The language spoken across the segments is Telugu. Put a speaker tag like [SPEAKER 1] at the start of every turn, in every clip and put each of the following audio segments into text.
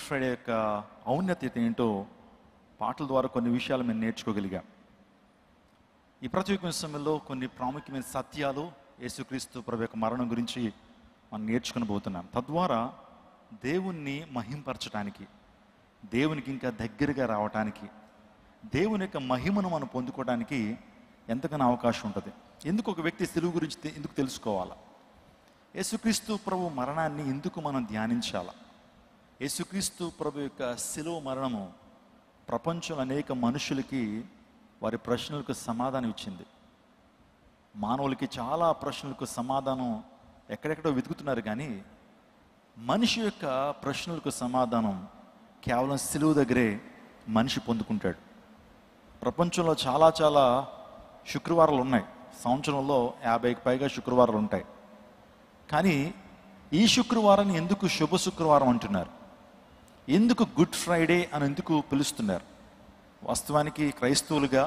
[SPEAKER 1] ఫ్రైడే యొక్క ఔన్నత్యత ఏంటో పాటల ద్వారా కొన్ని విషయాలు మేము నేర్చుకోగలిగాం. ఈ ప్రత్యేకమైన సమయంలో కొన్ని ప్రాముఖ్యమైన సత్యాలు యేసుక్రీస్తు ప్రభు యొక్క మరణం గురించి మనం నేర్చుకుని పోతున్నాం. తద్వారా దేవుణ్ణి మహింపరచడానికి, దేవునికి ఇంకా దగ్గరగా రావటానికి, దేవుని యొక్క మహిమను మనం పొందుకోవడానికి ఎంతగానో అవకాశం ఉంటుంది. ఎందుకు ఒక వ్యక్తి సిలువ గురించి ఎందుకు తెలుసుకోవాలా? యేసుక్రీస్తు ప్రభు మరణాన్ని ఎందుకు మనం ధ్యానించాలా? యేసుక్రీస్తు ప్రభు యొక్క సిలువ మరణము ప్రపంచంలో అనేక మనుషులకి వారి ప్రశ్నలకు సమాధానం ఇచ్చింది. మానవులకి చాలా ప్రశ్నలకు సమాధానం ఎక్కడెక్కడో వెతుకుతున్నారు, కానీ మనిషి యొక్క ప్రశ్నలకు సమాధానం కేవలం సిలువ దగ్గరే మనిషి పొందుకుంటాడు. ప్రపంచంలో చాలా శుక్రవారాలు ఉన్నాయి. సంవత్సరంలో 50కి పైగా శుక్రవారాలు ఉంటాయి. కానీ ఈ శుక్రవారాన్ని ఎందుకు శుభ శుక్రవారం అంటున్నారు? ఎందుకు గుడ్ ఫ్రైడే అని ఎందుకు పిలుస్తున్నారు? వాస్తవానికి క్రైస్తవులుగా,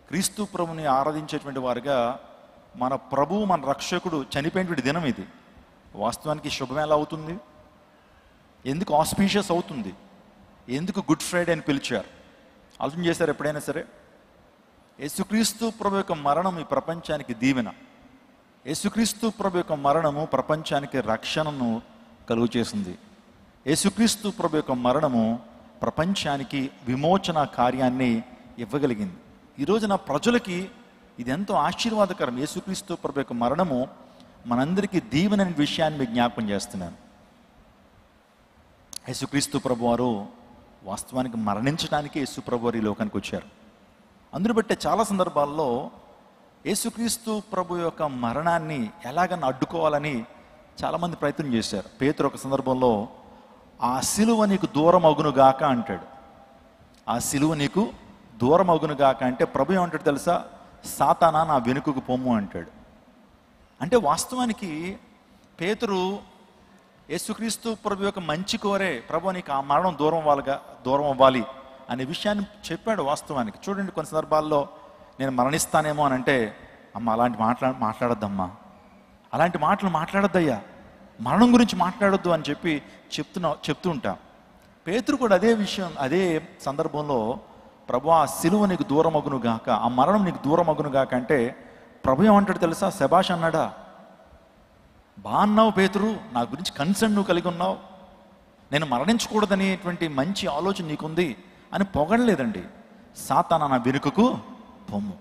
[SPEAKER 1] క్రీస్తు ప్రభుని ఆరాధించేటువంటి వారుగా మన ప్రభువు, మన రక్షకుడు చనిపోయినటువంటి దినం ఇది. వాస్తవానికి శుభం ఎలా అవుతుంది? ఎందుకు ఆస్పీషియస్ అవుతుంది? ఎందుకు గుడ్ ఫ్రైడే అని పిలిచారు? ఆలోచన చేశారు ఎప్పుడైనా సరే? యేసుక్రీస్తు ప్రభు యొక్క మరణం ఈ ప్రపంచానికి దీవెన. యేసుక్రీస్తు ప్రభు యొక్క మరణము ప్రపంచానికి రక్షణను కలుగు చేసింది. యేసుక్రీస్తు ప్రభు యొక్క మరణము ప్రపంచానికి విమోచన కార్యాన్ని ఇవ్వగలిగింది. ఈ రోజున ప్రజలకి ఇది ఎంతో ఆశీర్వాదకరం. యేసుక్రీస్తు ప్రభు యొక్క మరణము మనందరికీ దీవెన అనే విషయాన్ని మీకు జ్ఞాపకం చేస్తున్నాను. యేసుక్రీస్తు ప్రభు వారు వాస్తవానికి మరణించడానికి యేసు ప్రభు వారు ఈ లోకానికి వచ్చారు. అందును బట్టే చాలా సందర్భాల్లో యేసుక్రీస్తు ప్రభు యొక్క మరణాన్ని ఎలాగన్నా అడ్డుకోవాలని చాలామంది ప్రయత్నం చేశారు. పేతురు ఒక సందర్భంలో ఆ సిలువ నీకు దూరం అగునుగాక అంటాడు. ఆ సిలువ నీకు దూరం అగునుగాక అంటే ప్రభు ఏమంటాడు తెలుసా? సాతానా నా వెనుకకు పొమ్ము అంటాడు. అంటే వాస్తవానికి పేతురు యేసుక్రీస్తు ప్రభు యొక్క మంచి కోరే, ప్రభు నీకు ఆ మరణం దూరం అవ్వాలి అనే విషయాన్ని చెప్పాడు. వాస్తవానికి చూడండి, కొన్ని సందర్భాల్లో నేను మరణిస్తానేమో అని అంటే, అమ్మ అలాంటి మాట్లాడొద్దమ్మా, అలాంటి మాటలు మాట్లాడొద్దయ్యా, మరణం గురించి మాట్లాడొద్దు అని చెప్పి చెప్తూ ఉంటాం. పేతురు కూడా అదే విషయం, అదే సందర్భంలో ప్రభు ఆ సిలువ నీకు దూరం అగును గాక, ఆ మరణం నీకు దూరం అగును గాక అంటే ప్రభు ఏమంటాడు తెలుసా? శబాష్ అన్నాడా? బాగున్నావు పేతురు, నా గురించి కన్సర్న్ నువ్వు కలిగి ఉన్నావు, నేను మరణించకూడదనేటువంటి మంచి ఆలోచన నీకుంది అని పొగడలేదండి. సాతానా నా వెనుకకు పొమ్ము,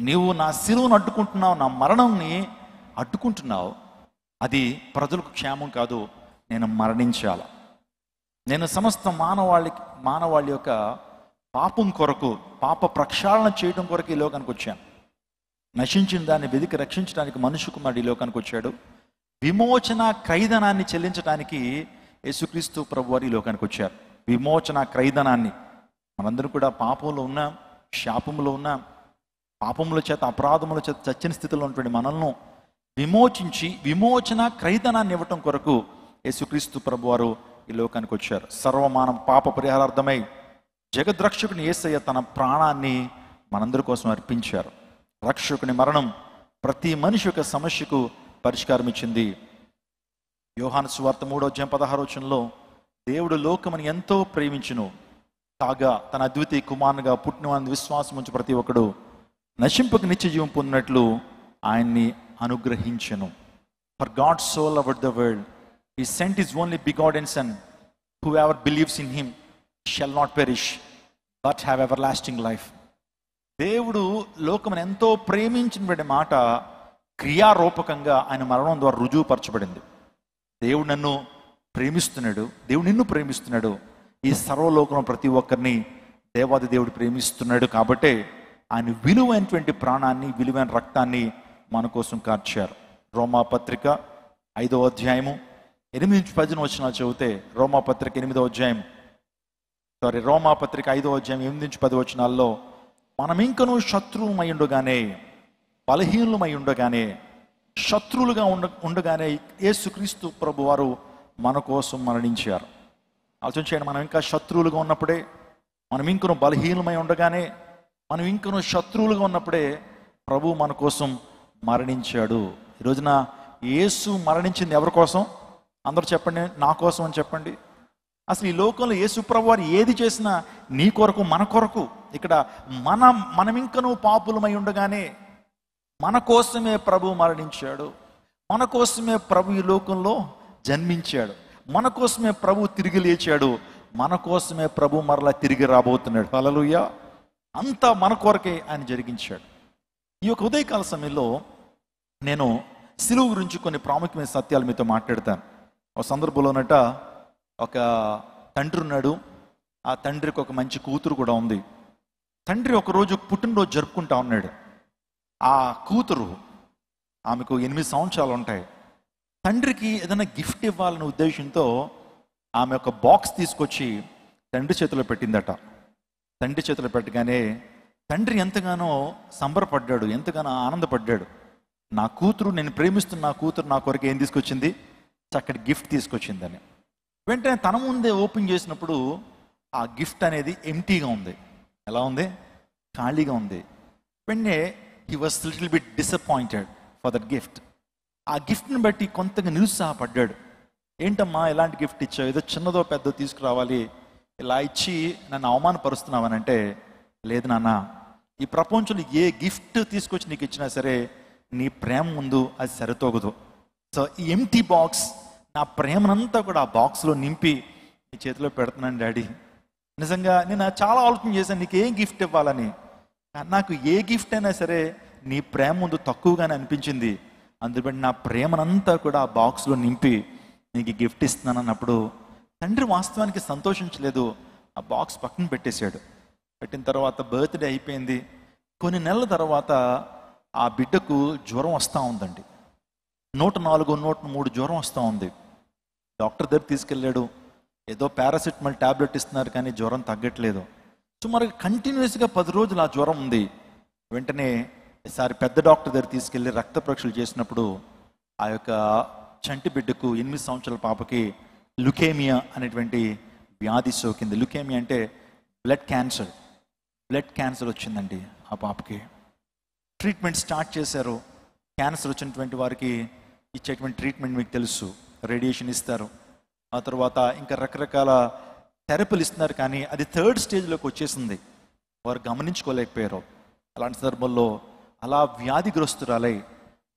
[SPEAKER 1] నీవు నా సిలువను అడ్డుకుంటున్నావు, నా మరణంని అడ్డుకుంటున్నావు, అది ప్రజలకు క్షేమం కాదు, నేను మరణించాల, నేను సమస్త మానవాళి యొక్క పాపం కొరకు, పాప ప్రక్షాళన చేయడం కొరకు ఈ లోకానికి వచ్చాను. నశించిన దాన్ని వెదికి రక్షించడానికి మనుష్య కుమారుడు ఈ లోకానికి వచ్చాడు. విమోచన క్రైదనాన్ని చెల్లించడానికి యేసుక్రీస్తు ప్రభు వారు ఈ లోకానికి వచ్చారు. విమోచన క్రైదనాన్ని, మనందరం కూడా పాపంలో ఉన్నాం, శాపంలో ఉన్నాం, పాపముల చేత అపరాధముల చేత చచ్చిన స్థితిలో ఉన్నటువంటి మనల్ని విమోచించి విమోచన క్రైదనాన్ని ఇవ్వటం కొరకు యేసుక్రీస్తు ప్రభు వారు ఈ లోకానికి వచ్చారు. సర్వమానం పాప పరిహారార్థమై జగద్రక్షకుని యేసయ్య తన ప్రాణాన్ని మనందరి కోసం అర్పించారు. రక్షకుని మరణం ప్రతి మనిషి యొక్క సమస్యకు పరిష్కారం ఇచ్చింది. యోహాను సువార్త 3:16 దేవుడు లోకమును ఎంతో ప్రేమించును కాగా తన అద్వితీయ కుమారునిగా పుట్టిన విశ్వాసం ఉంచి ప్రతి ఒక్కడు నశింపక నిత్య జీవం పొందినట్లు ఆయన్ని అనుగ్రహించెను. For God so loved the world he sent his only begotten son whoever believes in him shall not perish but have everlasting life. దేవుడు లోకమును ఎంతో ప్రేమించినటువంటి మాట క్రియారూపకంగా ఆయన మరణం ద్వారా రుజువుపరచబడింది. దేవుడు నన్ను ప్రేమిస్తున్నాడు, దేవుడు నిన్ను ప్రేమిస్తున్నాడు, ఈ సర్వలోకంలో ప్రతి ఒక్కరిని దేవాది దేవుడు ప్రేమిస్తున్నాడు. కాబట్టే ఆయన విలువైనటువంటి ప్రాణాన్ని, విలువైన రక్తాన్ని మన కోసం కార్చారు. రోమాపత్రిక 5వ అధ్యాయము 8-10 చదివితే, రోమాపత్రిక 5వ అధ్యాయం 8-10 మనం ఇంకనూ శత్రువుమై ఉండగానే, బలహీనులమై ఉండగానే, శత్రువులుగా ఉండగానే యేసుక్రీస్తు ప్రభు వారు మన కోసం మరణించారు. ఆలోచన చేయండి, మనం ఇంకా శత్రువులుగా ఉన్నప్పుడే, మనం ఇంకనూ బలహీనమై ఉండగానే, మనం ఇంకనూ శత్రువులుగా ఉన్నప్పుడే ప్రభు మన కోసం మరణించాడు. ఈ రోజున యేసు మరణించింది ఎవరి కోసం? అందరూ చెప్పండి, నా కోసం అని చెప్పండి. అసలు ఈ లోకంలో యేసుప్రభు వారు ఏది చేసినా నీ కొరకు, మన కొరకు. ఇక్కడ మనమింకనూ పాపులమై ఉండగానే మన కోసమే ప్రభు మరణించాడు, మన కోసమే ప్రభు ఈ లోకంలో జన్మించాడు, మన కోసమే ప్రభు తిరిగి లేచాడు, మన కోసమే ప్రభు మరలా తిరిగి రాబోతున్నాడు. హల్లెలూయా. అంతా మన కొరకే ఆయన జరిగించాడు. ఈ యొక్క ఉదయకాల సమయంలో నేను సిలువ గురించి కొన్ని ప్రాముఖ్యమైన సత్యాలు మీతో మాట్లాడతాను. ఒక సందర్భంలోనట ఒక తండ్రి ఉన్నాడు. ఆ తండ్రికి ఒక మంచి కూతురు కూడా ఉంది. తండ్రి ఒకరోజు పుట్టినరోజు జరుపుకుంటా ఉన్నాడు. ఆ కూతురు, ఆమెకు 8 సంవత్సరాలు ఉంటాయి. తండ్రికి ఏదైనా గిఫ్ట్ ఇవ్వాలనే ఉద్దేశంతో ఆమె ఒక బాక్స్ తీసుకొచ్చి తండ్రి చేతిలో పెట్టిందట. తండ్రి చేతిలో పెట్టగానే తండ్రి ఎంతగానో సంబరపడ్డాడు, ఎంతగానో ఆనందపడ్డాడు. నా కూతురు, నేను ప్రేమిస్తున్న నా కూతురు నా కొరకు ఏం తీసుకొచ్చింది? చక్కటి గిఫ్ట్ తీసుకొచ్చిందని. వెంటనే తన ముందే ఓపెన్ చేసినప్పుడు ఆ గిఫ్ట్ అనేది ఎంటీగా ఉంది. ఎలా ఉంది? ఖాళీగా ఉంది. వెంటనే he was little bit disappointed for that gift. ఆ గిఫ్ట్ని బట్టి కొంతగా నిరుత్సాహపడ్డాడు. ఏంటమ్మా ఎలాంటి గిఫ్ట్ ఇచ్చావు? ఏదో చిన్నదో పెద్దో తీసుకురావాలి, ఇలా ఇచ్చి నన్ను అవమానపరుస్తున్నావనంటే, లేదు నాన్న, ఈ ప్రపంచంలో ఏ గిఫ్ట్ తీసుకొచ్చి నీకు ఇచ్చినా సరే నీ ప్రేమ ముందు అది సరితూగదు. సో ఈ ఎంటీ బాక్స్, నా ప్రేమనంతా కూడా ఆ బాక్స్లో నింపి నీ చేతిలో పెడుతున్నాను డాడీ. నిజంగా నేను చాలా ఆలోచన చేశాను నీకు ఏం గిఫ్ట్ ఇవ్వాలని. నాకు ఏ గిఫ్ట్ అయినా సరే నీ ప్రేమ ముందు తక్కువగానే అనిపించింది. అందుబట్టి నా ప్రేమనంతా కూడా ఆ బాక్స్లో నింపి నీకు గిఫ్ట్ ఇస్తున్నాను అన్నప్పుడు తండ్రి వాస్తవానికి సంతోషించలేదు. ఆ బాక్స్ పక్కన పెట్టేశాడు. పెట్టిన తర్వాత బర్త్డే అయిపోయింది. కొన్ని నెలల తర్వాత ఆ బిడ్డకు జ్వరం వస్తూ ఉందండి. 104, 103 జ్వరం వస్తూ ఉంది. డాక్టర్ దగ్గర తీసుకెళ్ళాడు. ఏదో పారాసిటమాల్ ట్యాబ్లెట్ ఇస్తున్నారు కానీ జ్వరం తగ్గట్లేదు. సుమారు కంటిన్యూస్గా 10 రోజులు ఆ జ్వరం ఉంది. వెంటనే ఈసారి పెద్ద డాక్టర్ దగ్గర తీసుకెళ్ళి రక్త పరీక్షలు చేసినప్పుడు ఆ యొక్క చంటి బిడ్డకు 8 సంవత్సరాల పాపకి లుకేమియా అనేటువంటి వ్యాధి సోకింది. లుకేమియా అంటే బ్లడ్ క్యాన్సర్ వచ్చిందండి ఆ పాపకి. ట్రీట్మెంట్ స్టార్ట్ చేశారు. క్యాన్సర్ వచ్చినటువంటి వారికి ఇచ్చేటువంటి ట్రీట్మెంట్ మీకు తెలుసు, రేడియేషన్ ఇస్తారు. ఆ తర్వాత ఇంకా రకరకాల థెరపీలు ఇస్తున్నారు. కానీ అది 3rd స్టేజ్లోకి వచ్చేసింది. వారు గమనించుకోలేకపోయారు. అలాంటి సందర్భంలో అలా వ్యాధిగ్రస్తురాలై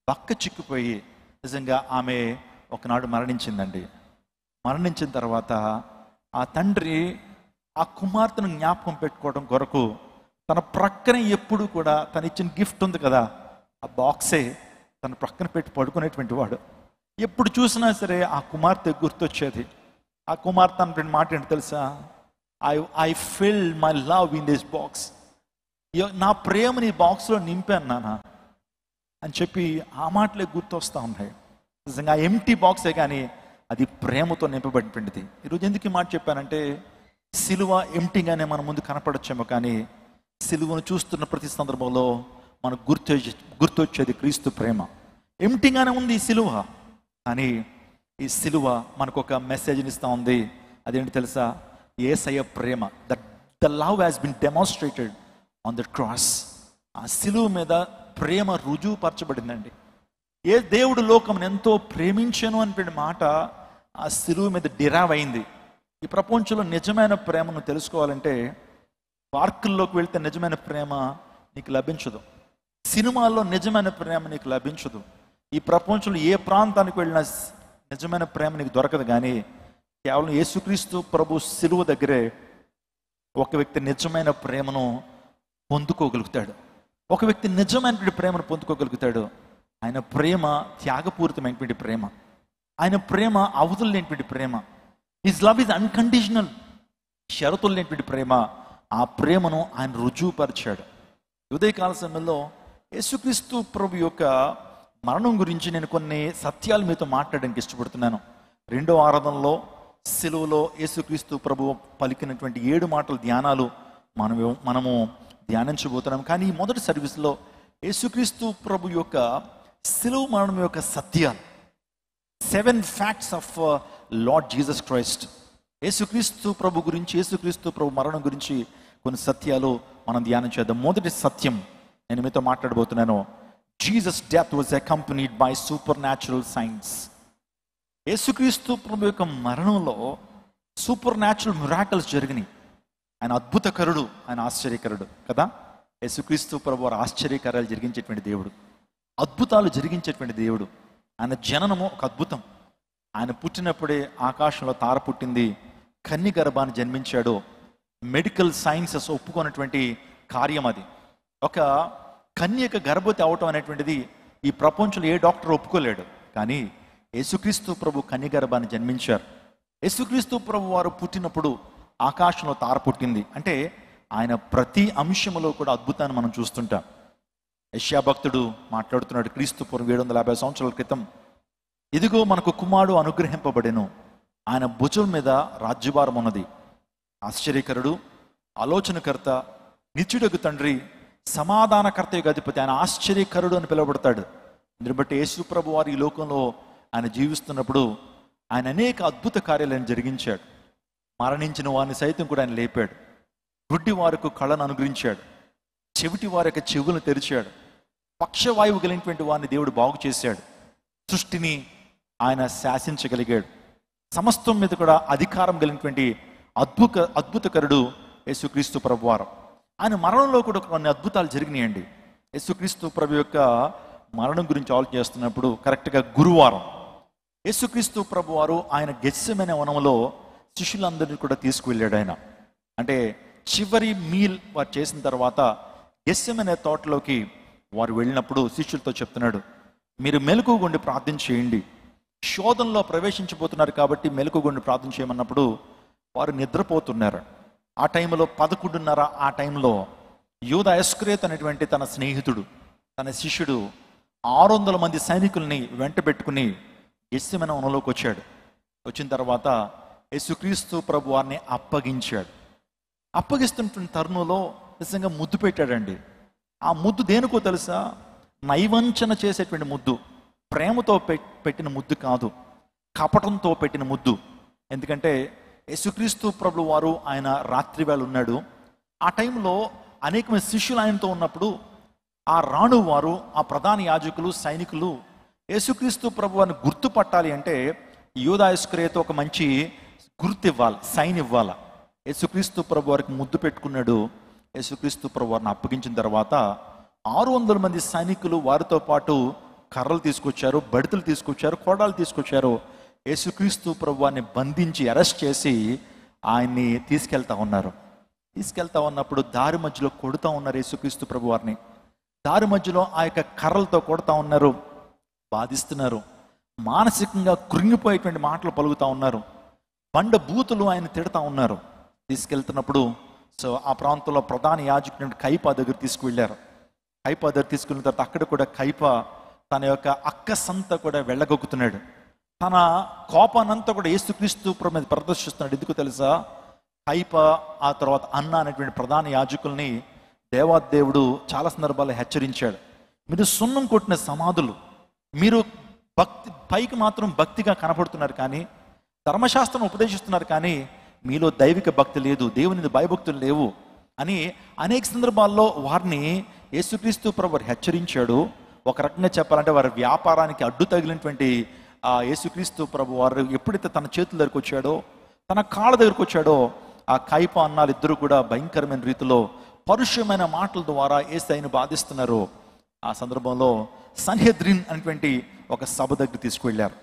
[SPEAKER 1] బక్క చిక్కిపోయి నిజంగా ఆమె ఒకనాడు మరణించిందండి. మరణించిన తర్వాత ఆ తండ్రి ఆ కుమార్తెను జ్ఞాపకం పెట్టుకోవడం కొరకు తన ప్రక్కన ఎప్పుడు కూడా తను ఇచ్చిన గిఫ్ట్ ఉంది కదా, ఆ బాక్సే తన ప్రక్కన పెట్టి పడుకునేటువంటి వాడు. ఎప్పుడు చూసినా సరే ఆ కుమార్తె గుర్తొచ్చేది. ఆ కుమార్తె అన్నటువంటి మాట ఏంటి తెలుసా? I fill my love in this box. నా ప్రేమని బాక్స్లో నింపాను నాన్న అని చెప్పి ఆ మాటలే గుర్తొస్తూ ఉన్నాయి. నిజంగా ఎంటీ బాక్సే కానీ అది ప్రేమతో నింపబడిపోయింది. ఈరోజు ఎందుకు ఈ మాట చెప్పానంటే, సిలువ ఎంటీగానే మన ముందు కనపడొచ్చేమో కానీ సిలువను చూస్తున్న ప్రతి సందర్భంలో మనకు గుర్తొచ్చేది క్రీస్తు ప్రేమ. ఎంటీగానే ఉంది ఈ సిలువ, కానీ ఈ సిలువ మనకు ఒక మెసేజ్ని ఇస్తూ ఉంది. అదేంటి తెలుసా? యేసయ్య ప్రేమ. The love has been demonstrated on the cross. ఆ సిలువ మీద ప్రేమ రుజువుపరచబడిందండి. ఏ దేవుడు లోకం ఎంతో ప్రేమించను అనే మాట ఆ సిలువ మీద డిరైవ్ అయింది. ఈ ప్రపంచంలో నిజమైన ప్రేమను తెలుసుకోవాలంటే పార్కుల్లోకి వెళ్తే నిజమైన ప్రేమ నీకు లభించదు. సినిమాల్లో నిజమైన ప్రేమ నీకు లభించదు. ఈ ప్రపంచంలో ఏ ప్రాంతానికి వెళ్ళినా నిజమైన ప్రేమ నీకు దొరకదు. కానీ కేవలం యేసుక్రీస్తు ప్రభు సిలువ దగ్గరే ఒక వ్యక్తి నిజమైన ప్రేమను పొందుకోగలుగుతాడు. ఒక వ్యక్తి నిజమైనటువంటి ప్రేమను పొందుకోగలుగుతాడు. ఆయన ప్రేమ త్యాగపూరితమైనటువంటి ప్రేమ. ఆయన ప్రేమ అవధులు లేనిటువంటి ప్రేమ. His love is unconditional. షరతులు లేనిటువంటి ప్రేమ. ఆ ప్రేమను ఆయన రుజువుపరిచాడు. ఉదయకాల సమయంలో యేసుక్రీస్తు ప్రభు యొక్క మరణం గురించి నేను కొన్ని సత్యాలు మీతో మాట్లాడడానికి ఇష్టపడుతున్నాను. 2వ ఆరాధనలో సిలువలో యేసుక్రీస్తు ప్రభు పలికినటువంటి 7 మాటల ధ్యానాలు మనము ధ్యానించబోతున్నాం. కానీ ఈ మొదటి సర్వీస్లో యేసుక్రీస్తు ప్రభు యొక్క సిలువ మరణం యొక్క సత్యాలు, 7 facts of lord Jesus Christ. యేసుక్రీస్తు ప్రభు గురించి, యేసుక్రీస్తు ప్రభు మరణం గురించి కొన్ని సత్యాలు మనం ధ్యానం చేద్దాం. మొదటి సత్యం నేను మీతో మాట్లాడబోతున్నాను. Jesus death was accompanied by super natural science. యేసుక్రీస్తు ప్రభు యొక్క మరణంలో సూపర్ న్యాచురల్ మిరాకిల్స్ జరిగినాయి. ఆయన అద్భుతకరుడు, ఆయన ఆశ్చర్యకరుడు కదా. యేసుక్రీస్తు ప్రభువారు ఆశ్చర్యకార్యాలు జరిగించేటువంటి దేవుడు, అద్భుతాలు జరిగించేటువంటి దేవుడు. ఆయన జననము ఒక అద్భుతం. ఆయన పుట్టినప్పుడే ఆకాశంలో తార పుట్టింది, కన్య గర్భాన్ని జన్మించాడు. మెడికల్ సైన్సెస్ ఒప్పుకున్నటువంటి కార్యం అది. ఒక కన్యక గర్భవతి అవటం అనేటువంటిది ఈ ప్రపంచంలో ఏ డాక్టర్ ఒప్పుకోలేడు. కానీ యేసుక్రీస్తు ప్రభు కన్య గర్భాన్ని జన్మించారు. యేసుక్రీస్తు ప్రభు వారు పుట్టినప్పుడు ఆకాశంలో తార పుట్టింది. అంటే ఆయన ప్రతి అంశంలో కూడా అద్భుతాన్ని మనం చూస్తుంటాం. యెషయా భక్తుడు మాట్లాడుతున్నాడు క్రీస్తు పూర్వం 750 సంవత్సరాల క్రితం, ఇదిగో మనకు కుమారుడు అనుగ్రహింపబడెను, ఆయన భుజం మీద రాజ్యభారం ఉన్నది. ఆశ్చర్యకరుడు, ఆలోచనకర్త, నిత్యుడగు తండ్రి, సమాధానకర్త యొక్క అధిపతి. ఆయన ఆశ్చర్యకరుడు అని పిలువబడతాడు. దీన్ని బట్టి యేసు ప్రభు వారు ఈ లోకంలో ఆయన జీవిస్తున్నప్పుడు ఆయన అనేక అద్భుత కార్యాలను జరిగించాడు. మరణించిన వారిని సైతం కూడా ఆయన లేపాడు. గుడ్డి వారికి కళ్ళను అనుగ్రహించాడు. చెవిటి వారి యొక్క చెవులను తెరిచాడు. పక్షవాయువు కలిగినటువంటి వారిని దేవుడు బాగు చేశాడు. సృష్టిని ఆయన శాసించగలిగాడు. సమస్తం మీద కూడా అధికారం కలిగినటువంటి అద్భుతకరుడు యేసుక్రీస్తు ప్రభువారు. ఆయన మరణంలో కూడా కొన్ని అద్భుతాలు జరిగినాయండి. యేసుక్రీస్తు ప్రభు యొక్క మరణం గురించి ఆలోచన చేస్తున్నప్పుడు కరెక్ట్గా గురువారం యేసుక్రీస్తు ప్రభువారు ఆయన గెత్సెమనే వనంలో శిష్యులందరినీ కూడా తీసుకువెళ్ళాడు. ఆయన అంటే చివరి మీల్ వారు చేసిన తర్వాత గెత్సెమనే తోటలోకి వారు వెళ్ళినప్పుడు శిష్యులతో చెప్తున్నాడు, మీరు మెలకువగుండి ప్రార్థన చేయండి. శోధనలో ప్రవేశించబోతున్నారు కాబట్టి మెలకువగుండి ప్రార్థన చేయమన్నప్పుడు వారు నిద్రపోతున్నారు. ఆ టైంలో 11:30 ఆ టైంలో యూదా ఇస్కరియోతు అనేటువంటి తన స్నేహితుడు, తన శిష్యుడు 600 మంది సైనికుల్ని వెంట పెట్టుకుని గెత్సెమనే వనంలోకి వచ్చాడు. వచ్చిన తర్వాత యేసుక్రీస్తు ప్రభు వారిని అప్పగించాడు. అప్పగిస్తున్న తరుణంలో నిజంగా ముద్దు పెట్టాడండి. ఆ ముద్దు దేనికో తెలుసా? నైవంచన చేసేటువంటి ముద్దు, ప్రేమతో పెట్టిన ముద్దు కాదు, కపటంతో పెట్టిన ముద్దు. ఎందుకంటే యేసుక్రీస్తు ప్రభు వారు ఆయన రాత్రి వేళ ఉన్నాడు. ఆ టైంలో అనేక మంది శిష్యులు ఆయనతో ఉన్నప్పుడు ఆ రాణు వారు, ఆ ప్రధాన యాజకులు, సైనికులు యేసుక్రీస్తు ప్రభు వారిని గుర్తుపట్టాలి అంటే యూదా ఇస్కరియోతు ఒక మంచి గుర్తు ఇవ్వాలి, సైన్ ఇవ్వాలి. యేసుక్రీస్తు ప్రభు వారికి ముద్దు పెట్టుకున్నాడు. యేసుక్రీస్తు ప్రభు వారిని అప్పగించిన తర్వాత 600 మంది సైనికులు వారితో పాటు కర్రలు తీసుకొచ్చారు, బడితలు తీసుకొచ్చారు, కోడాలు తీసుకొచ్చారు. యేసుక్రీస్తు ప్రభు వారిని బంధించి అరెస్ట్ చేసి ఆయన్ని తీసుకెళ్తా ఉన్నారు. తీసుకెళ్తా ఉన్నప్పుడు దారి మధ్యలో కొడుతూ ఉన్నారు యేసుక్రీస్తు ప్రభు వారిని. దారి మధ్యలో ఆ యొక్క కర్రలతో కొడుతూ ఉన్నారు, బాధిస్తున్నారు. మానసికంగా కృంగిపోయేటువంటి మాటలు పలుకుతూ ఉన్నారు. బండ బూతులు ఆయన తిడతా ఉన్నారు. తీసుకెళ్తున్నప్పుడు ఆ ప్రాంతంలో ప్రధాన యాజకుడు కైపా దగ్గర తీసుకువెళ్ళారు. కైపా దగ్గర తీసుకున్న తర్వాత అక్కడ కూడా కైపా తన యొక్క అక్కసంతా కూడా వెళ్ళగొక్కుతున్నాడు. తన కోపానంతా కూడా యేసుక్రీస్తు ప్రభు మీద ప్రదర్శిస్తున్నాడు. ఎందుకు తెలుసా? కైపా ఆ తర్వాత అన్న అనేటువంటి ప్రధాన యాజకుల్ని దేవాదేవుడు చాలా సందర్భాల్లో హెచ్చరించాడు. మీరు సున్నం కొట్టిన సమాధులు, మీరు భక్తి పైకి మాత్రం భక్తిగా కనపడుతున్నారు కానీ, ధర్మశాస్త్రం ఉపదేశిస్తున్నారు కానీ మీలో దైవిక భక్తి లేదు, దేవుని భయభక్తులు లేవు అని అనేక సందర్భాల్లో వారిని యేసుక్రీస్తు ప్రభు హెచ్చరించాడు. ఒక రకంగా చెప్పాలంటే వారి వ్యాపారానికి అడ్డు తగిలినటువంటి ఆ యేసుక్రీస్తు ప్రభు వారు ఎప్పుడైతే తన చేతుల దగ్గరకు వచ్చాడో, తన కాళ్ళ దగ్గరకు వచ్చాడో, ఆ కైపా అన్నాలు ఇద్దరు కూడా భయంకరమైన రీతిలో పరుషమైన మాటల ద్వారా యేసుని బాధిస్తున్నారు. ఆ సందర్భంలో సన్హెద్రిన్ అనేటువంటి ఒక సభ దగ్గర తీసుకువెళ్ళారు.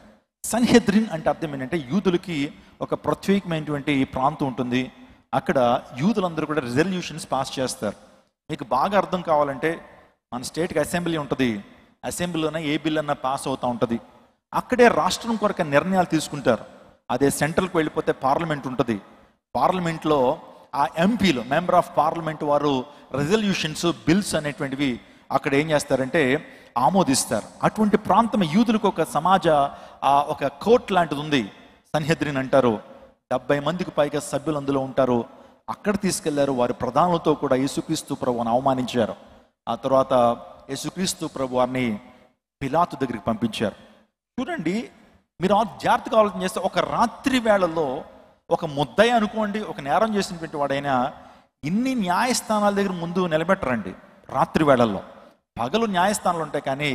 [SPEAKER 1] సన్హెద్రిన్ అంటే అర్థం ఏంటంటే యూదులకి ఒక ప్రత్యేకమైనటువంటి ప్రాంతం ఉంటుంది. అక్కడ యూదులందరూ కూడా రిజల్యూషన్స్ పాస్ చేస్తారు. మీకు బాగా అర్థం కావాలంటే మన స్టేట్కి అసెంబ్లీ ఉంటుంది. అసెంబ్లీలోనే ఏ బిల్ అన్నా పాస్ అవుతూ ఉంటుంది. అక్కడే రాష్ట్రం కొరకు నిర్ణయాలు తీసుకుంటారు. అదే సెంట్రల్కి వెళ్ళిపోతే పార్లమెంట్ ఉంటుంది. పార్లమెంట్లో ఆ ఎంపీలు, మెంబర్ ఆఫ్ పార్లమెంట్ వారు రిజల్యూషన్స్, బిల్స్ అనేటువంటివి అక్కడ ఏం చేస్తారంటే ఆమోదిస్తారు. అటువంటి ప్రాంతం యూదులకు ఒక సమాజ ఒక కోర్ట్ లాంటిది ఉంది, సన్హెద్రిన్ అంటారు. 70 మందికి పైగా సభ్యులు అందులో ఉంటారు. అక్కడ తీసుకెళ్లారు. వారి ప్రధానులతో కూడా యేసుక్రీస్తు ప్రభువుని అవమానించారు. ఆ తర్వాత యేసుక్రీస్తు ప్రభు వారిని పిలాతు దగ్గరికి పంపించారు. చూడండి, మీరు జాగ్రత్తగా ఆలోచన చేస్తే ఒక రాత్రి వేళల్లో ఒక ముద్దయ్య అనుకోండి, ఒక నేరం చేసినటువంటి వాడైనా ఇన్ని న్యాయస్థానాల దగ్గర ముందు నిలబెట్టరండి. రాత్రి వేళల్లో పగలు న్యాయస్థానాలు ఉంటాయి కానీ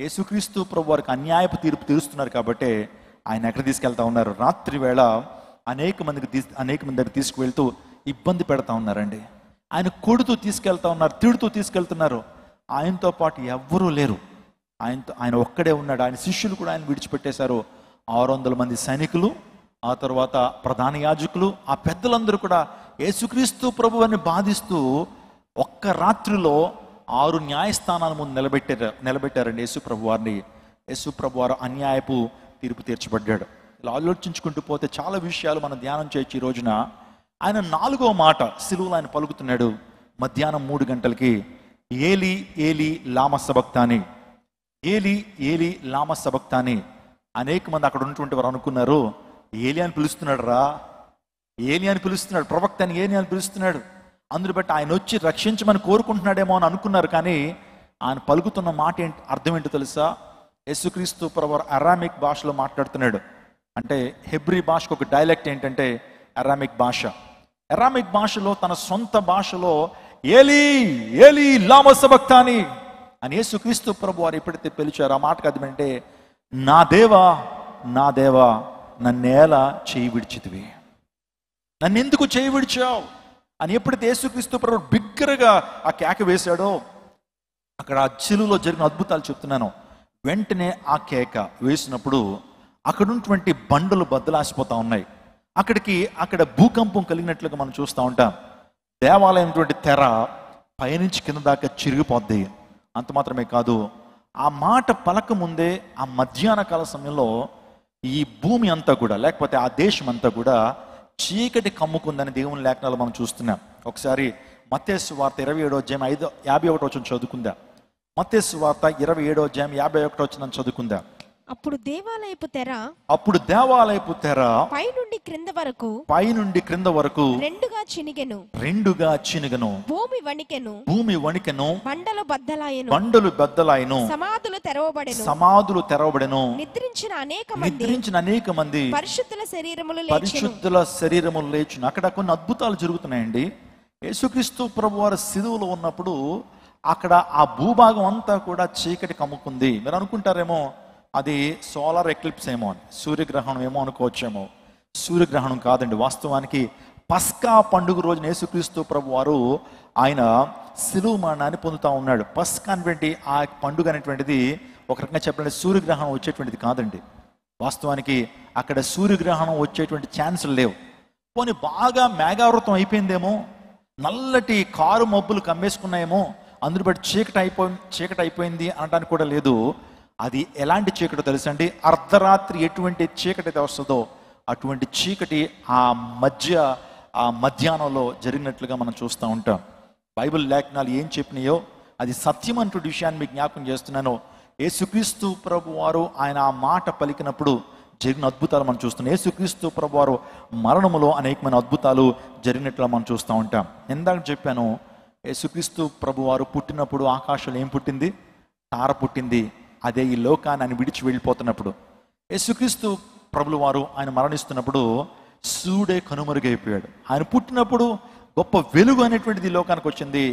[SPEAKER 1] యేసుక్రీస్తు ప్రభు వారికి అన్యాయపు తీర్పు తీరుస్తున్నారు కాబట్టి ఆయన ఎక్కడ తీసుకెళ్తా ఉన్నారు? రాత్రి వేళ అనేక మంది దగ్గర తీసుకువెళ్తూ ఇబ్బంది పెడతా ఉన్నారండి. ఆయన కొడుతూ తీసుకెళ్తా ఉన్నారు, తిడుతూ తీసుకెళ్తున్నారు. ఆయనతో పాటు ఎవ్వరూ లేరు, ఆయన ఒక్కడే ఉన్నాడు. ఆయన శిష్యులు కూడా ఆయన విడిచిపెట్టేశారు. 600 మంది సైనికులు, ఆ తర్వాత ప్రధాన యాజకులు, ఆ పెద్దలందరూ కూడా యేసుక్రీస్తు ప్రభువుని బాధిస్తూ ఒక్క రాత్రిలో 6 న్యాయస్థానాల ముందు నిలబెట్టారండి యేసు ప్రభు వారిని. యేసు ప్రభు వారు అన్యాయపు తీర్పు తీర్చబడ్డాడు. ఇలా ఆలోచించుకుంటూ పోతే చాలా విషయాలు మనం ధ్యానం చేయొచ్చు. ఈ రోజున ఆయన 4వ మాట సిలువలో ఆయన పలుకుతున్నాడు. మధ్యాహ్నం 3 గంటలకి, ఏలి ఏలి లామ సబక్తాని, ఏలి ఏలి లామ సబక్తాని. అనేక మంది అక్కడ ఉన్నటువంటి వారు అనుకున్నారు, ఏలి అని పిలుస్తున్నాడు రా, ఏలి అని పిలుస్తున్నాడు, ప్రవక్త అని ఏలి అని పిలుస్తున్నాడు, అందుని బట్టి ఆయన వచ్చి రక్షించమని కోరుకుంటున్నాడేమో అని అనుకున్నారు. కానీ ఆయన పలుకుతున్న మాట అర్థం ఏంటో తెలుసా? యేసుక్రీస్తు ప్రభువు అరామిక్ భాషలో మాట్లాడుతున్నాడు. అంటే హెబ్రీ భాషకు ఒక డైలెక్ట్ ఏంటంటే అరామిక్ భాష. అరామిక్ భాషలో తన సొంత భాషలో ఏలి ఏలి లామ సబక్తాని అని యేసుక్రీస్తు ప్రభు వారు ఎప్పుడైతే పిలిచారో ఆ మాటకు అర్థం అంటే, నా దేవా నా దేవా నన్నేలా చేయి విడిచితివి, నన్ను ఎందుకు చేయి విడిచావు అని ఎప్పుడైతే యేసుక్రీస్తు ప్రభు బిగ్గరగా ఆ కేక వేశాడో, అక్కడ ఆ సిలువలో జరిగిన అద్భుతాలు చెప్తున్నాను. వెంటనే ఆ కేక వేసినప్పుడు అక్కడ ఉన్నటువంటి బండలు బద్దలాసిపోతా ఉన్నాయి. అక్కడ భూకంపం కలిగినట్లుగా మనం చూస్తూ ఉంటాం. దేవాలయం తెర పైనుంచి కింద దాకా చిరిగిపోద్ది. అంత మాత్రమే కాదు, ఆ మాట పలక ముందే ఆ మధ్యాహ్న కాల సమయంలో ఈ భూమి అంతా కూడా, లేకపోతే ఆ దేశం అంతా కూడా చీకటి కమ్ముకుందని దేవుని లేఖనాలు మనం చూస్తున్నాం. ఒకసారి మత్తయి సువార్త 27వ అధ్యాయం 51వ వచనం చదువుకుందాం. మత్తయి సువార్త 27వ అధ్యాయం 51వ వచనం చదువుకుందాం.
[SPEAKER 2] అప్పుడు దేవాలయపు తెర పై నుండి క్రింద వరకు రెండుగా చినిగెను, భూమి వణికెను, బండలు బద్దలాయెను, సమాధులు తెరవబడెను, నిద్రించిన అనేక మంది పరిశుద్ధుల శరీరములు లేచును. అక్కడ కొన్ని అద్భుతాలు జరుగుతున్నాయండి. యేసుక్రీస్తు ప్రభువారు సిలువలో ఉన్నప్పుడు అక్కడ ఆ భూభాగం అంతా కూడా చీకటి కమ్ముకుంది. మీరు అనుకుంటారేమో అది సోలార్ ఎక్లిప్స్ ఏమో అని, సూర్యగ్రహణం ఏమో అనుకోవచ్చేమో. సూర్యగ్రహణం కాదండి. వాస్తవానికి పస్కా పండుగ రోజున యేసుక్రీస్తు ప్రభు వారు ఆయన సిలువ మరణాన్ని పొందుతూ ఉన్నాడు. పస్కా అనేటువంటి ఆ పండుగ అనేటువంటిది ఒక రకంగా చెప్పాలంటే సూర్యగ్రహణం వచ్చేటువంటిది కాదండి. వాస్తవానికి అక్కడ సూర్యగ్రహణం వచ్చేటువంటి ఛాన్సులు లేవు. పోనీ బాగా మేఘావృతం అయిపోయిందేమో, నల్లటి కారు మబ్బులు కమ్మేసుకున్నాయేమో, అందుని బట్టి చీకటి అయిపోయింది అనడానికి కూడా లేదు. అది ఎలాంటి చీకటి తెలుసండి? అర్ధరాత్రి ఎటువంటి చీకటి అయితే వస్తుందో అటువంటి చీకటి ఆ మధ్యాహ్నంలో జరిగినట్లుగా మనం చూస్తూ ఉంటాం. బైబిల్ లేఖనాలు ఏం చెప్పినాయో అది సత్యం అంటూ విషయాన్ని మీకు జ్ఞాపకం చేస్తున్నాను. యేసుక్రీస్తు ప్రభు వారు ఆయన ఆ మాట పలికినప్పుడు జరిగిన అద్భుతాలు మనం చూస్తున్నాం. యేసుక్రీస్తు ప్రభు వారు మరణములో అనేకమైన అద్భుతాలు జరిగినట్లుగా మనం చూస్తూ ఉంటాం. ఇందాక చెప్పాను, యేసుక్రీస్తు ప్రభు వారు పుట్టినప్పుడు ఆకాశంలో ఏం పుట్టింది? తార పుట్టింది. అదే ఈ లోకాన్ని ఆయన విడిచి వెళ్ళిపోతున్నప్పుడు యేసుక్రీస్తు ప్రభులు వారు ఆయన మరణిస్తున్నప్పుడు సూర్యుడే కనుమరుగైపోయాడు. ఆయన పుట్టినప్పుడు గొప్ప వెలుగు అనేటువంటిది ఈ లోకానికి వచ్చింది.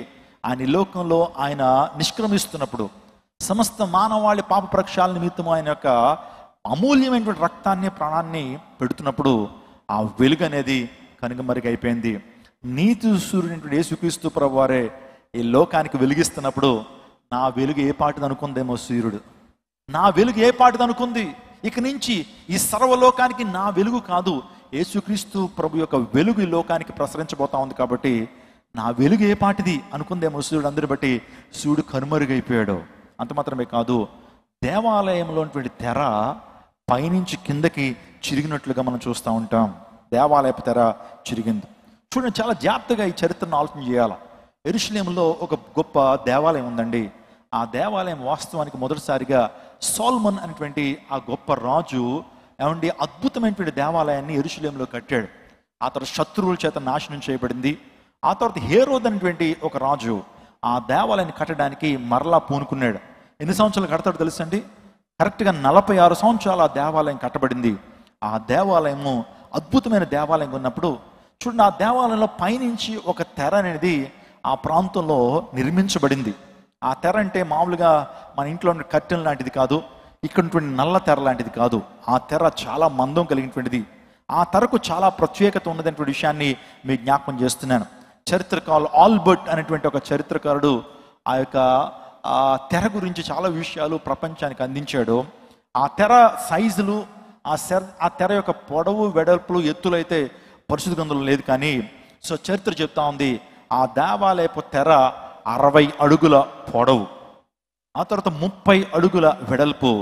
[SPEAKER 2] ఆయన ఈ లోకంలో ఆయన నిష్క్రమిస్తున్నప్పుడు సమస్త మానవాళి పాప ప్రక్షాళన నిమిత్తం ఆయన యొక్క అమూల్యమైనటువంటి రక్తాన్ని ప్రాణాన్ని పెడుతున్నప్పుడు ఆ వెలుగు అనేది కనుమరుగైపోయింది. నీతి సూర్యుడు యేసుక్రీస్తు ప్రభు వారే ఈ లోకానికి వెలిగిస్తున్నప్పుడు నా వెలుగు ఏ పాటిది అనుకుందేమో సూర్యుడు, నా వెలుగు ఏ పాటిది అనుకుంది, ఇక నుంచి ఈ సర్వలోకానికి నా వెలుగు కాదు, యేసుక్రీస్తు ప్రభు యొక్క వెలుగు ఈ లోకానికి ప్రసరించబోతా ఉంది కాబట్టి నా వెలుగు ఏ పాటిది అనుకుందేమో సూర్యుడు. అందరి బట్టి సూర్యుడు కనుమరుగైపోయాడు. అంత మాత్రమే కాదు, దేవాలయంలో తెర పైనుంచి కిందకి చిరిగినట్లుగా మనం చూస్తూ ఉంటాం. దేవాలయపు తెర చిరిగింది. చూడండి, చాలా జాగ్రత్తగా ఈ చరిత్రను ఆలోచన చేయాలి. యెరూషలేములో ఒక గొప్ప దేవాలయం ఉందండి. ఆ దేవాలయం వాస్తవానికి మొదటిసారిగా సోల్మన్ అనేటువంటి ఆ గొప్ప రాజు అద్భుతమైనటువంటి దేవాలయాన్ని యెరూషలేములో కట్టాడు. ఆ తర్వాత శత్రువుల చేత నాశనం చేయబడింది. ఆ తర్వాత హేరోద్ అనేటువంటి ఒక రాజు ఆ దేవాలయాన్ని కట్టడానికి మరలా పూనుకున్నాడు. ఎన్ని సంవత్సరాలు కడతాడు తెలుసండి? కరెక్ట్గా 46 సంవత్సరాలు ఆ దేవాలయం కట్టబడింది. ఆ దేవాలయము అద్భుతమైన దేవాలయం ఉన్నప్పుడు చూడండి, ఆ దేవాలయంలో పైనుంచి ఒక తెర అనేది ఆ ప్రాంతంలో నిర్మించబడింది. ఆ తెర అంటే మామూలుగా మన ఇంట్లో కర్టెన్ లాంటిది కాదు, ఇక్కడ నల్ల తెర లాంటిది కాదు. ఆ తెర చాలా మందం కలిగినటువంటిది. ఆ తెరకు చాలా ప్రత్యేకత ఉన్నదనే విషయాన్ని మీకు జ్ఞాపకం చేస్తున్నాను. చరిత్రకారులు ఆల్బర్ట్ అనేటువంటి ఒక చరిత్రకారుడు ఆ తెర గురించి చాలా విషయాలు ప్రపంచానికి అందించాడు. ఆ తెర సైజులు, ఆ తెర యొక్క పొడవు, వెడల్పులు, ఎత్తులు అయితే పరిశుద్ధ గ్రంథంలో లేదు. కానీ చరిత్ర చెప్తా ఉంది, ఆ దేవాలయపు తెర 60 అడుగుల పొడవు, ఆ తర్వాత 30 అడుగుల వెడల్పు,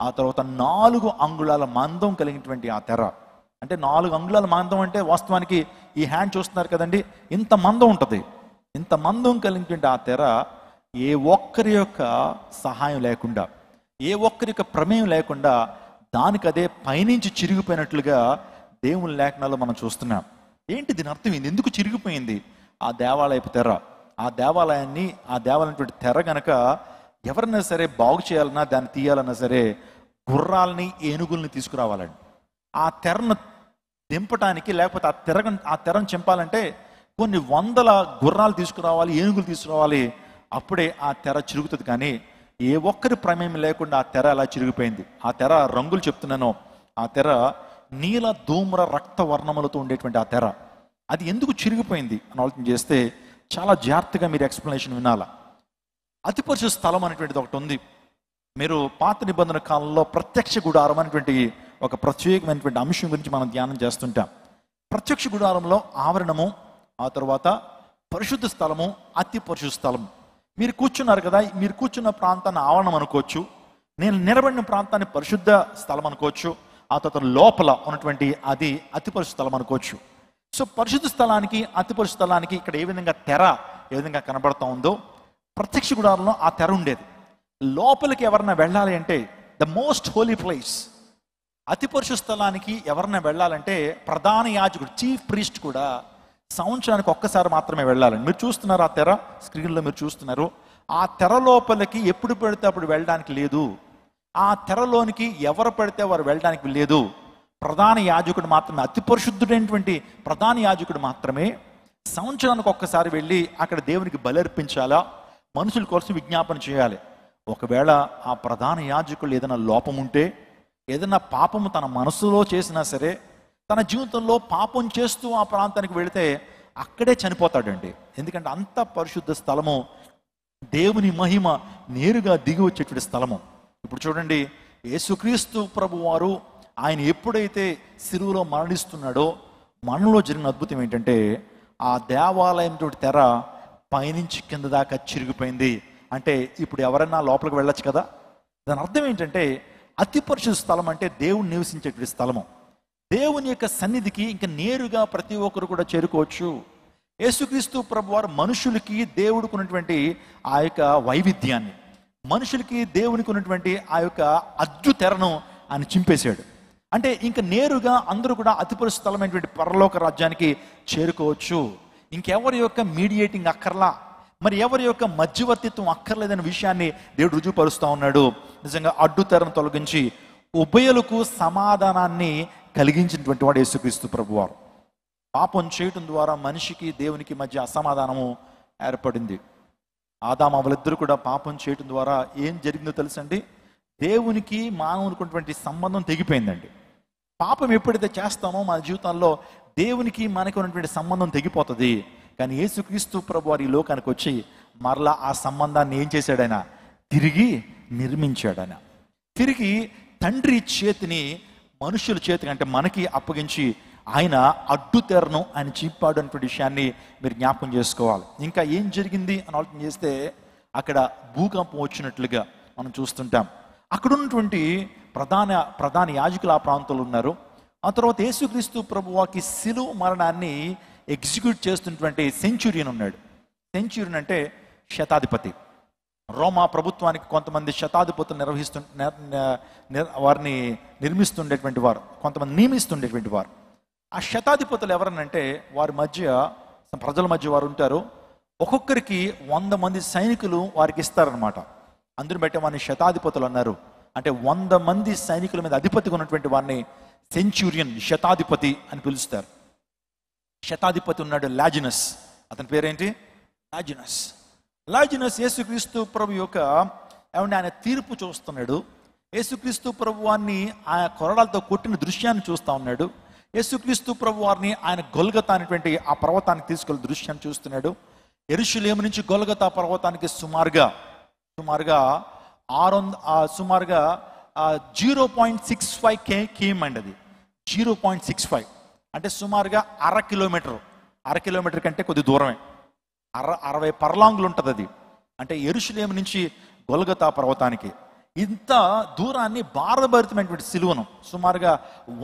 [SPEAKER 2] ఆ తర్వాత 4 అంగుళాల మందం కలిగినటువంటి ఆ తెర. అంటే 4 అంగుళాల మందం అంటే వాస్తవానికి ఈ హ్యాండ్ చూస్తున్నారు కదండి, ఇంత మందం ఉంటుంది. ఇంత మందం కలిగినటువంటి ఆ తెర ఏ ఒక్కరి యొక్క సహాయం లేకుండా, ఏ ఒక్కరి యొక్క ప్రమేయం లేకుండా దానికి అదే పైనుంచి చిరిగిపోయినట్లుగా దేవుని లేఖనాల్లో మనం చూస్తున్నాం. ఏంటి దీని అర్థం? ఏంది? ఎందుకు చిరిగిపోయింది ఆ దేవాలయపు తెర? ఆ దేవాలయం తెర గనక ఎవరైనా సరే బాగు చేయాలన్నా, దాన్ని తీయాలన్నా సరే గుర్రాలని, ఏనుగుల్ని తీసుకురావాలండి. ఆ తెరను దింపటానికి, లేకపోతే ఆ తెరను చింపాలంటే కొన్ని వందల గుర్రాలు తీసుకురావాలి, ఏనుగులు తీసుకురావాలి. అప్పుడే ఆ తెర చిరుగుతుంది. కానీ ఏ ఒక్కరి ప్రమేయం లేకుండా ఆ తెర అలా చిరిగిపోయింది. ఆ తెర రంగులు చెప్తున్నాను. ఆ తెర నీల, ధూమ్ర, రక్త వర్ణములతో ఉండేటువంటి ఆ తెర అది ఎందుకు చిరిగిపోయింది అని ఆలోచన చేస్తే చాలా జాగ్రత్తగా మీరు ఎక్స్ప్లెనేషన్ వినాలా. అతి పరిశుద్ధ స్థలం అనేటువంటిది ఒకటి ఉంది. మీరు పాత నిబంధన కాలంలో ప్రత్యక్ష గుడారం అనేటువంటి ఒక ప్రత్యేకమైనటువంటి అంశం గురించి మనం ధ్యానం చేస్తుంటాం. ప్రత్యక్ష గుడారంలో ఆవరణము, ఆ తర్వాత పరిశుద్ధ స్థలము, అతి పరిశుద్ధ స్థలము. మీరు కూర్చున్నారు కదా, మీరు కూర్చున్న ప్రాంతాన్ని ఆవరణం అనుకోవచ్చు, నేను నిలబడిన ప్రాంతాన్ని పరిశుద్ధ స్థలం అనుకోవచ్చు, ఆ తర్వాత లోపల ఉన్నటువంటి అది అతి పరిశుద్ధ స్థలం అనుకోవచ్చు. పరిశుద్ధ స్థలానికి, అతి పరిశుద్ధ స్థలానికి ఇక్కడ ఏ విధంగా తెర ఏ విధంగా కనబడతా ఉందో, ప్రత్యక్ష గుడారంలో ఆ తెర ఉండేది. లోపలికి ఎవరన్నా వెళ్ళాలి అంటే ద మోస్ట్ హోలీ ప్లేస్, అతి పరిశుద్ధ స్థలానికి ఎవరన్నా వెళ్ళాలంటే ప్రధాన యాజకుడు, చీఫ్ ప్రీస్ట్ కూడా సంవత్సరానికి ఒక్కసారి మాత్రమే వెళ్ళాలండి. మీరు చూస్తున్నారు ఆ తెర, స్క్రీన్లో మీరు చూస్తున్నారు. ఆ తెర లోపలికి ఎప్పుడు పెడితే అప్పుడు వెళ్ళడానికి లేదు. ఆ తెరలోనికి ఎవరు పెడితే వారు వెళ్ళడానికి లేదు. ప్రధాన యాజకుడు మాత్రమే, అతి పరిశుద్ధుడైనటువంటి ప్రధాన యాజకుడు మాత్రమే సంవత్సరానికి ఒక్కసారి వెళ్ళి అక్కడ దేవునికి బలి అర్పించాలా, మనుషుల కోసం విజ్ఞాపన చేయాలి. ఒకవేళ ఆ ప్రధాన యాజకులు ఏదైనా లోపం ఉంటే, ఏదైనా పాపము తన మనసులో చేసినా సరే, తన జీవితంలో పాపం చేస్తూ ఆ ప్రాంతానికి వెళితే అక్కడే చనిపోతాడండి. ఎందుకంటే అంత పరిశుద్ధ స్థలము, దేవుని మహిమ నేరుగా దిగి వచ్చేటువంటి స్థలము. ఇప్పుడు చూడండి, యేసుక్రీస్తు ప్రభు వారు ఆయన ఎప్పుడైతే సిలువలో మరణిస్తున్నాడో, మనలో జరిగిన అద్భుతం ఏంటంటే ఆ దేవాలయం తెర పైనుంచి కింద దాకా చిరిగిపోయింది. అంటే ఇప్పుడు ఎవరైనా లోపలికి వెళ్ళొచ్చు కదా. దాని అర్థం ఏంటంటే అతి పరిశుద్ధ స్థలం అంటే దేవుడు నివసించేటువంటి స్థలము. దేవుని యొక్క సన్నిధికి ఇంకా నేరుగా ప్రతి ఒక్కరు కూడా చేరుకోవచ్చు. యేసుక్రీస్తు ప్రభు వారు మనుషులకి దేవుడికి ఉన్నటువంటి ఆ యొక్క వైవిధ్యాన్ని, మనుషులకి దేవునికి ఉన్నటువంటి ఆ యొక్క అద్దు తెరను ఆయన చింపేశాడు. అంటే ఇంకా నేరుగా అందరూ కూడా అతి పరిశుద్ధ స్థలమైనటువంటి పరలోక రాజ్యానికి చేరుకోవచ్చు. ఇంకెవరి యొక్క మీడియేటింగ్ అక్కర్లా, మరి ఎవరి యొక్క మధ్యవర్తిత్వం అక్కర్లేదనే విషయాన్ని దేవుడు రుజువుపరుస్తూ ఉన్నాడు. నిజంగా అడ్డు తెరను తొలగించి ఉభయులకు సమాధానాన్ని కలిగించినటువంటి వాడు యేసుక్రీస్తు ప్రభువారు. పాపం చేయటం ద్వారా మనిషికి దేవునికి మధ్య అసమాధానము ఏర్పడింది. ఆదాము అవ్వలిద్దరూ కూడా పాపం చేయటం ద్వారా ఏం జరిగిందో తెలుసండి, దేవునికి మానవునికి ఉన్నటువంటి సంబంధం తెగిపోయిందండి. పాపం ఎప్పుడైతే చేస్తామో మన జీవితంలో దేవునికి మనకు ఉన్నటువంటి సంబంధం తెగిపోతుంది. కానీ యేసుక్రీస్తు ప్రభు వారి లోకానికి వచ్చి మరలా ఆ సంబంధాన్ని ఏం చేశాడైనా తిరిగి నిర్మించాడైనా. తిరిగి తండ్రి చేతిని మనుషుల చేతికి అంటే మనకి అప్పగించి ఆయన అడ్డు తెరను ఆయన చింపాడు అనేటువంటి విషయాన్ని మీరు జ్ఞాపకం చేసుకోవాలి. ఇంకా ఏం జరిగింది అని ఆలోచన చేస్తే అక్కడ భూకంపం వచ్చినట్లుగా మనం చూస్తుంటాం. అక్కడ ఉన్నటువంటి ప్రధాన యాజకులు ఆ ప్రాంతంలో ఉన్నారు. ఆ తర్వాత యేసుక్రీస్తు ప్రభువాకి సిలువ మరణాన్ని ఎగ్జిక్యూట్ చేస్తున్నటువంటి సెంచురియన్ ఉన్నాడు. సెంచురియన్ అంటే శతాధిపతి. రోమా ప్రభుత్వానికి కొంతమంది శతాధిపతులు వారిని నిర్మిస్తుండేటువంటి వారు, కొంతమంది నియమిస్తుండేటువంటి వారు. ఆ శతాధిపతులు ఎవరనంటే వారి మధ్య, ప్రజల మధ్య వారు ఉంటారు. ఒక్కొక్కరికి 100 మంది సైనికులు వారికి ఇస్తారనమాట. అందుని బట్టి వారిని శతాధిపతులు అన్నారు. అంటే 100 మంది సైనికుల మీద అధిపతిగా ఉన్నటువంటి వారిని సెంచురియన్, శతాధిపతి అని పిలుస్తారు. శతాధిపతి ఉన్నాడు లాజినస్. అతని పేరేంటి? లాజినస్ యేసుక్రీస్తు ప్రభు యొక్క ఆయన తీర్పు చూస్తున్నాడు. యేసుక్రీస్తు ప్రభువాన్ని ఆ కొరడాలతో కొట్టిన దృశ్యాన్ని చూస్తూ ఉన్నాడు. యేసుక్రీస్తు ప్రభు వారిని ఆయన గొల్గతా అనేటువంటి ఆ పర్వతానికి తీసుకెళ్ళి దృశ్యాన్ని చూస్తున్నాడు. యెరూషలేము నుంచి గొల్గతా పర్వతానికి సుమారుగా 0.65 km అండి. అది 0.65 అంటే సుమారుగా అర కిలోమీటర్ కంటే కొద్ది దూరమే, 60 పర్లాంగులు ఉంటుంది అది. అంటే యెరూషలేము నుంచి గొల్గతా పర్వతానికి ఇంత దూరాన్ని భారభరితమైనటువంటి సిలువను, సుమారుగా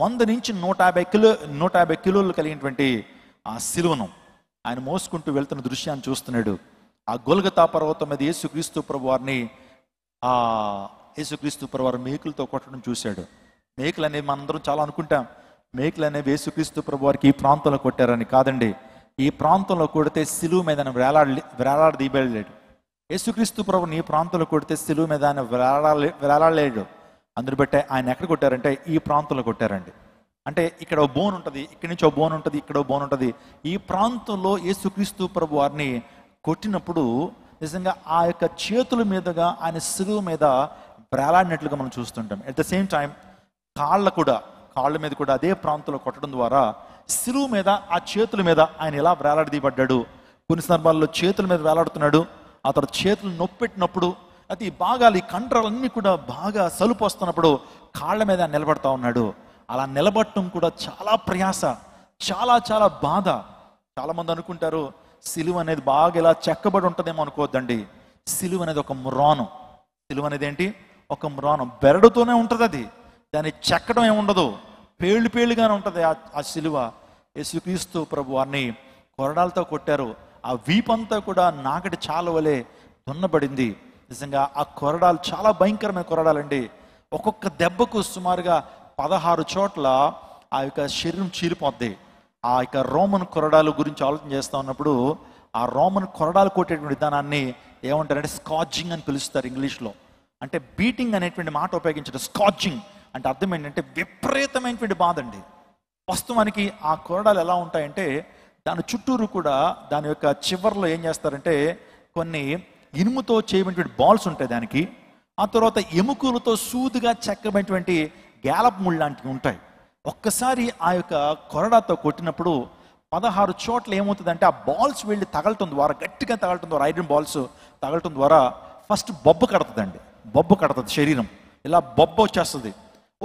[SPEAKER 2] 100 నుంచి 150 కిలోలు కలిగినటువంటి ఆ సిలువను ఆయన మోసుకుంటూ వెళ్తున్న దృశ్యాన్ని చూస్తున్నాడు. ఆ గొల్గతా పర్వతం మీద యేసుక్రీస్తు ప్రభు వారిని మేకులతో కొట్టడం చూశాడు. మేకులు అనేవి మనందరం చాలా అనుకుంటాం, మేకులు అనేవి యేసుక్రీస్తు ప్రభు వారికి ఈ ప్రాంతంలో కొట్టారని. కాదండి, ఈ ప్రాంతంలో కొడితే సిలువ మీద వేలాడదీయలేడు. యేసుక్రీస్తు ప్రభుని ఈ ప్రాంతంలో కొడితే సిలువ మీద ఆయన వేలాడలేడు. అందుని బట్టే ఆయన ఎక్కడ కొట్టారంటే ఈ ప్రాంతంలో కొట్టారండి. అంటే ఇక్కడ ఓ బోన్ ఉంటుంది, ఇక్కడి నుంచి ఓ బోన్ ఉంటుంది, ఇక్కడ ఓ బోన్ ఉంటుంది. ఈ ప్రాంతంలో యేసుక్రీస్తు ప్రభు వారిని కొట్టినప్పుడు నిజంగా ఆ యొక్క చేతుల మీదుగా ఆయన సిలువ మీద వేలాడినట్లుగా మనం చూస్తుంటాం. అట్ ద సేమ్ టైం కాళ్ళ మీద కూడా అదే ప్రాంతంలో కొట్టడం ద్వారా సిలువ మీద ఆ చేతుల మీద ఆయన ఎలా వేలాడదీయబడ్డాడు. కొన్ని సందర్భాల్లో చేతుల మీద వేలాడుతున్నాడు, ఆ తర్వాత చేతులు నొప్పెట్టినప్పుడు అది ఈ భాగాలు, ఈ కండరాలన్నీ కూడా బాగా సలుపు వస్తున్నప్పుడు కాళ్ళ మీద నిలబడతా ఉన్నాడు. అలా నిలబడటం కూడా చాలా ప్రయాస, చాలా బాధ. చాలామంది అనుకుంటారు సిలువ అనేది బాగా ఇలా చెక్కబడి ఉంటుందేమో అనుకోవద్దండి. సిలువ అనేది ఒక మ్రాను. సిలువ అనేది ఏంటి? ఒక మ్రాను. బెరడుతోనే ఉంటుంది అది, దాన్ని చెక్కడం ఏముండదు, పేళ్ళుగానే ఉంటుంది ఆ సిలువ. యేసుక్రీస్తు ప్రభు వారిని కొరడాలతో కొట్టారు. ఆ వీపంతా కూడా నాగటి చాల వలె దున్నబడింది. నిజంగా ఆ కొరడాలు చాలా భయంకరమైన కొరడాలండి. ఒక్కొక్క దెబ్బకు సుమారుగా 16 చోట్ల ఆ యొక్క శరీరం చీలిపోద్ది. ఆ యొక్క రోమన్ కొరడాల గురించి ఆలోచన చేస్తూ ఉన్నప్పుడు ఆ రోమన్ కొరడాలు కొట్టేటువంటి విధానాన్ని ఏమంటారంటే స్కాచింగ్ అని పిలుస్తారు ఇంగ్లీష్లో. అంటే బీటింగ్ అనేటువంటి మాట ఉపయోగించడం. స్కాచింగ్ అంటే అర్థం ఏంటంటే విపరీతమైనటువంటి బాధ అండి. వాస్తవానికి ఆ కొరడాలు ఎలా ఉంటాయంటే దాని చుట్టూరు కూడా దాని యొక్క చివర్లో ఏం చేస్తారంటే కొన్ని ఇనుముతో చేయబడినటువంటి బాల్స్ ఉంటాయి దానికి. ఆ తర్వాత ఎముకలతో సూదిగా చెక్కబడినటువంటి గ్యాలప్ ముళ్ళు లాంటివి ఉంటాయి. ఒక్కసారి ఆ యొక్క కొరడాతో కొట్టినప్పుడు 16 చోట్ల ఏమవుతుందంటే ఆ బాల్స్ వెళ్ళి తగలటం ద్వారా, గట్టిగా తగలటం ద్వారా, ఐరన్ బాల్స్ తగలటం ద్వారా ఫస్ట్ బొబ్బ కడుతుంది శరీరం. ఇలా బొబ్బ వచ్చేస్తుంది.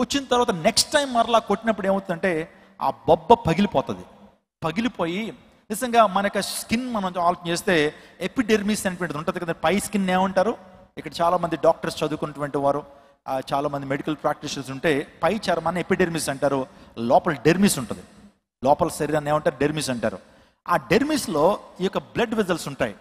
[SPEAKER 2] వచ్చిన తర్వాత నెక్స్ట్ టైం మరలా కొట్టినప్పుడు ఏమవుతుందంటే ఆ బొబ్బ పగిలిపోయి నిజంగా మన యొక్క స్కిన్ మనం ఆలోచన చేస్తే ఎపిడెర్మిస్ అనేటువంటిది ఉంటుంది కదా, పై స్కిన్ ఏమంటారు. ఇక్కడ చాలామంది డాక్టర్స్ చదువుకున్నటువంటి వారు, చాలామంది మెడికల్ ప్రాక్టీషనర్స్ ఉంటే పై చర్మాన్ని ఎపిడెర్మిస్ అంటారు, లోపల డెర్మిస్ ఉంటుంది. లోపల శరీరాన్ని ఏమంటారు? డెర్మిస్ అంటారు. ఆ డెర్మిస్లో ఈ యొక్క బ్లడ్ వెజల్స్ ఉంటాయి.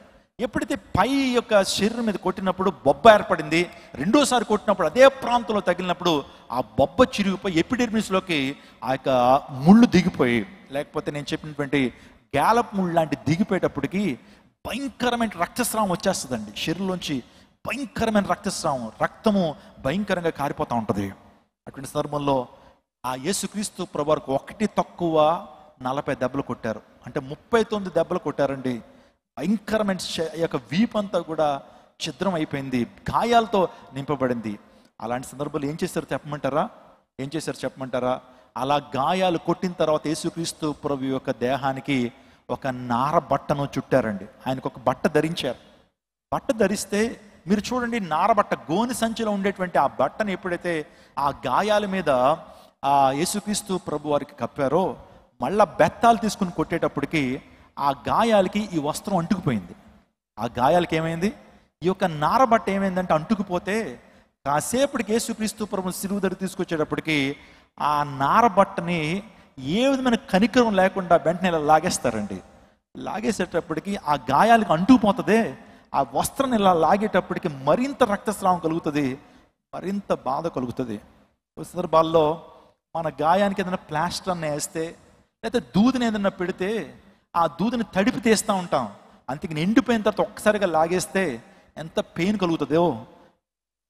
[SPEAKER 2] ఎప్పుడైతే పై యొక్క శరీరం మీద కొట్టినప్పుడు బొబ్బ ఏర్పడింది, రెండోసారి కొట్టినప్పుడు అదే ప్రాంతంలో తగిలినప్పుడు ఆ బొబ్బ చిరిగిపోయి ఎపిడెర్మిస్లోకి ఆ యొక్క ముళ్ళు దిగిపోయి, లేకపోతే నేను చెప్పినటువంటి గ్యాలప్ ముళ్ళు లాంటి దిగిపోయేటప్పటికి భయంకరమైన రక్తస్రావం వచ్చేస్తుందండి. శరీరంలోంచి భయంకరమైన రక్తము భయంకరంగా కారిపోతూ ఉంటుంది. అటువంటి సందర్భంలో ఆ యేసుక్రీస్తు ప్రభువుకు 1 తక్కువ 40 దెబ్బలు కొట్టారు. అంటే 39 దెబ్బలు కొట్టారండి. భయంకరమైన యొక్క వీపంతా కూడా ఛిద్రం అయిపోయింది, గాయాలతో నింపబడింది. అలాంటి సందర్భాలు ఏం చేశారు చెప్పమంటారా? అలా గాయాలు కొట్టిన తర్వాత యేసుక్రీస్తు ప్రభు యొక్క దేహానికి ఒక నార బట్టను చుట్టారండి. ఆయనకు ఒక బట్ట ధరించారు. బట్ట ధరిస్తే మీరు చూడండి, నారబట్ట గోని సంచిలో ఉండేటువంటి ఆ బట్టను ఎప్పుడైతే ఆ గాయాల మీద ఆ యేసుక్రీస్తు ప్రభు వారికి కప్పారో, మళ్ళా బెత్తాలు తీసుకుని కొట్టేటప్పటికి ఆ గాయాలకి ఈ వస్త్రం అంటుకుపోయింది. ఆ గాయాలకి ఏమైంది? ఈ యొక్క నారబట్ట ఏమైందంటే అంటుకుపోతే కాసేపటికి యేసుక్రీస్తు ప్రభు సిలువ దగ్గర తీసుకొచ్చేటప్పటికి ఆ నారబట్టని ఏ విధమైన కనికరం లేకుండా వెంటనే ఇలా లాగేస్తారండి. లాగేసేటప్పటికి ఆ గాయాలకు అంటుకుపోతుంది. ఆ వస్త్రం ఇలా లాగేటప్పటికి మరింత రక్తస్రావం కలుగుతుంది, మరింత బాధ కలుగుతుంది. సందర్భాల్లో మన గాయానికి ఏదైనా ప్లాస్టర్ అన్న వేస్తే, లేకపోతే దూదిని ఏదైనా పెడితే ఆ దూదిని తడిపి తీస్తూ ఉంటాం. అంతకు ఎండిపోయిన తర్వాత ఒక్కసారిగా లాగేస్తే ఎంత పెయిన్ కలుగుతుందో,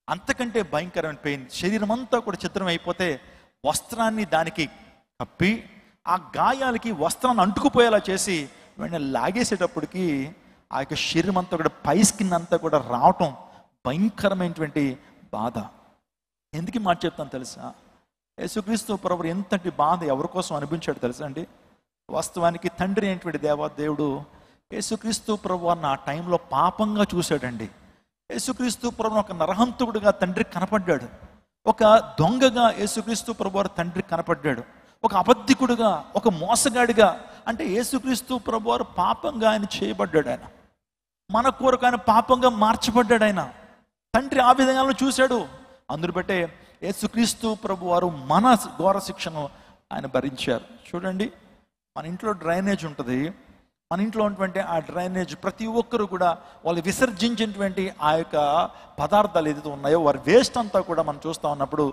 [SPEAKER 2] అంతకంటే భయంకరమైన పెయిన్. శరీరం అంతా కూడా ఛిద్రం అయిపోతే వస్త్రాన్ని దానికి కప్పి ఆ గాయాలకి వస్త్రాన్ని అంటుకుపోయేలా చేసి వెంటనే లాగేసేటప్పటికి ఆ యొక్క శరీరం అంతా కూడా పై స్కిన్ అంతా కూడా రావటం భయంకరమైనటువంటి బాధ. ఎందుకు మాట చెప్తాను తెలుసా? యేసుక్రీస్తు ప్రభు ఎంతటి బాధ ఎవరి కోసం అనిపించాడు తెలుసా అండి? వాస్తవానికి తండ్రి అయినటువంటి దేవుడు యేసుక్రీస్తు ప్రభు అన్న ఆ టైంలో పాపంగా చూశాడండి. యేసుక్రీస్తు ప్రభు ఒక నరహంతకుడుగా తండ్రి కనపడ్డాడు. ఒక దొంగగా యేసుక్రీస్తు ప్రభు వారు తండ్రి కనపడ్డాడు. ఒక అబద్ధికుడుగా, ఒక మోసగాడిగా, అంటే యేసుక్రీస్తు ప్రభు వారు పాపంగా ఆయన చేయబడ్డాడు. ఆయన మన కొరకు ఆయన పాపంగా మార్చబడ్డాడు. ఆయన తండ్రి ఆ విధంగా చూశాడు. అందును బట్టే యేసుక్రీస్తు ప్రభు వారు మన ఘోర శిక్షను ఆయన భరించారు. చూడండి, మన ఇంట్లో డ్రైనేజ్ ఉంటుంది. మన ఇంట్లో ఉన్నటువంటి ఆ డ్రైనేజ్ ప్రతి ఒక్కరు కూడా వాళ్ళు విసర్జించినటువంటి ఆ యొక్క పదార్థాలు ఏదైతే ఉన్నాయో వారి వేస్ట్ అంతా కూడా మనం చూస్తూ ఉన్నప్పుడు,